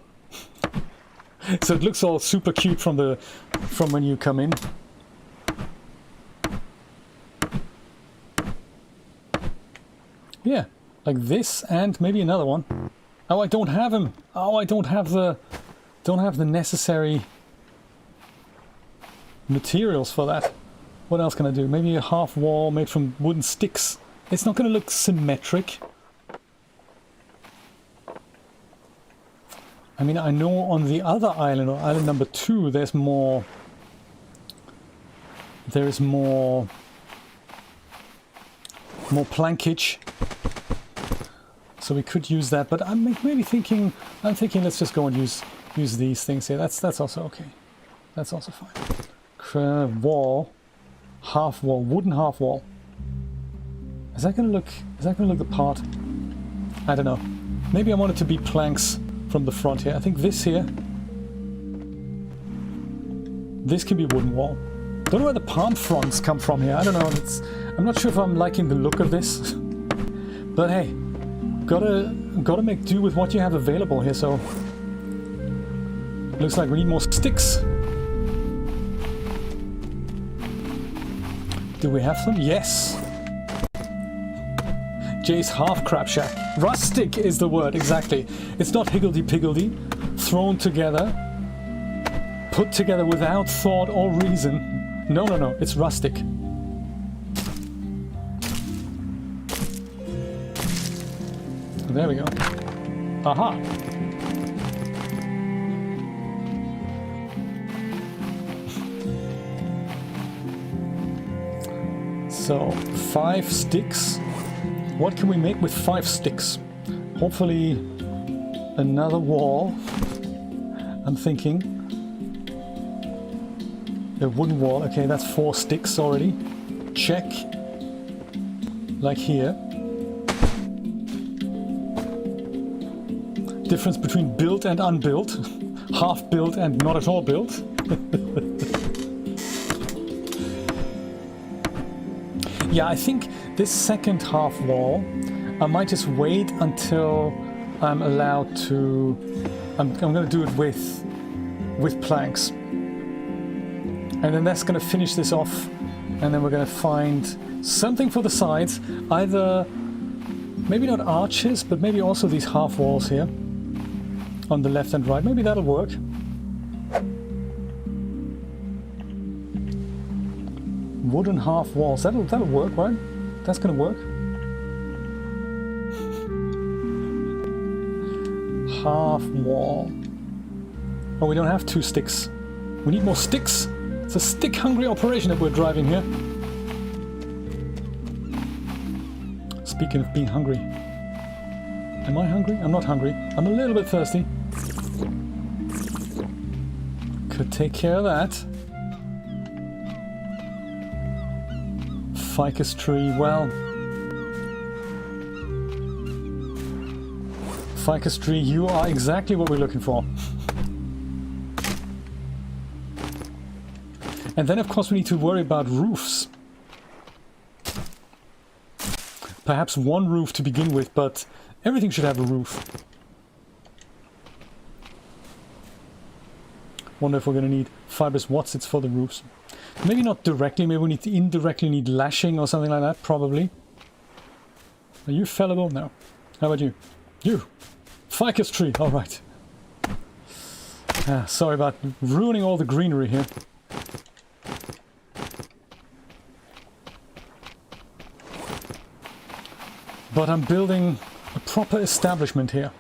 So it looks all super cute from when you come in. Yeah, like this, and maybe another one. Oh, I don't have him. Oh, I don't have the necessary materials for that. What else can I do? Maybe a half wall made from wooden sticks. It's not going to look symmetric. I mean, I know on the other island, or island number 2, there is more plankage. So we could use that, but I'm thinking let's just go and use these things here. That's also okay. That's also fine. Wall, half wall, wooden half wall. Is that gonna look the part? I don't know. Maybe I want it to be planks from the front here. I think this here. This can be wooden wall. Don't know where the palm fronds come from here. I don't know. I'm not sure if I'm liking the look of this. But hey, gotta make do with what you have available here. So looks like we need more sticks. Do we have some? Yes. Jay's half crab shack. Rustic is the word, exactly. It's not higgledy-piggledy, thrown together, put together without thought or reason. No, it's rustic. There we go. Aha! So, 5 sticks. What can we make with 5 sticks? Hopefully another wall. I'm thinking. A wooden wall. Okay, that's 4 sticks already. Check. Like here. Difference between built and unbuilt. Half built and not at all built. Yeah, I think this second half wall, I might just wait until I'm allowed to. I'm going to do it with planks, and then that's going to finish this off, and then we're going to find something for the sides, either maybe not arches, but maybe also these half walls here on the left and right. Maybe that'll work. Wooden half walls. That'll work, right? That's gonna work. Half wall. Oh, we don't have 2 sticks. We need more sticks. It's a stick-hungry operation that we're driving here. Speaking of being hungry. Am I hungry? I'm not hungry. I'm a little bit thirsty. Could take care of that. Ficus tree, well, ficus tree, you are exactly what we're looking for. And then of course we need to worry about roofs. Perhaps 1 roof to begin with, but everything should have a roof. Wonder if we're going to need fibrous watsits for the roofs. Maybe not directly, maybe we need to indirectly need lashing or something like that, probably. Are you fellable? No. How about you? You! Ficus tree, alright. Sorry about ruining all the greenery here. But I'm building a proper establishment here.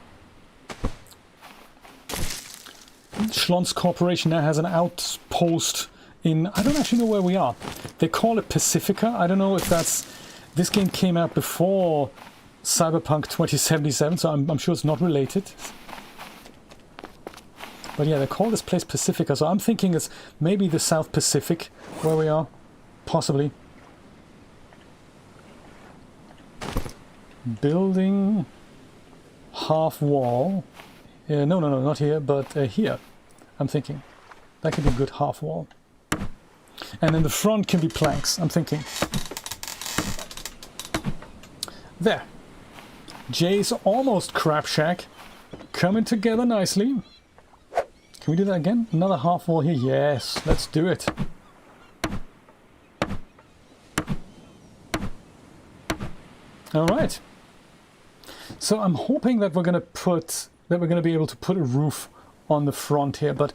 Schlons Corporation now has an outpost in... I don't actually know where we are. They call it Pacifica. I don't know if that's... This game came out before Cyberpunk 2077, so I'm sure it's not related. But yeah, they call this place Pacifica, so I'm thinking it's maybe the South Pacific where we are. Possibly. Building half wall. No, not here, but here. I'm thinking. That could be a good half wall. And then the front can be planks, I'm thinking. There. Jay's almost crab shack. Coming together nicely. Can we do that again? Another half wall here? Yes, let's do it. Alright. So I'm hoping that we're gonna be able to put a roof on the front here, but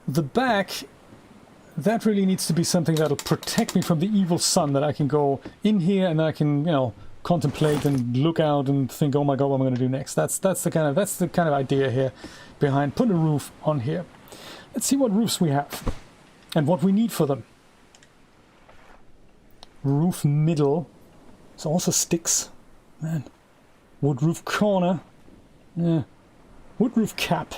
the back, that really needs to be something that'll protect me from the evil sun, that I can go in here and I can, you know, contemplate and look out and think, oh my god, what am I going to do next? That's the kind of idea here behind putting a roof on here. Let's see what roofs we have and what we need for them. Roof middle. It's also sticks. Man. Wood roof corner. Yeah. Wood roof cap.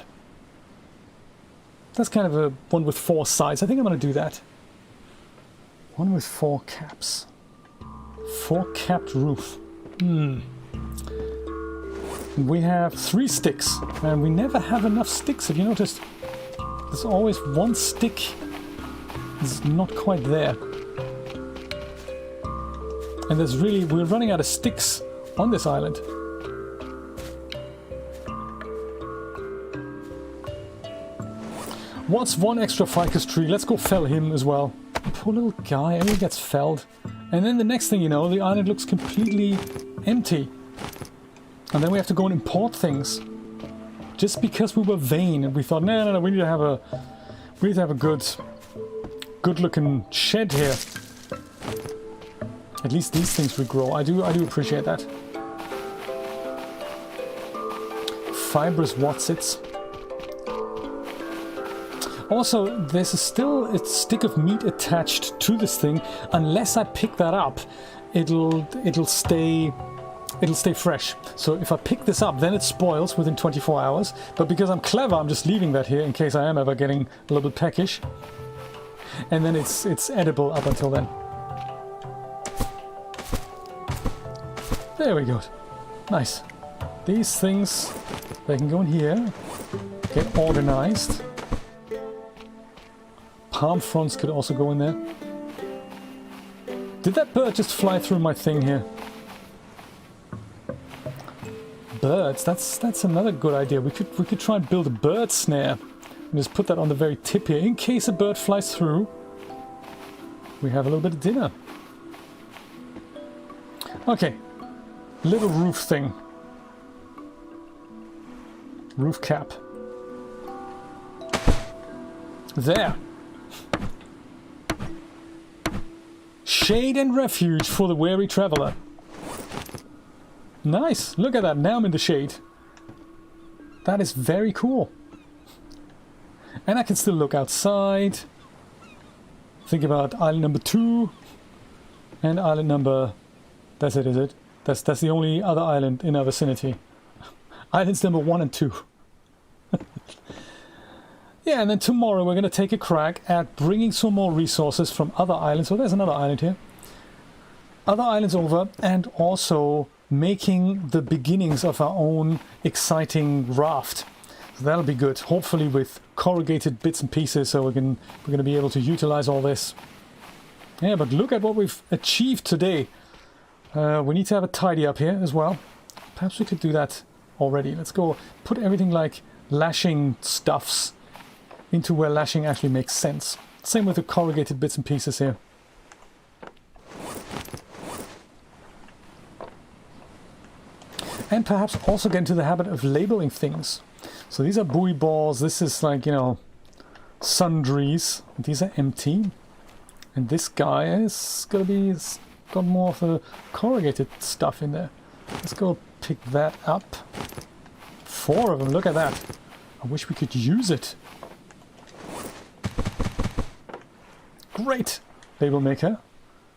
That's kind of a one with 4 sides. I think I'm going to do that. One with 4 caps. 4 capped roof. We have 3 sticks, and we never have enough sticks. Have you noticed? There's always one stick is not quite there. And we're running out of sticks on this island. What's one extra ficus tree? Let's go fell him as well. Poor little guy, everything gets felled. And then the next thing you know, the island looks completely empty. And then we have to go and import things. Just because we were vain and we thought, no, we need to have a good looking shed here. At least these things regrow. I do appreciate that. Fibrous Watsits. Also, there's still a stick of meat attached to this thing. Unless I pick that up, it'll stay fresh. So if I pick this up, then it spoils within 24 hours. But because I'm clever, I'm just leaving that here in case I am ever getting a little bit peckish. And then it's edible up until then. There we go. Nice. These things, they can go in here, get organized. Palm fronds could also go in there. Did that bird just fly through my thing here? Birds, that's another good idea. We could try and build a bird snare and just put that on the very tip here. In case a bird flies through, we have a little bit of dinner. Okay, little roof thing. Roof cap. There. Shade and refuge for the weary traveler. Nice, look at that, now I'm in the shade. That is very cool. And I can still look outside. Think about island number 2. And island number... That's it, is it? That's the only other island in our vicinity. Islands number 1 and 2. Yeah, and then tomorrow we're going to take a crack at bringing some more resources from other islands. So there's another island here. Other islands over, and also making the beginnings of our own exciting raft. So that'll be good. Hopefully with corrugated bits and pieces, so we're going to be able to utilize all this. Yeah, but look at what we've achieved today. We need to have a tidy up here as well. Perhaps we could do that already. Let's go put everything like lashing stuffs into where lashing actually makes sense. Same with the corrugated bits and pieces here. And perhaps also get into the habit of labeling things. So these are buoy balls, this is like, you know, sundries. These are empty. And this guy is gonna be, it's got more of the corrugated stuff in there. Let's go pick that up. 4 of them, look at that. I wish we could use it. Great label maker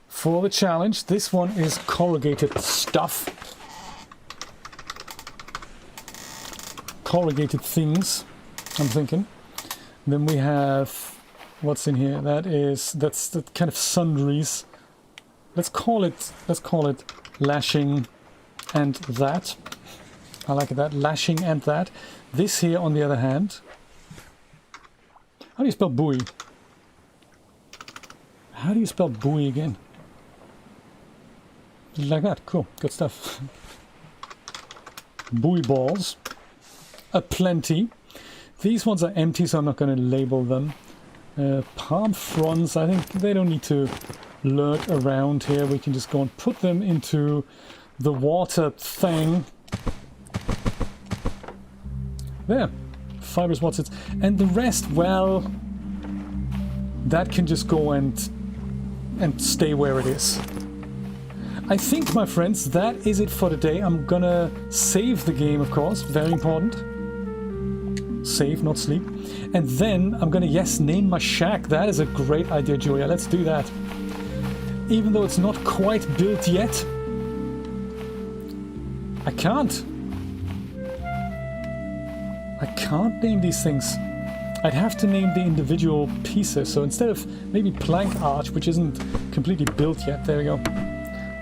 for the challenge. This one is corrugated stuff. Corrugated things, I'm thinking. Then we have, what's in here? That's the kind of sundries. Let's call it lashing and that. I like that, lashing and that. This here, on the other hand, how do you spell buoy? How do you spell buoy again? Like that, cool, good stuff. buoy balls. Aplenty. These ones are empty, so I'm not going to label them. Palm fronds, I think they don't need to lurk around here. We can just go and put them into the water thing. There. Fibrous water. And the rest, well, that can just go and stay where it is. I think, my friends, that is it for today. I'm gonna save the game, of course. Very important. Save, not sleep. And then I'm gonna, yes, name my shack. That is a great idea, Julia. Let's do that. Even though it's not quite built yet. I can't name these things. I'd have to name the individual pieces. So instead of maybe plank arch, which isn't completely built yet. There we go.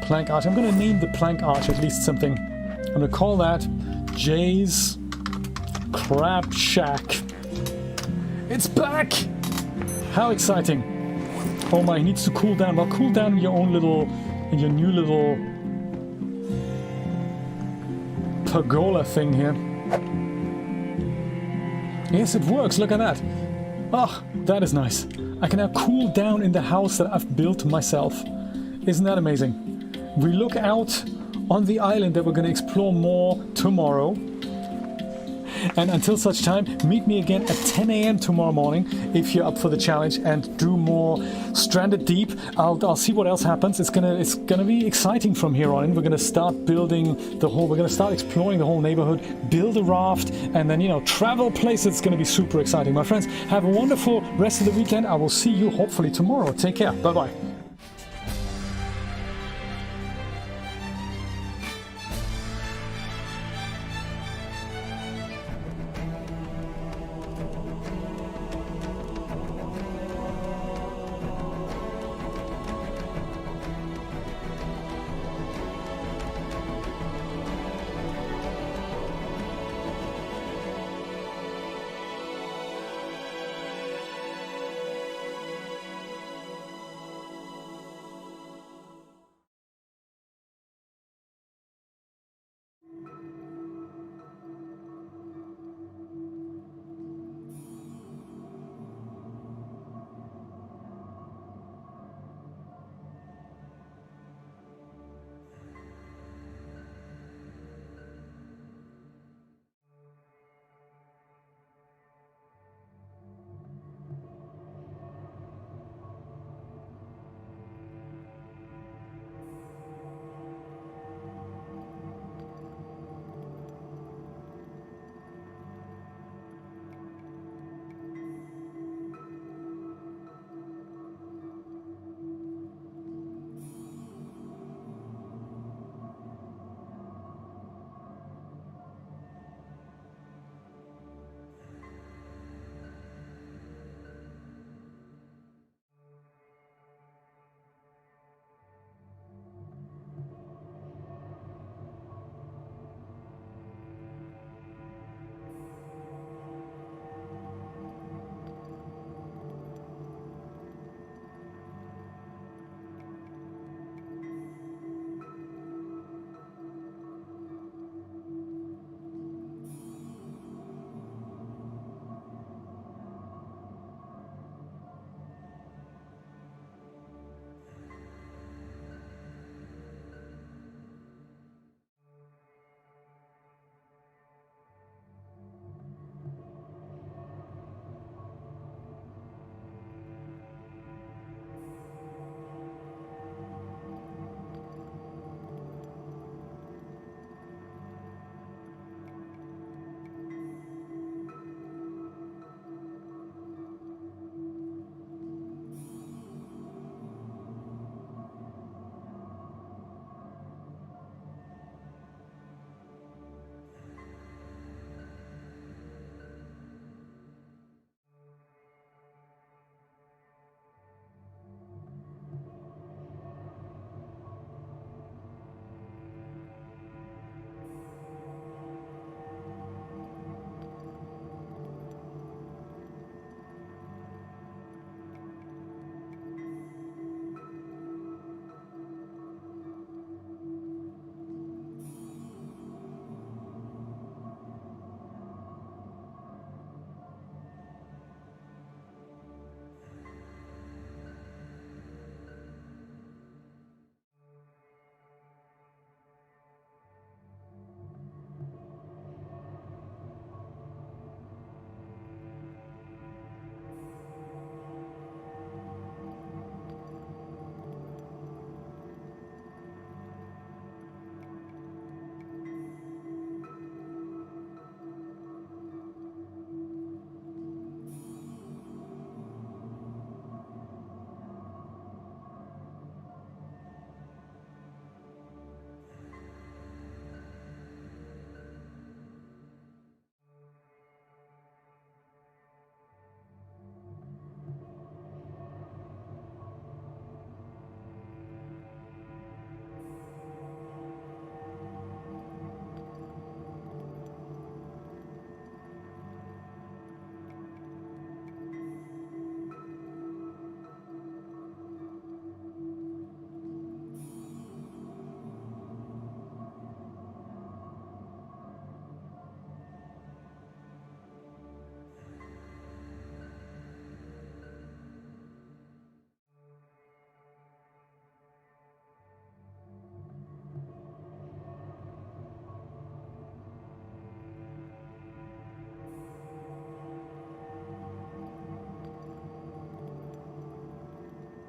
Plank arch. I'm going to name the plank arch at least something. I'm going to call that Jay's Crab Shack. It's back! How exciting. Oh my, he needs to cool down. Well, cool down in your own little, in your new little pergola thing here. Yes, it works. Look at that. Oh, that is nice. I can now cool down in the house that I've built myself. Isn't that amazing? We look out on the island that we're going to explore more tomorrow. And until such time, meet me again at 10 a.m. tomorrow morning if you're up for the challenge and do more Stranded Deep. I'll see what else happens. It's gonna be exciting from here on in. We're gonna start building the whole. We're gonna start exploring the whole neighborhood, build a raft, and then travel places. It's gonna be super exciting, my friends. Have a wonderful rest of the weekend. I will see you hopefully tomorrow. Take care. Bye bye.